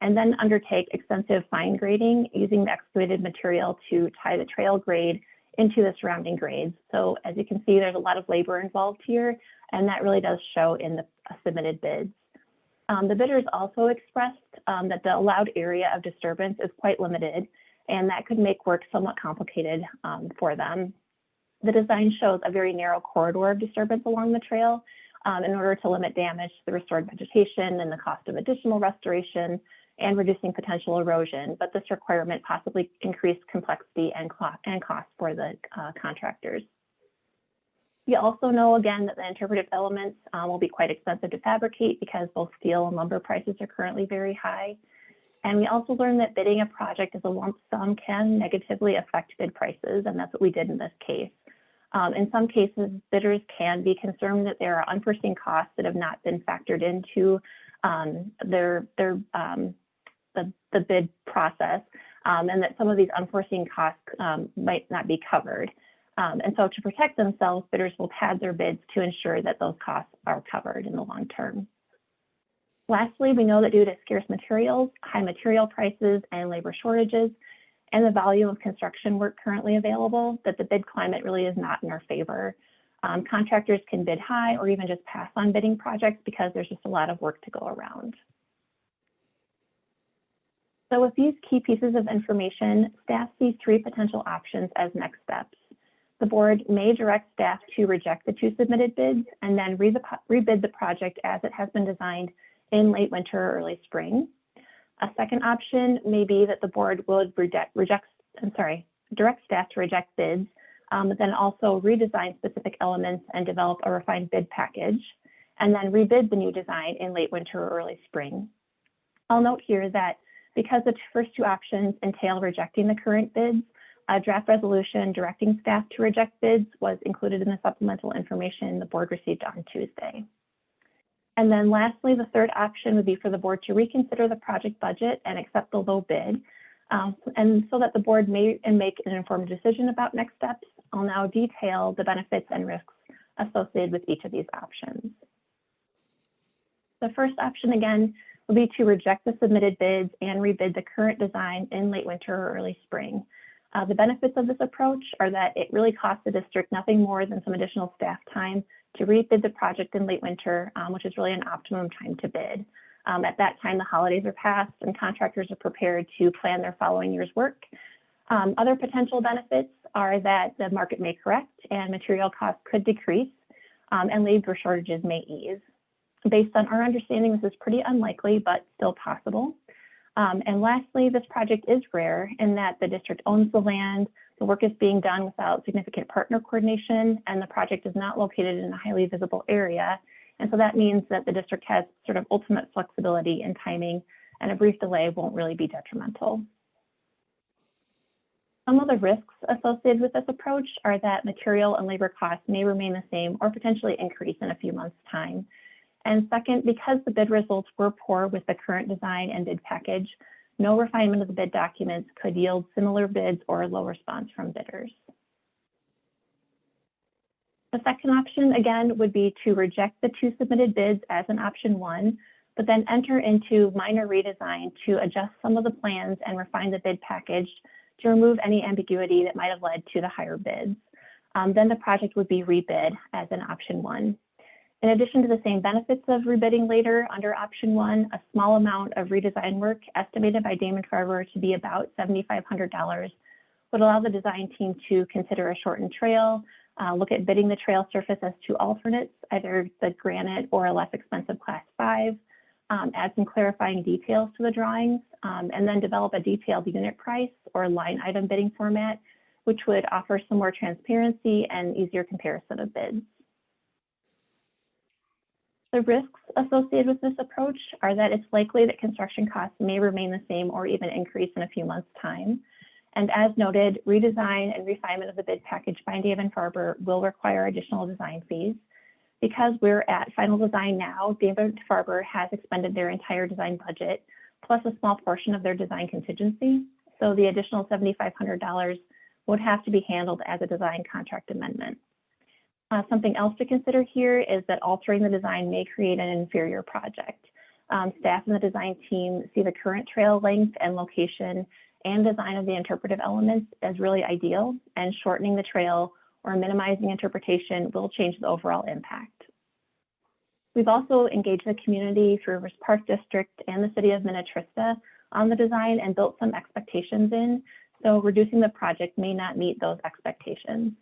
S11: and then undertake extensive fine grading using the excavated material to tie the trail grade into the surrounding grades. So as you can see, there's a lot of labor involved here, and that really does show in the submitted bids. The bidders also expressed that the allowed area of disturbance is quite limited, and that could make work somewhat complicated for them. The design shows a very narrow corridor of disturbance along the trail in order to limit damage to the restored vegetation and the cost of additional restoration and reducing potential erosion, but this requirement possibly increased complexity and cost for the contractors. We also know again that the interpretive elements will be quite expensive to fabricate because both steel and lumber prices are currently very high. And we also learned that bidding a project as a lump sum can negatively affect bid prices, and that's what we did in this case. In some cases, bidders can be concerned that there are unforeseen costs that have not been factored into the bid process, and that some of these unforeseen costs might not be covered. And so to protect themselves, bidders will pad their bids to ensure that those costs are covered in the long term. Lastly, we know that due to scarce materials, high material prices, and labor shortages, and the volume of construction work currently available, that the bid climate really is not in our favor. Contractors can bid high or even just pass on bidding projects because there's just a lot of work to go around. So with these key pieces of information, staff sees 3 potential options as next steps. The board may direct staff to reject the 2 submitted bids and then rebid the project as it has been designed in late winter or early spring. A second option may be that the board would direct staff to reject bids, but then also redesign specific elements and develop a refined bid package, and then rebid the new design in late winter or early spring. I'll note here that because the first 2 options entail rejecting the current bids, a draft resolution directing staff to reject bids was included in the supplemental information the board received on Tuesday. And then lastly, the third option would be for the board to reconsider the project budget and accept the low bid. And so that the board may make an informed decision about next steps, I'll now detail the benefits and risks associated with each of these options. The first option, again, will be to reject the submitted bids and rebid the current design in late winter or early spring. The benefits of this approach are that it really costs the district nothing more than some additional staff time to rebid the project in late winter, which is really an optimum time to bid. At that time, the holidays are past and contractors are prepared to plan their following year's work. Other potential benefits are that the market may correct and material costs could decrease and labor shortages may ease. Based on our understanding, this is pretty unlikely, but still possible. And lastly, this project is rare in that the district owns the land, the work is being done without significant partner coordination, and the project is not located in a highly visible area. And so that means that the district has sort of ultimate flexibility in timing, and a brief delay won't really be detrimental. Some of the risks associated with this approach are that material and labor costs may remain the same or potentially increase in a few months' time. And second, because the bid results were poor with the current design and bid package, no refinement of the bid documents could yield similar bids or a low response from bidders. The second option, again, would be to reject the 2 submitted bids as an option 1, but then enter into minor redesign to adjust some of the plans and refine the bid package to remove any ambiguity that might have led to the higher bids. Then the project would be rebid as an option 1. In addition to the same benefits of rebidding later under option 1, a small amount of redesign work estimated by Damon Farber to be about $7,500 would allow the design team to consider a shortened trail, look at bidding the trail surface as 2 alternates, either the granite or a less expensive class 5, add some clarifying details to the drawings, and then develop a detailed unit price or line item bidding format, which would offer some more transparency and easier comparison of bids. The risks associated with this approach are that it's likely that construction costs may remain the same or even increase in a few months' time. And as noted, redesign and refinement of the bid package by Damon Farber will require additional design fees. Because we're at final design now, Damon Farber has expended their entire design budget, plus a small portion of their design contingency. So the additional $7,500 would have to be handled as a design contract amendment. Something else to consider here is that altering the design may create an inferior project. Staff and the design team see the current trail length and location and design of the interpretive elements as really ideal, and shortening the trail or minimizing interpretation will change the overall impact. We've also engaged the community through Rivers Park District and the City of Minnetrista on the design and built some expectations in, so reducing the project may not meet those expectations.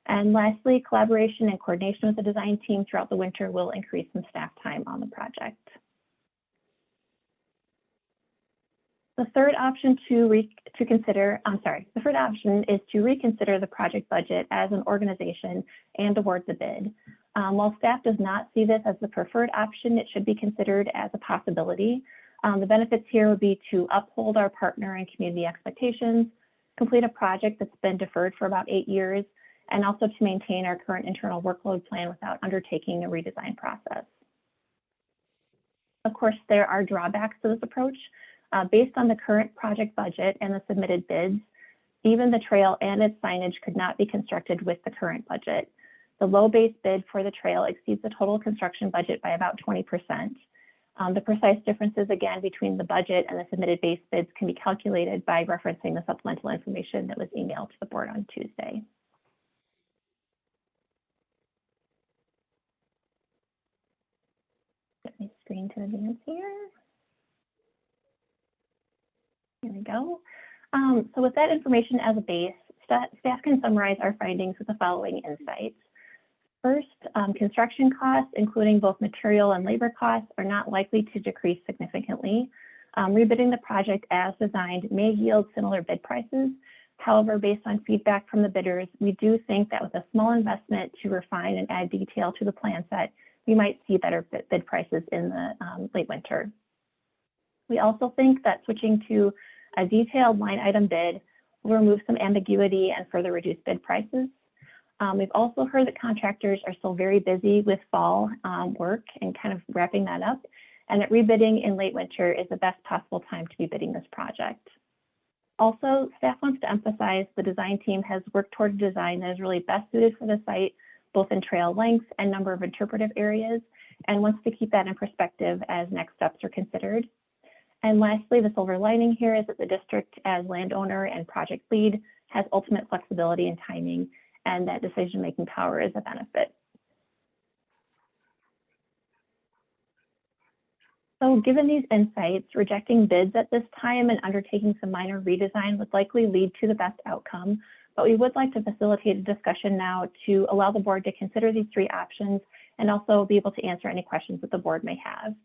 S11: And lastly, collaboration and coordination with the design team throughout the winter will increase some staff time on the project. The third option the third option is to reconsider the project budget as an organization and award the bid. While staff does not see this as the preferred option, it should be considered as a possibility. The benefits here would be to uphold our partner and community expectations, complete a project that's been deferred for about 8 years, and also to maintain our current internal workload plan without undertaking a redesign process. Of course, there are drawbacks to this approach. Based on the current project budget and the submitted bids, even the trail and its signage could not be constructed with the current budget. The low base bid for the trail exceeds the total construction budget by about 20%. The precise differences, again, between the budget and the submitted base bids can be calculated by referencing the supplemental information that was emailed to the board on Tuesday. Get my screen to advance here. Here we go. So with that information as a base, staff can summarize our findings with the following insights. First, construction costs, including both material and labor costs, are not likely to decrease significantly. Rebidding the project as designed may yield similar bid prices. However, based on feedback from the bidders, we do think that with a small investment to refine and add detail to the plan set, we might see better bid prices in the late winter. We also think that switching to a detailed line item bid will remove some ambiguity and further reduce bid prices. We've also heard that contractors are still very busy with fall work and kind of wrapping that up, and that rebidding in late winter is the best possible time to be bidding this project. Also, staff wants to emphasize the design team has worked toward a design that is really best suited for the site, both in trail length and number of interpretive areas, and wants to keep that in perspective as next steps are considered. And lastly, the silver lining here is that the district, as landowner and project lead, has ultimate flexibility and timing, and that decision-making power is a benefit. So given these insights, rejecting bids at this time and undertaking some minor redesign would likely lead to the best outcome, but we would like to facilitate a discussion now to allow the board to consider these 3 options and also be able to answer any questions that the board may have.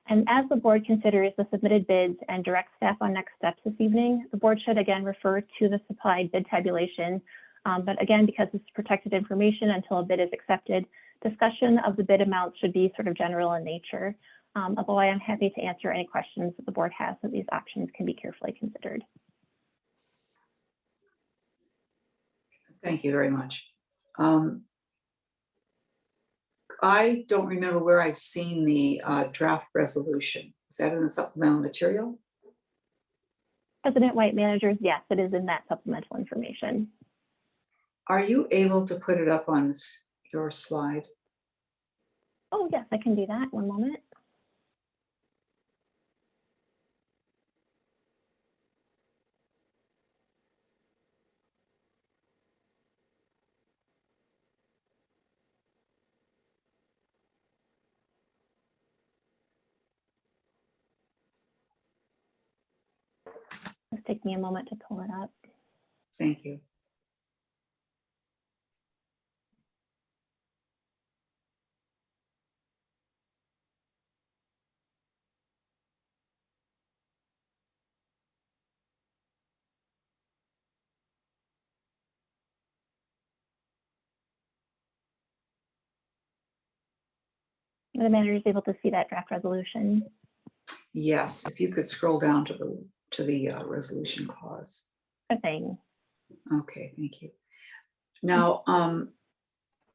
S11: And as the board considers the submitted bids and directs staff on next steps this evening, the board should again refer to the supplied bid tabulation. But again, because it's protected information until a bid is accepted, discussion of the bid amounts should be sort of general in nature. Although I am happy to answer any questions that the board has, so these options can be carefully considered.
S1: Thank you very much. I don't remember where I've seen the draft resolution. Is that in the supplemental material?
S11: President White, managers, yes, it is in that supplemental information.
S1: Are you able to put it up on your slide?
S11: Oh, yes, I can do that. One moment. Just take me a moment to pull it up.
S1: Thank you.
S11: Are the managers able to see that draft resolution?
S1: Yes, if you could scroll down to the resolution clause.
S11: Sure thing.
S1: Okay, thank you. Now,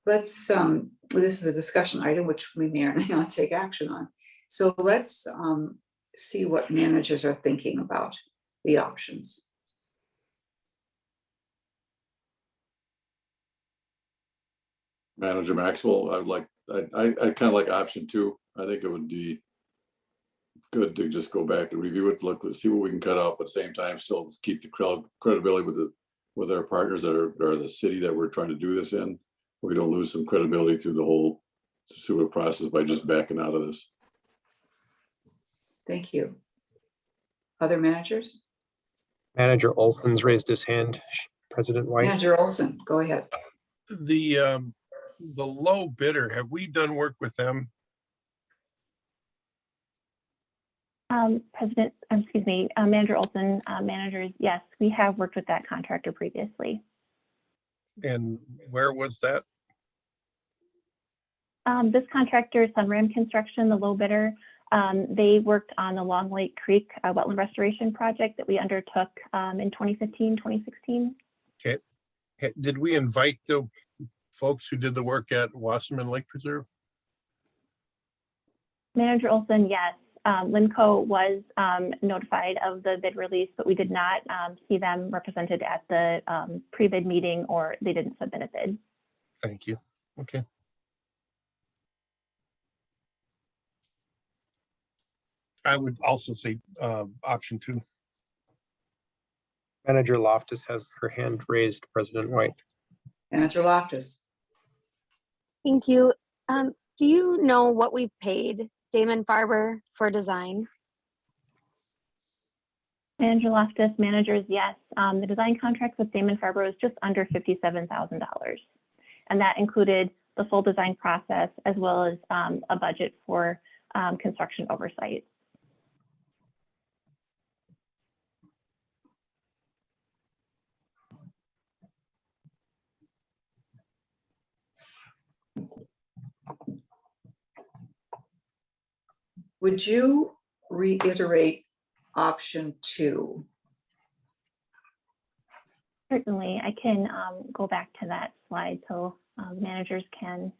S1: let's, this is a discussion item which we may or may not take action on. So let's see what managers are thinking about the options.
S8: Manager Maxwell, I kind of like option 2. I think it would be good to just go back and review it, look, see what we can cut out, but at the same time, still keep the credibility with our partners that are the city that we're trying to do this in. We don't lose some credibility through the whole sewer process by just backing out of this.
S1: Thank you. Other managers?
S2: Manager Olson's raised his hand. President White.
S1: Manager Olson, go ahead.
S5: The low bidder, have we done work with them?
S11: Manager Olson, managers, yes, we have worked with that contractor previously.
S5: And where was that?
S11: This contractor, Sunram Construction, the low bidder, they worked on the Long Lake Creek wetland restoration project that we undertook in 2015, 2016.
S5: Okay. Did we invite the folks who did the work at Wasserman Lake Preserve?
S11: Manager Olson, yes. Limco was notified of the bid release, but we did not see them represented at the pre-bid meeting, or they didn't submit a bid.
S5: Thank you. Okay. I would also say option 2.
S2: Manager Loftus has her hand raised, President White.
S1: Manager Loftus.
S3: Thank you. Do you know what we paid Damon Farber for design?
S11: Manager Loftus, managers, yes. The design contract with Damon Farber was just under $57,000. And that included the full design process as well as a budget for construction oversight.
S1: Would you reiterate option 2?
S11: Certainly, I can go back to that slide so managers can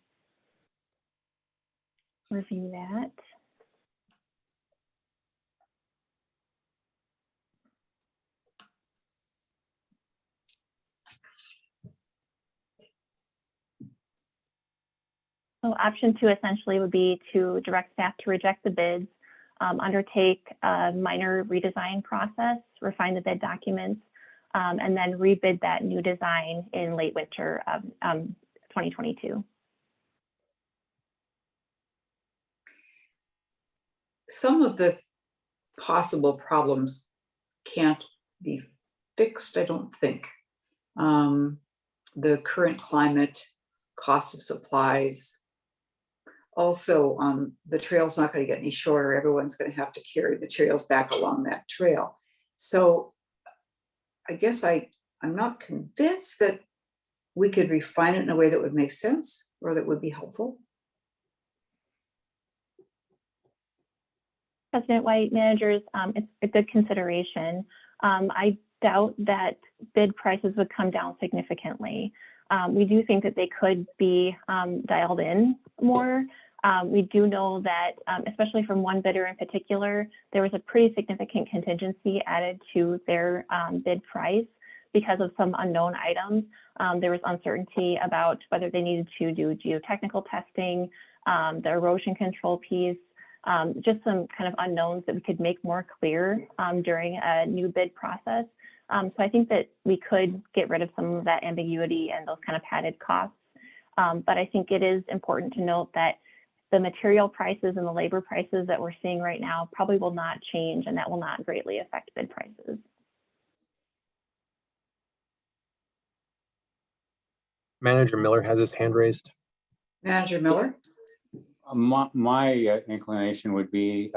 S11: review that. So option 2 essentially would be to direct staff to reject the bids, undertake a minor redesign process, refine the bid documents, and then rebid that new design in late winter of 2022.
S1: Some of the possible problems can't be fixed, I don't think. The current climate, cost of supplies. Also, the trail's not going to get any shorter. Everyone's going to have to carry materials back along that trail. So I guess I'm not convinced that we could refine it in a way that would make sense or that would be helpful.
S11: President White, managers, it's a good consideration. I doubt that bid prices would come down significantly. We do think that they could be dialed in more. We do know that, especially from one bidder in particular, there was a pretty significant contingency added to their bid price because of some unknown items. There was uncertainty about whether they needed to do geotechnical testing, the erosion control piece, just some kind of unknowns that we could make more clear during a new bid process. So I think that we could get rid of some of that ambiguity and those kind of padded costs. But I think it is important to note that the material prices and the labor prices that we're seeing right now probably will not change, and that will not greatly affect bid prices.
S2: Manager Miller has his hand raised.
S1: Manager Miller?
S4: My inclination would be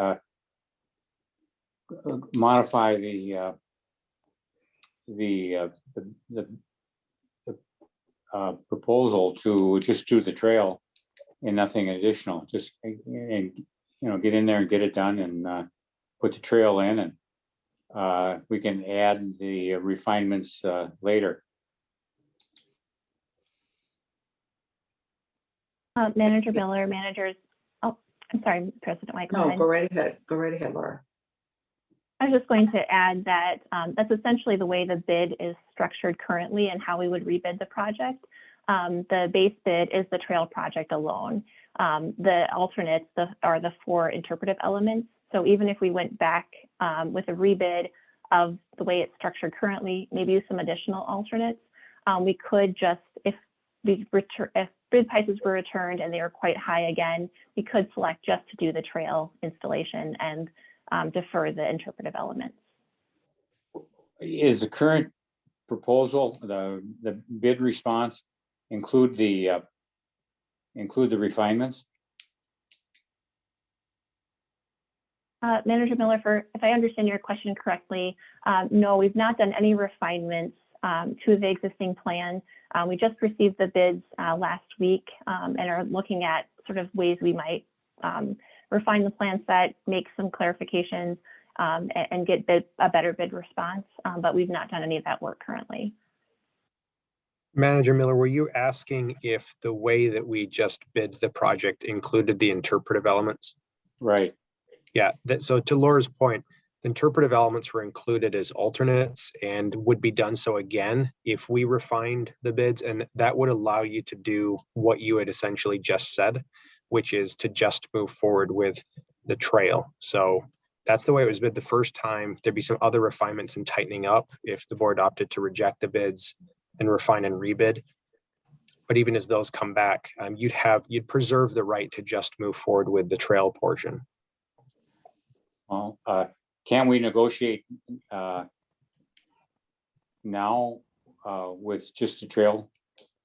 S4: modify the proposal to just do the trail and nothing additional. Just and get in there and get it done and put the trail in, and we can add the refinements later.
S11: Manager Miller, managers. Oh, I'm sorry, President White.
S1: No, go right ahead. Go right ahead, Laura.
S11: I was just going to add that that's essentially the way the bid is structured currently and how we would rebid the project. The base bid is the trail project alone. The alternates are the 4 interpretive elements. So even if we went back with a rebid of the way it's structured currently, maybe use some additional alternates, we could just, if bid prices were returned and they were quite high again, we could select just to do the trail installation and defer the interpretive elements.
S4: Is the current proposal, the bid response, include the refinements?
S11: Manager Miller, if I understand your question correctly, no, we've not done any refinements to the existing plan. We just received the bids last week and are looking at sort of ways we might refine the plan set, make some clarifications, and get a better bid response, but we've not done any of that work currently.
S2: Manager Miller, were you asking if the way that we just bid the project included the interpretive elements?
S4: Right.
S2: Yeah, so to Laura's point, the interpretive elements were included as alternates and would be done so again if we refined the bids, and that would allow you to do what you had essentially just said, which is to just move forward with the trail. So that's the way it was bid the first time. There'd be some other refinements and tightening up if the board opted to reject the bids and refine and rebid. But even as those come back, you'd preserve the right to just move forward with the trail portion.
S4: Well, can we negotiate now with just the trail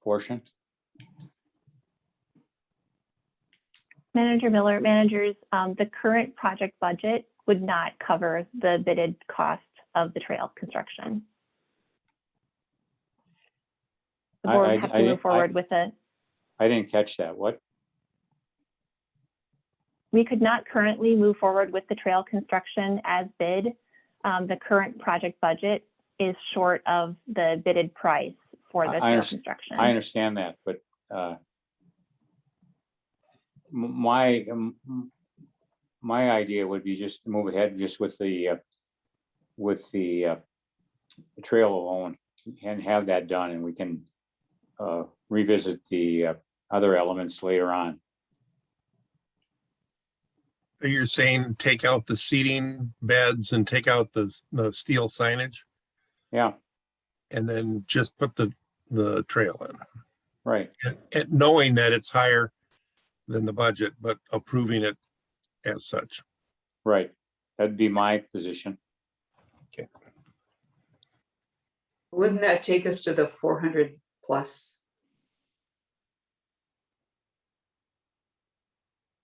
S4: portion?
S11: Manager Miller, managers, the current project budget would not cover the bidded cost of the trail construction. The board would have to move forward with it.
S4: I didn't catch that. What?
S11: We could not currently move forward with the trail construction as bid. The current project budget is short of the bidded price for the trail construction.
S4: I understand that, but my idea would be just to move ahead just with the trail alone and have that done, and we can revisit the other elements later on.
S5: You're saying take out the seating beds and take out the steel signage?
S4: Yeah.
S5: And then just put the trail in.
S4: Right.
S5: And knowing that it's higher than the budget, but approving it as such.
S4: Right. That'd be my position.
S5: Okay.
S1: Wouldn't that take us to the 400 plus?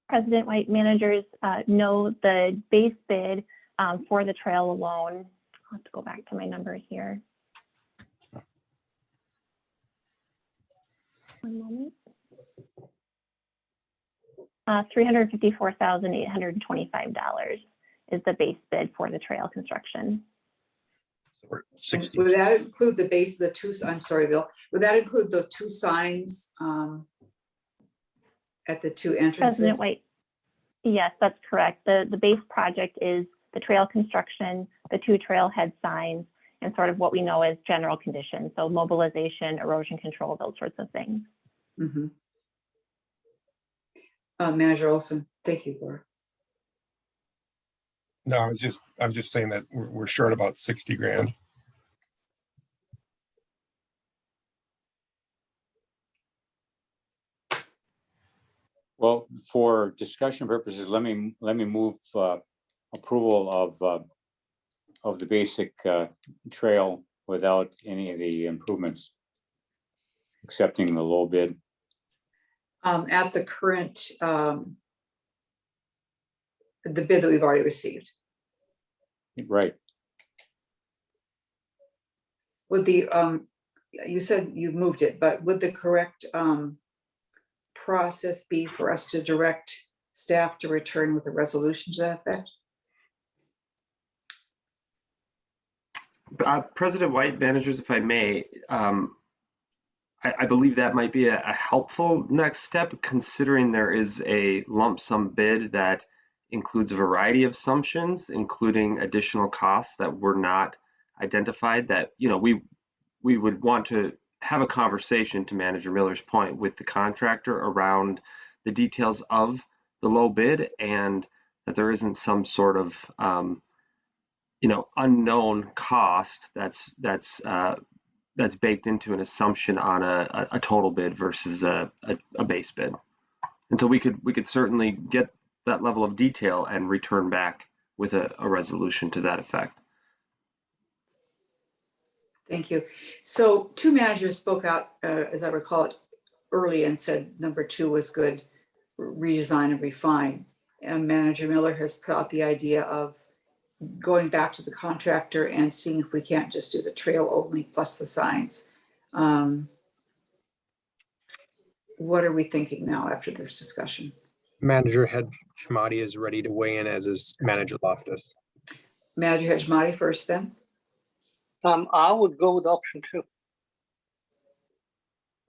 S11: President White, managers know the base bid for the trail alone. I'll have to go back to my numbers here. One moment. $354,825 is the base bid for the trail construction.
S2: So
S5: Or
S1: And
S5: 60.
S1: would that include the base, the two, I'm sorry, Bill, would that include those two signs at the two
S11: President
S1: entrances?
S11: White, yes, that's correct. The base project is the trail construction, the two trailhead signs, and sort of what we know as general conditions. So mobilization, erosion control, those sorts of things.
S1: Mhm. Manager Olson, thank you, Laura.
S5: No, I was just saying that we're short about 60 grand.
S4: Well, for discussion purposes, let me move approval of the basic trail without any of the improvements, accepting the low bid.
S1: At the current, the bid that we've already received.
S4: Right.
S1: Would the, you said you moved it, but would the correct process be for us to direct staff to return with a resolution to that effect?
S6: President White, managers, if I may, I believe that might be a helpful next step, considering there is a lump sum bid that includes a variety of assumptions, including additional costs that were not identified, that, you know, we would want to have a conversation, to Manager Miller's point, with the contractor around the details of the low bid, and that there isn't some sort of you know, unknown cost that's baked into an assumption on a total bid versus a base bid. And so we could certainly get that level of detail and return back with a resolution to that effect.
S1: Thank you. So two managers spoke out, as I recall it, early, and said number 2 was good, redesign and refine. And Manager Miller has put out the idea of going back to the contractor and seeing if we can't just do the trail only plus the signs. What are we thinking now after this discussion?
S2: Manager Hedgemati is ready to weigh in, as is Manager Loftus.
S1: Manager Hedgemati first then.
S7: I would go with option 2.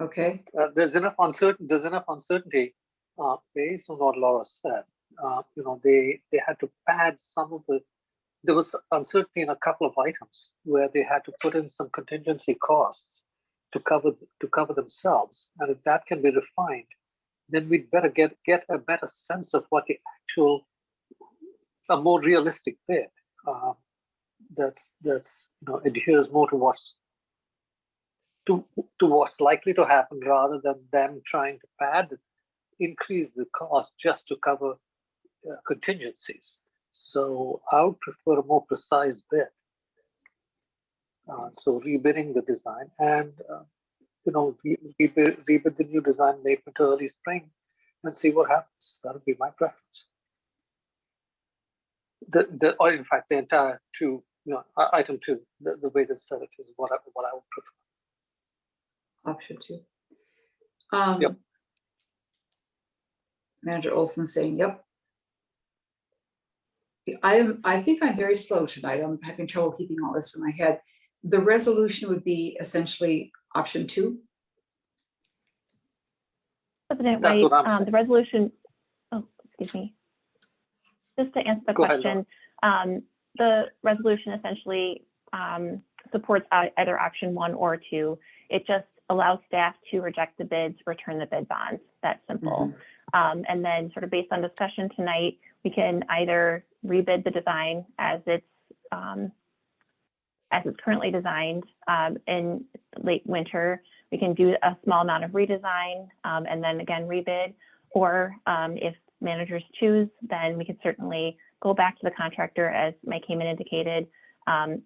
S1: Okay.
S7: There's enough uncertainty based on what Laura said. You know, they had to pad some of the. There was uncertainty in a couple of items where they had to put in some contingency costs to cover themselves, and if that can be refined, then we'd better get a better sense of what the actual, a more realistic bid that's you know, adheres more to what's likely to happen, rather than them trying to increase the cost just to cover contingencies. So I would prefer a more precise bid. So rebidding the design and you know, rebid the new design late winter, early spring, and see what happens. That would be my preference. Or in fact, the entire 2, you know, item 2, the way they said it is what I would prefer.
S1: Option 2.
S7: Yep.
S1: Manager Olson saying yep. I think I'm very slow tonight. I'm having trouble keeping all this in my head. The resolution would be essentially option 2.
S11: President
S7: That's
S11: White,
S7: what I'm saying.
S11: the resolution, oh, excuse me. Just to answer the
S7: Go ahead,
S11: question, the resolution essentially supports either option 1 or 2. It just allows staff to reject the bids, return the bid bonds. That's simple. And then sort of based on discussion tonight, we can either rebid the design as it's currently designed in late winter. We can do a small amount of redesign and then again rebid, or if managers choose, then we could certainly go back to the contractor, as Mike Heyman indicated,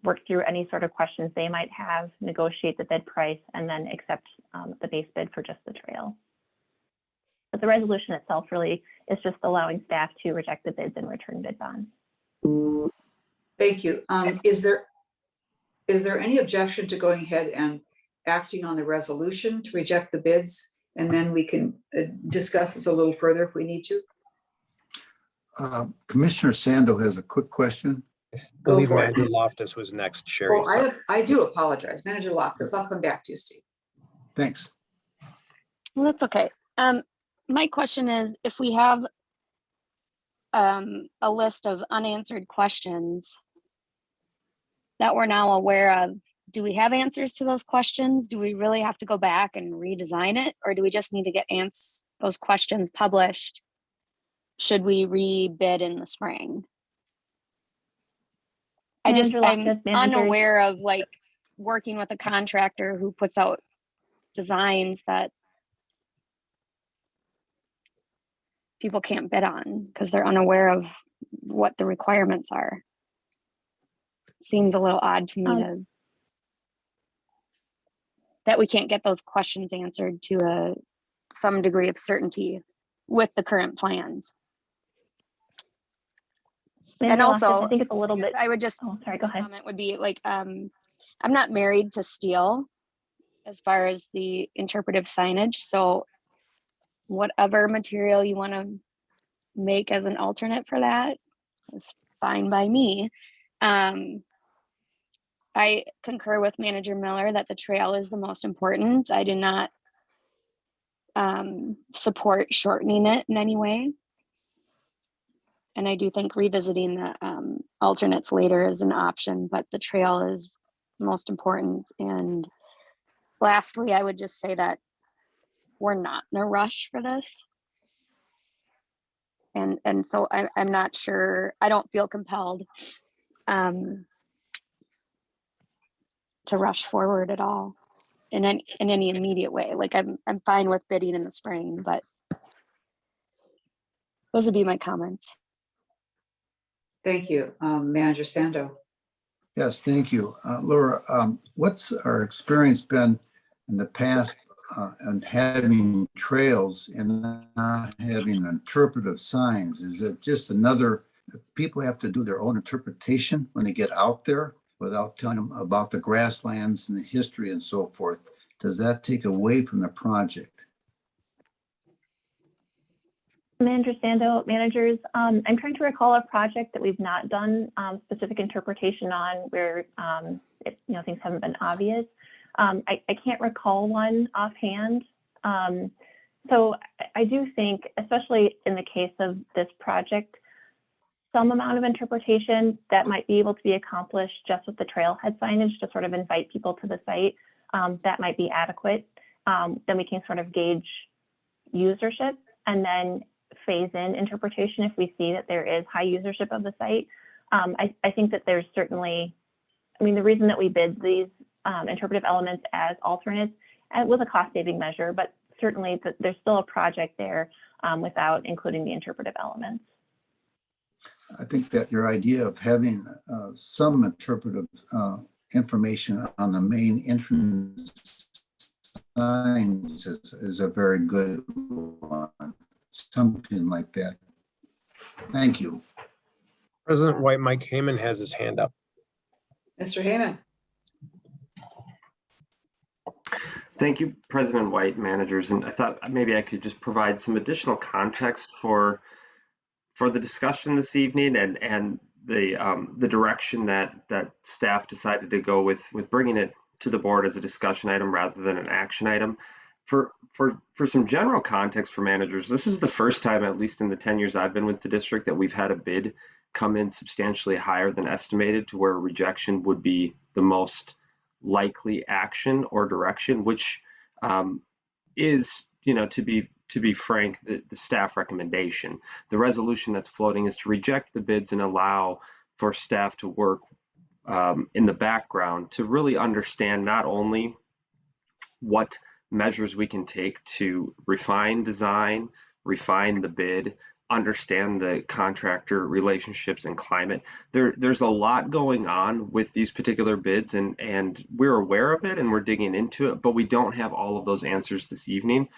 S11: work through any sort of questions they might have, negotiate the bid price, and then accept the base bid for just the trail. But the resolution itself really is just allowing staff to reject the bids and return bid bonds.
S1: Thank you. Is there any objection to going ahead and acting on the resolution to reject the bids, and then we can discuss this a little further if we need to?
S9: Commissioner Sando has a quick question.
S2: I
S1: Go
S2: believe
S1: for it.
S2: Manager Loftus was next, Sherry.
S1: Oh, I do apologize. Manager Loftus, I'll come back to you, Steve.
S9: Thanks.
S3: Well, that's okay. My question is, if we have a list of unanswered questions that we're now aware of, do we have answers to those questions? Do we really have to go back and redesign it? Or do we just need to get those questions published? Should we rebid in the spring? I'm unaware of like working with a contractor who puts out designs that people can't bid on because they're unaware of what the requirements are. Seems a little odd to me that we can't get those questions answered to some degree of certainty with the current plans. And also,
S11: I think it's a little bit.
S3: I would just,
S11: sorry, go ahead.
S3: Comment would be like, I'm not married to steel as far as the interpretive signage. So whatever material you want to make as an alternate for that is fine by me. I concur with Manager Miller that the trail is the most important. I do not support shortening it in any way. And I do think revisiting the alternates later is an option, but the trail is most important. And lastly, I would just say that we're not in a rush for this. And so I'm not sure, I don't feel compelled to rush forward at all in any immediate way. Like I'm fine with bidding in the spring, but those would be my comments.
S1: Thank you. Manager Sando.
S9: Yes, thank you. Laura, what's our experience been in the past on having trails and not having interpretive signs? Is it just people have to do their own interpretation when they get out there without telling them about the grasslands and the history and so forth? Does that take away from the project?
S11: Manager Sando, managers, I'm trying to recall a project that we've not done specific interpretation on where things haven't been obvious. I can't recall one offhand. So I do think, especially in the case of this project, some amount of interpretation that might be able to be accomplished just with the trailhead signage to sort of invite people to the site, that might be adequate. Then we can sort of gauge usership and then phase in interpretation if we see that there is high usership of the site. I think that there's certainly, the reason that we bid these interpretive elements as alternates was a cost saving measure, but certainly there's still a project there without including the interpretive elements.
S9: I think that your idea of having some interpretive information on the main entrance signs is a very good one. Something like that. Thank you.
S2: President White, Mike Heyman has his hand up.
S1: Mr. Heyman.
S6: Thank you, President White, managers. And I thought maybe I could just provide some additional context for the discussion this evening and the direction that staff decided to go with bringing it to the board as a discussion item rather than an action item. For some general context for managers, this is the first time, at least in the 10 years I've been with the district, that we've had a bid come in substantially higher than estimated to where rejection would be the most likely action or direction, which is, to be frank, the staff recommendation. The resolution that's floating is to reject the bids and allow for staff to work in the background to really understand not only what measures we can take to refine design, refine the bid, understand the contractor relationships and climate. There's a lot going on with these particular bids and we're aware of it and we're digging into it, but we don't have all of those answers this evening.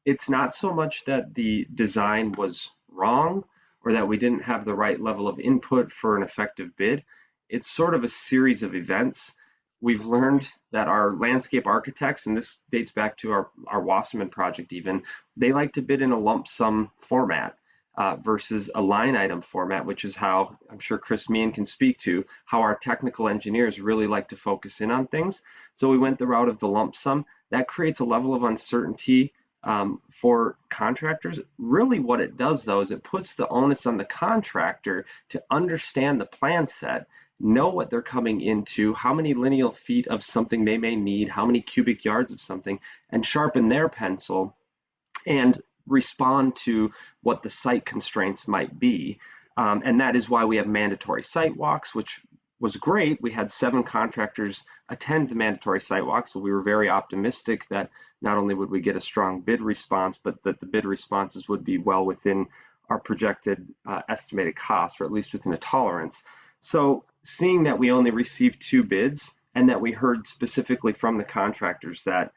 S6: It's not so much that the design was wrong or that we didn't have the right level of input for an effective bid. It's sort of a series of events. We've learned that our landscape architects, and this dates back to our Wasserman project even, they like to bid in a lump sum format. versus a line item format, which is how I'm sure Chris Meehan can speak to how our technical engineers really like to focus in on things. So we went the route of the lump sum. That creates a level of uncertainty for contractors. Really what it does though is it puts the onus on the contractor to understand the plan set, know what they're coming into, how many lineal feet of something they may need, how many cubic yards of something, and sharpen their pencil and respond to what the site constraints might be. And that is why we have mandatory site walks, which was great. We had 7 contractors attend the mandatory site walks, so we were very optimistic that not only would we get a strong bid response, but that the bid responses would be well within our projected estimated cost, or at least within a tolerance. So seeing that we only received 2 bids and that we heard specifically from the contractors that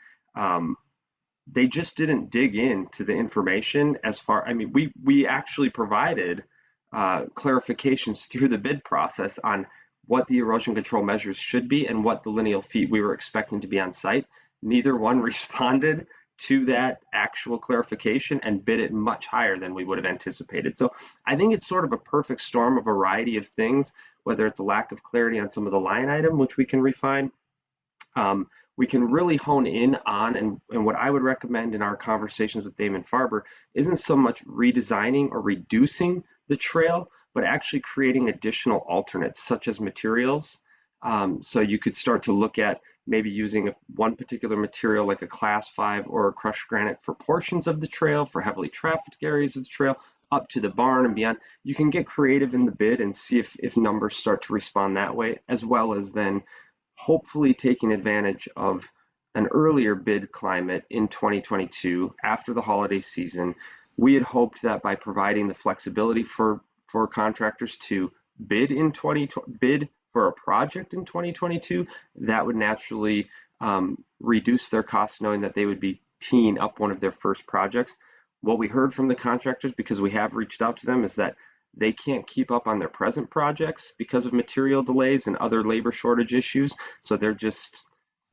S6: they just didn't dig into the information as far, I mean, we actually provided clarifications through the bid process on what the erosion control measures should be and what the lineal feet we were expecting to be on site. Neither one responded to that actual clarification and bid it much higher than we would have anticipated. So I think it's sort of a perfect storm, a variety of things, whether it's a lack of clarity on some of the line item, which we can refine. We can really hone in on, and what I would recommend in our conversations with Damon Farber isn't so much redesigning or reducing the trail, but actually creating additional alternates such as materials. So you could start to look at maybe using one particular material like a class 5 or a crushed granite for portions of the trail, for heavily trafficked areas of the trail, up to the barn and beyond. You can get creative in the bid and see if numbers start to respond that way, as well as then hopefully taking advantage of an earlier bid climate in 2022 after the holiday season. We had hoped that by providing the flexibility for contractors to bid for a project in 2022, that would naturally reduce their costs, knowing that they would be teeing up one of their first projects. What we heard from the contractors, because we have reached out to them, is that they can't keep up on their present projects because of material delays and other labor shortage issues. So they're just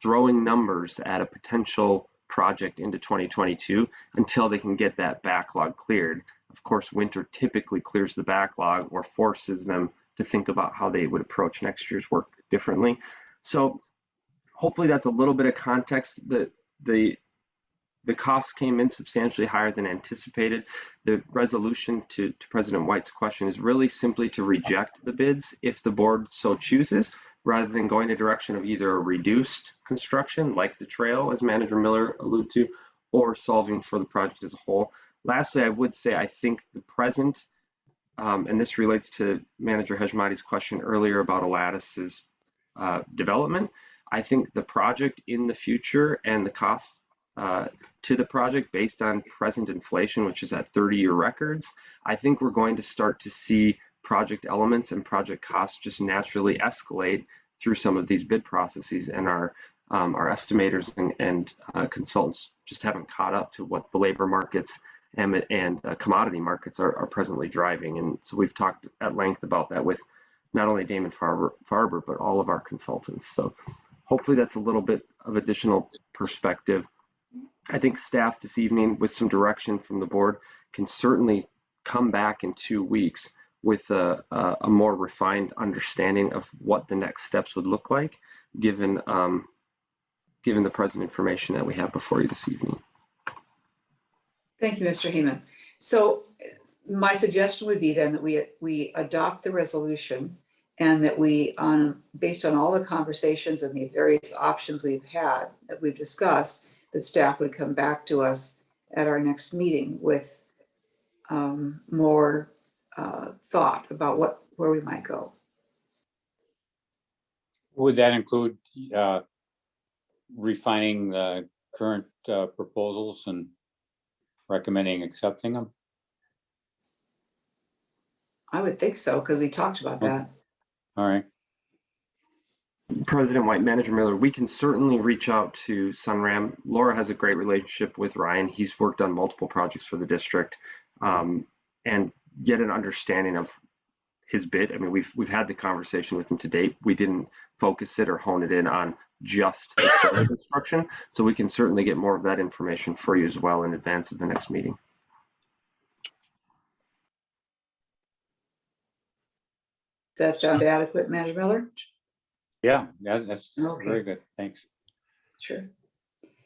S6: throwing numbers at a potential project into 2022 until they can get that backlog cleared. Of course, winter typically clears the backlog or forces them to think about how they would approach next year's work differently. So hopefully that's a little bit of context. The costs came in substantially higher than anticipated. The resolution to President White's question is really simply to reject the bids if the board so chooses, rather than going a direction of either a reduced construction like the trail, as Manager Miller alluded to, or solving for the project as a whole. Lastly, I would say I think the present, and this relates to Manager Hejmati's question earlier about Alatis's development, I think the project in the future and the cost to the project based on present inflation, which is at 30-year records, I think we're going to start to see project elements and project costs just naturally escalate through some of these bid processes, and our estimators and consultants just haven't caught up to what the labor markets and commodity markets are presently driving. And so we've talked at length about that with not only Damon Farber, but all of our consultants. So hopefully that's a little bit of additional perspective. I think staff this evening, with some direction from the board, can certainly come back in 2 weeks with a more refined understanding of what the next steps would look like, given the present information that we have before you this evening.
S1: Thank you, Mr. Heyman. So my suggestion would be then that we adopt the resolution, and that we, based on all the conversations and the various options we've had, that we've discussed, that staff would come back to us at our next meeting with more thought about where we might go.
S4: Would that include refining the current proposals and recommending accepting them?
S1: I would think so, because we talked about that.
S4: All right.
S6: President White, Manager Miller, we can certainly reach out to Sunram. Laura has a great relationship with Ryan. He's worked on multiple projects for the district, and get an understanding of his bid. I mean, we've had the conversation with him to date. We didn't focus it or hone it in on just the construction, so we can certainly get more of that information for you as well in advance of the next meeting.
S1: that sound adequate, Manager Miller?
S4: Yeah, that's
S1: Okay.
S4: very good. Thanks.
S1: Sure.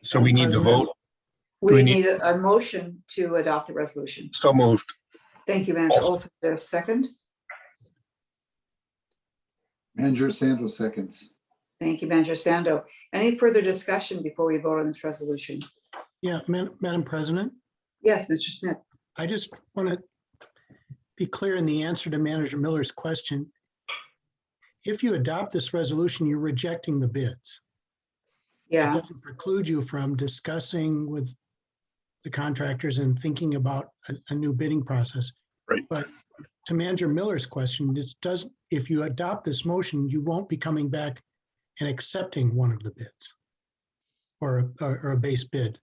S5: So we need to vote.
S1: We
S5: we
S1: need
S5: need-
S1: a motion to adopt the resolution.
S5: So moved.
S1: Thank you, Manager Olson. There's a second.
S9: Manager Sando seconds.
S1: Thank you, Manager Sando. Any further discussion before we vote on this resolution?
S12: Yeah, Madam President,
S1: Yes, Mr. Smith.
S12: I just want to be clear in the answer to Manager Miller's question. If you adopt this resolution, you're rejecting the bids. It
S1: Yeah,
S12: doesn't preclude you from discussing with the contractors and thinking about a new bidding process.
S5: Right.
S12: But to Manager Miller's question, this does, if you adopt this motion, you won't be coming back and accepting one of the bids or a base bid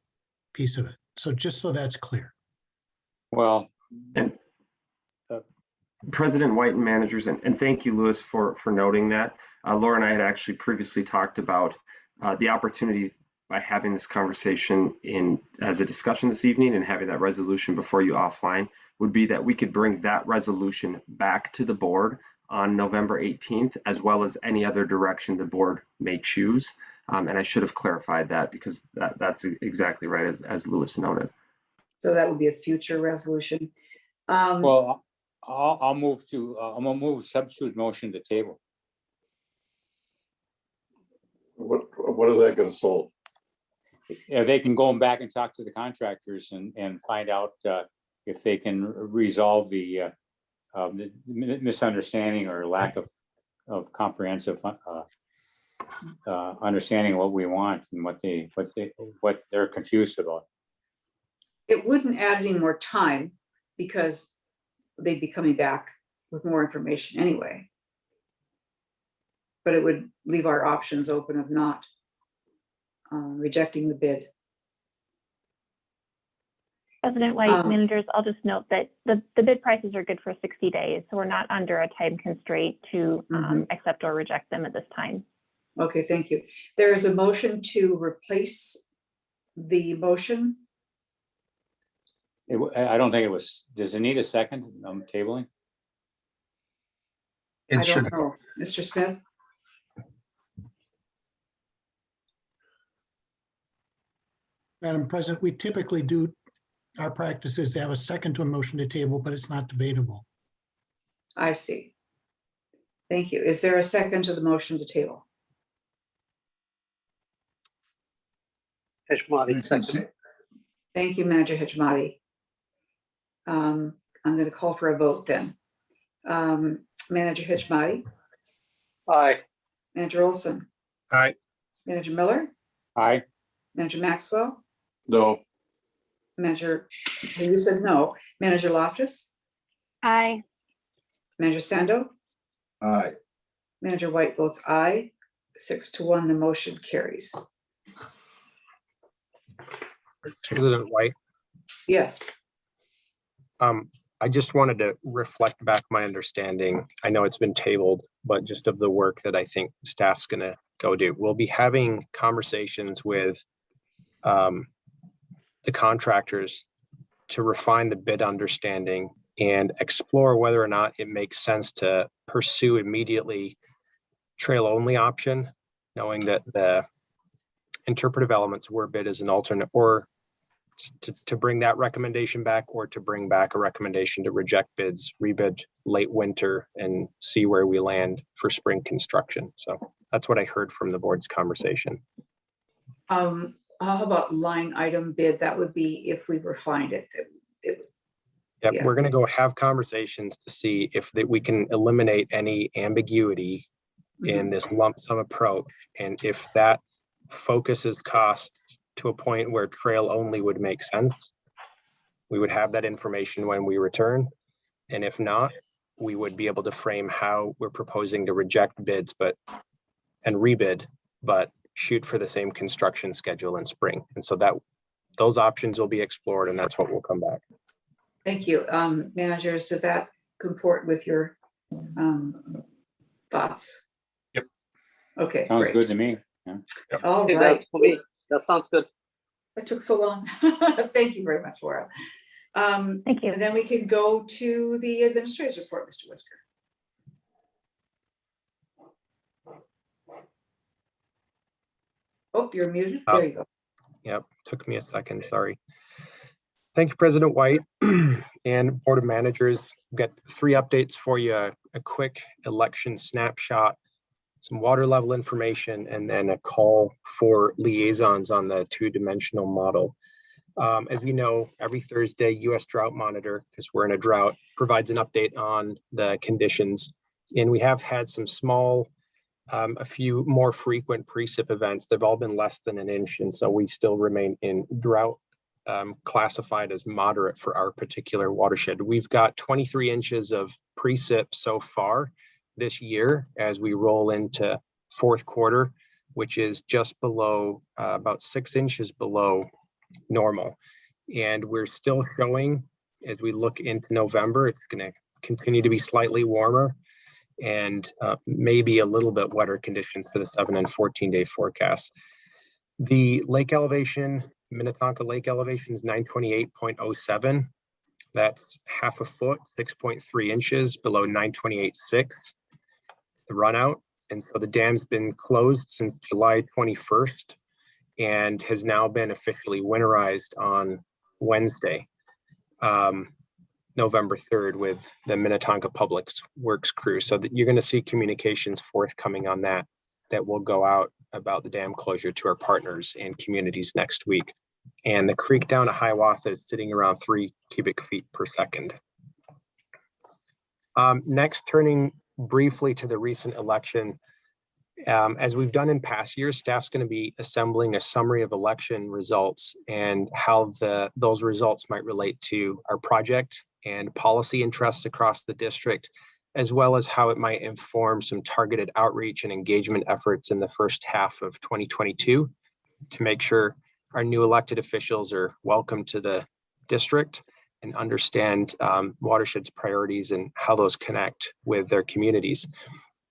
S12: piece of it. So just so that's clear.
S4: Well,
S6: And President White and managers, and thank you, Louis, for noting that. Laura and I had actually previously talked about the opportunity by having this conversation as a discussion this evening and having that resolution before you offline would be that we could bring that resolution back to the board on November 18th, as well as any other direction the board may choose. And I should have clarified that because that's exactly right, as Louis noted.
S1: so that would be a future resolution.
S4: well, I'll move to, I'm gonna move substitute motion to table.
S8: What is that gonna solve?
S4: Yeah, they can go back and talk to the contractors and find out if they can resolve the misunderstanding or lack of comprehensive understanding what we want and what they're confused about.
S1: It wouldn't add any more time because they'd be coming back with more information anyway. But it would leave our options open of not rejecting the bid.
S11: President White,
S1: Um,
S11: managers, I'll just note that the bid prices are good for 60 days, so we're not under a time constraint to accept or reject them at this time.
S1: Okay, thank you. There is a motion to replace the motion.
S4: I don't think it was, does it need a second tabling?
S1: I
S5: It should.
S1: don't know. Mr. Smith?
S12: Madam President, we typically do, our practice is to have a second to a motion to table, but it's not debatable.
S1: I see. Thank you. Is there a second to the motion to table?
S7: Heshmati, second.
S1: Thank you, Manager Hajmati. I'm going to call for a vote then. Manager Hajmati,
S7: Aye.
S1: Manager Olson,
S5: Aye.
S1: Manager Miller,
S4: Aye.
S1: Manager Maxwell,
S8: No,
S1: Manager, you said no. Manager Loftus,
S3: Aye.
S1: Manager Sando,
S9: Aye.
S1: Manager White votes aye. 6-1, the motion carries.
S2: President White,
S1: Yes.
S2: I just wanted to reflect back my understanding. I know it's been tabled, but just of the work that I think staff's gonna go do. We'll be having conversations with the contractors to refine the bid understanding and explore whether or not it makes sense to pursue immediately trail only option, knowing that the interpretive elements were bid as an alternate, or to bring that recommendation back, or to bring back a recommendation to reject bids, rebid late winter and see where we land for spring construction. So that's what I heard from the board's conversation.
S1: How about line item bid? That would be if we refined it.
S2: Yep,
S1: Yeah.
S2: we're gonna go have conversations to see if we can eliminate any ambiguity in this lump sum approach. And if that focuses costs to a point where trail only would make sense, we would have that information when we return. And if not, we would be able to frame how we're proposing to reject bids, and rebid, but shoot for the same construction schedule in spring. And so those options will be explored, and that's what will come back.
S1: Thank you. Managers, does that comport with your thoughts?
S5: Yep.
S1: Okay,
S4: Sounds
S1: great.
S4: good to me.
S1: All
S7: It
S1: right.
S7: does for me. That sounds good.
S1: That took so long. Thank you very much, Laura.
S11: Thank you.
S1: And then we can go to the administrator's report, Mr. Whisker. Oh, you're muted.
S2: Oh.
S1: There you go.
S2: Yep, took me a second, sorry. Thank you, President White and Board of Managers. We've got 3 updates for you, a quick election snapshot, some water level information, and then a call for liaisons on the 2-dimensional model. As you know, every Thursday, U.S. Drought Monitor, because we're in a drought, provides an update on the conditions. And we have had some small, a few more frequent precip events. They've all been less than an inch, and so we still remain in drought, classified as moderate for our particular watershed. We've got 23 inches of precip so far this year as we roll into 4th quarter, which is just below, about 6 inches below normal. And we're still showing, as we look into November, it's going to continue to be slightly warmer and maybe a little bit wetter conditions for the 7 and 14-day forecast. The lake elevation, Minnetonka Lake elevation is 928.07. That's half a foot, 6.3 inches below 928.6, the run out. And so the dam's been closed since July 21st and has now been officially winterized on Wednesday, November 3rd, with the Minnetonka Public Works crew. So that you're going to see communications forthcoming on that will go out about the dam closure to our partners and communities next week. And the creek down to Hiawatha is sitting around 3 cubic feet per second. Next, turning briefly to the recent election. As we've done in past years, staff's going to be assembling a summary of election results and how those results might relate to our project and policy interests across the district, as well as how it might inform some targeted outreach and engagement efforts in the first half of 2022 to make sure our new elected officials are welcome to the district and understand watershed's priorities and how those connect with their communities.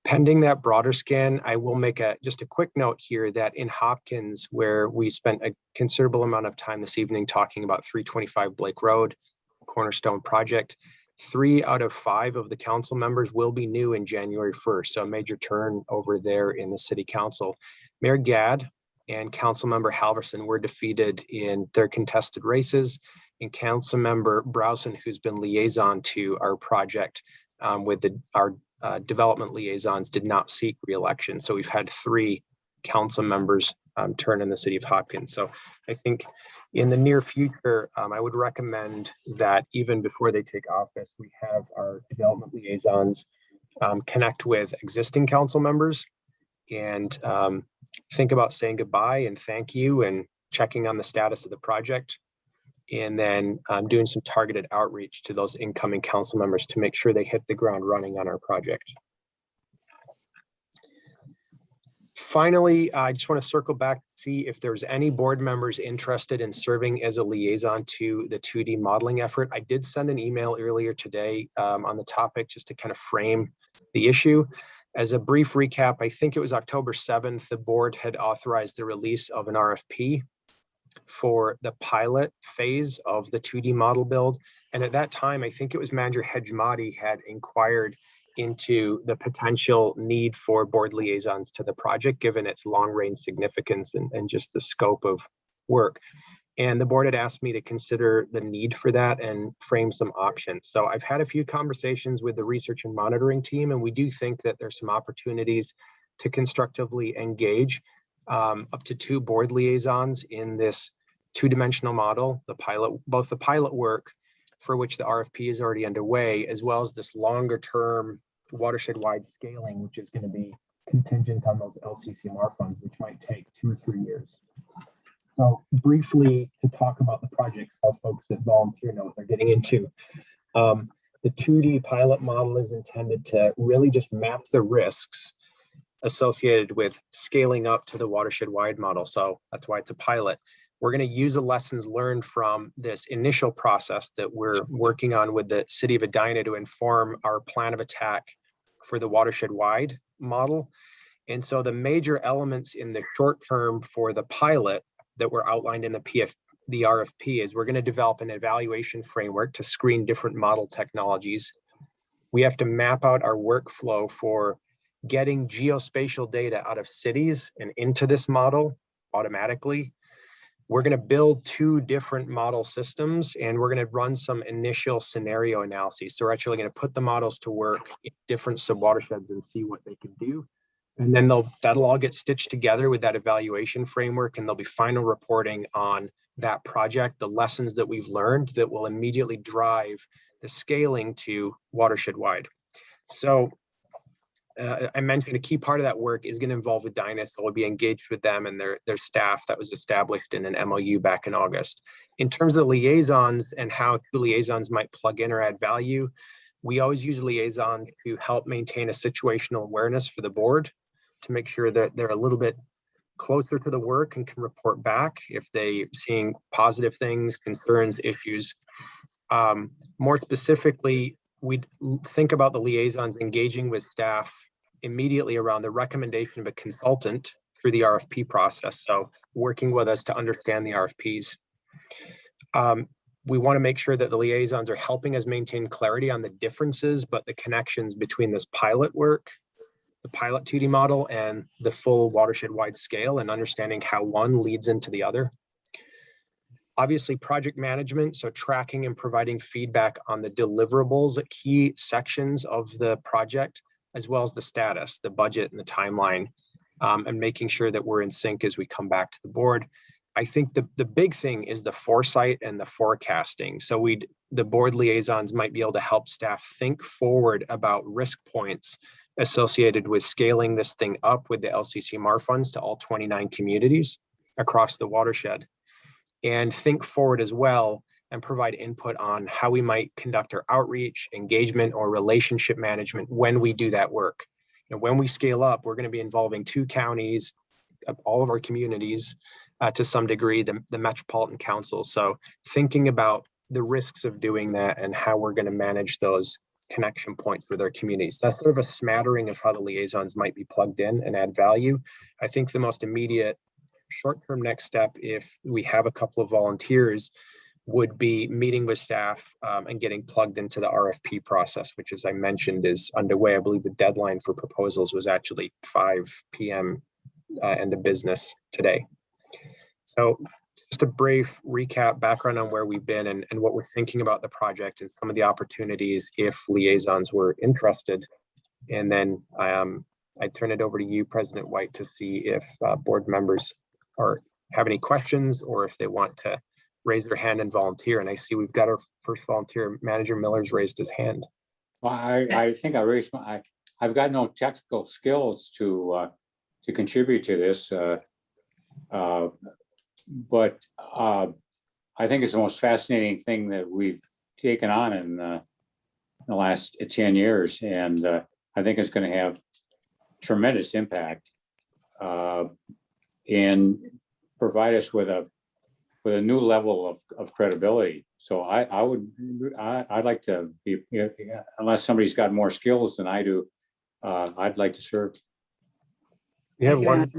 S2: Pending that broader scan, I will make just a quick note here that in Hopkins, where we spent a considerable amount of time this evening talking about 325 Blake Road, cornerstone project, 3 out of 5 of the council members will be new in January 1st. So a major turn over there in the city council. Mayor Gadd and Councilmember Halverson were defeated in their contested races, and Councilmember Browson, who's been liaison to our project with our development liaisons, did not seek re-election. So we've had 3 council members turn in the city of Hopkins. So I think in the near future, I would recommend that even before they take office, we have our development liaisons connect with existing council members and think about saying goodbye and thank you and checking on the status of the project. And then doing some targeted outreach to those incoming council members to make sure they hit the ground running on our project. Finally, I just want to circle back to see if there's any board members interested in serving as a liaison to the 2D modeling effort. I did send an email earlier today on the topic just to kind of frame the issue. As a brief recap, I think it was October 7th, the board had authorized the release of an RFP for the pilot phase of the 2D model build. And at that time, I think it was Manager Hejmati had inquired into the potential need for board liaisons to the project, given its long range significance and just the scope of work. And the board had asked me to consider the need for that and frame some options. So I've had a few conversations with the research and monitoring team, and we do think that there's some opportunities to constructively engage up to 2 board liaisons in this 2-dimensional model, both the pilot work for which the RFP is already underway, as well as this longer term watershed-wide scaling, which is going to be contingent on those LCCMR funds, which might take 2 or 3 years. So briefly to talk about the project, so folks that volunteer know what they're getting into. The 2D pilot model is intended to really just map the risks associated with scaling up to the watershed-wide model. So that's why it's a pilot. We're going to use the lessons learned from this initial process that we're working on with the city of Edina to inform our plan of attack for the watershed-wide model. And so the major elements in the short term for the pilot that were outlined in the RFP is we're going to develop an evaluation framework to screen different model technologies. We have to map out our workflow for getting geospatial data out of cities and into this model automatically. We're going to build 2 different model systems, and we're going to run some initial scenario analyses. So we're actually going to put the models to work in different subwatersheds and see what they can do. And then that'll all get stitched together with that evaluation framework, and there'll be final reporting on that project, the lessons that we've learned that will immediately drive the scaling to watershed wide. So I mentioned a key part of that work is going to involve Edina, so we'll be engaged with them and their staff that was established in an MOU back in August. In terms of liaisons and how 2 liaisons might plug in or add value, we always use liaisons to help maintain a situational awareness for the board, to make sure that they're a little bit closer to the work and can report back if they're seeing positive things, concerns, issues. More specifically, we'd think about the liaisons engaging with staff immediately around the recommendation of a consultant through the RFP process. So working with us to understand the RFPs. We want to make sure that the liaisons are helping us maintain clarity on the differences, but the connections between this pilot work, the pilot 2D model, and the full watershed wide scale, and understanding how one leads into the other. Obviously, project management, so tracking and providing feedback on the deliverables at key sections of the project, as well as the status, the budget, and the timeline, and making sure that we're in sync as we come back to the board. I think the big thing is the foresight and the forecasting. So the board liaisons might be able to help staff think forward about risk points associated with scaling this thing up with the LCCMR funds to all 29 communities across the watershed, and think forward as well and provide input on how we might conduct our outreach, engagement, or relationship management when we do that work. And when we scale up, we're going to be involving 2 counties, all of our communities, to some degree, the Metropolitan Council. So thinking about the risks of doing that and how we're going to manage those connection points with our communities. That's sort of a smattering of how the liaisons might be plugged in and add value. I think the most immediate short-term next step, if we have a couple of volunteers, would be meeting with staff and getting plugged into the RFP process, which, as I mentioned, is underway. I believe the deadline for proposals was actually 5 p.m. End of business today. So just a brief recap, background on where we've been and what we're thinking about the project and some of the opportunities if liaisons were interested. And then I turn it over to you, President White, to see if board members have any questions or if they want to raise their hand and volunteer. And I see we've got our first volunteer. Manager Miller's raised his hand.
S4: Well, I think I raised I've got no technical skills to contribute to this, but I think it's the most fascinating thing that we've taken on in the last 10 years, and I think it's going to have tremendous impact and provide us with a new level of credibility. So I'd like to be, unless somebody's got more skills than I do, I'd like to serve.
S2: We have one.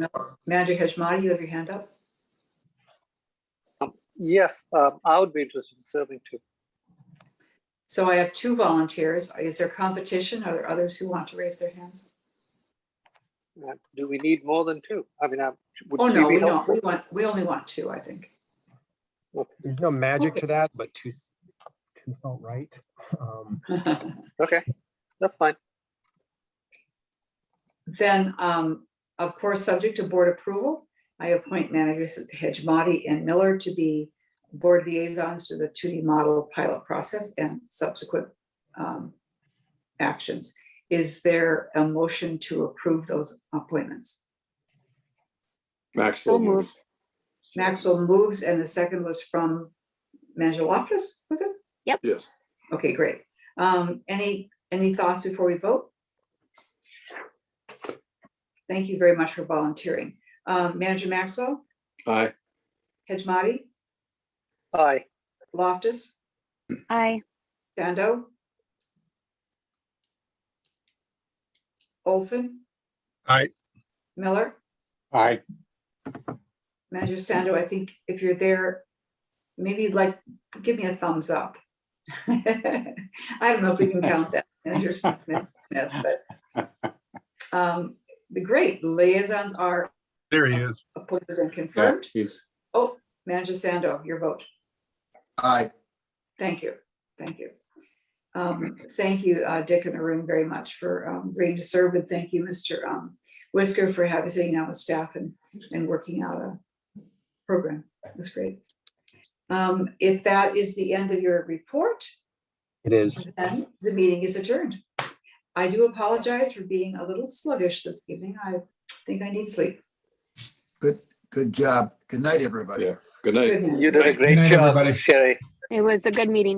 S1: Manager Hejmati, you have your hand up.
S13: Yes, I would be interested in serving too.
S1: So I have 2 volunteers. Is there competition? Are there others who want to raise their hands?
S13: Do we need more than 2? I mean, would
S1: Oh, no,
S13: be
S1: we don't.
S13: helpful?
S1: We only want 2, I think.
S2: There's no magic to that, but 2 felt right.
S13: Okay, that's fine.
S1: Then, of course, subject to board approval, I appoint managers Hejmati and Miller to be board liaisons to the 2D model pilot process and subsequent actions. Is there a motion to approve those appointments?
S8: Maxwell moved.
S1: Maxwell moves, and the second was from Manager Loftus, was it?
S3: Yep.
S8: Yes.
S1: Okay, great. Any thoughts before we vote? Thank you very much for volunteering. Manager Maxwell?
S8: Aye.
S1: Hejmati?
S13: Aye.
S1: Loftus?
S3: Aye.
S1: Sando? Olson?
S5: Aye.
S1: Miller?
S4: Aye.
S1: Manager Sando, I think if you're there, maybe give me a thumbs up. I don't know if we can count that, Manager Smith, but great. Liaisons are
S5: There he is.
S1: appointed and
S4: Yeah,
S1: confirmed.
S4: he's,
S1: Oh, Manager Sando, your vote.
S9: Aye.
S1: Thank you. Thank you. Thank you, Dick and Arun, very much for agreeing to serve, and thank you, Mr. Whisker, for having sitting down with staff and working out a program. That's great. If that is the end of your report,
S2: It is.
S1: then the meeting is adjourned. I do apologize for being a little sluggish this evening. I think I need sleep.
S9: Good job. Good night, everybody.
S8: Yeah, good night.
S1: Good night.
S13: You did a great
S12: night,
S13: job,
S12: everybody.
S13: Sherry.
S3: It was a good meeting.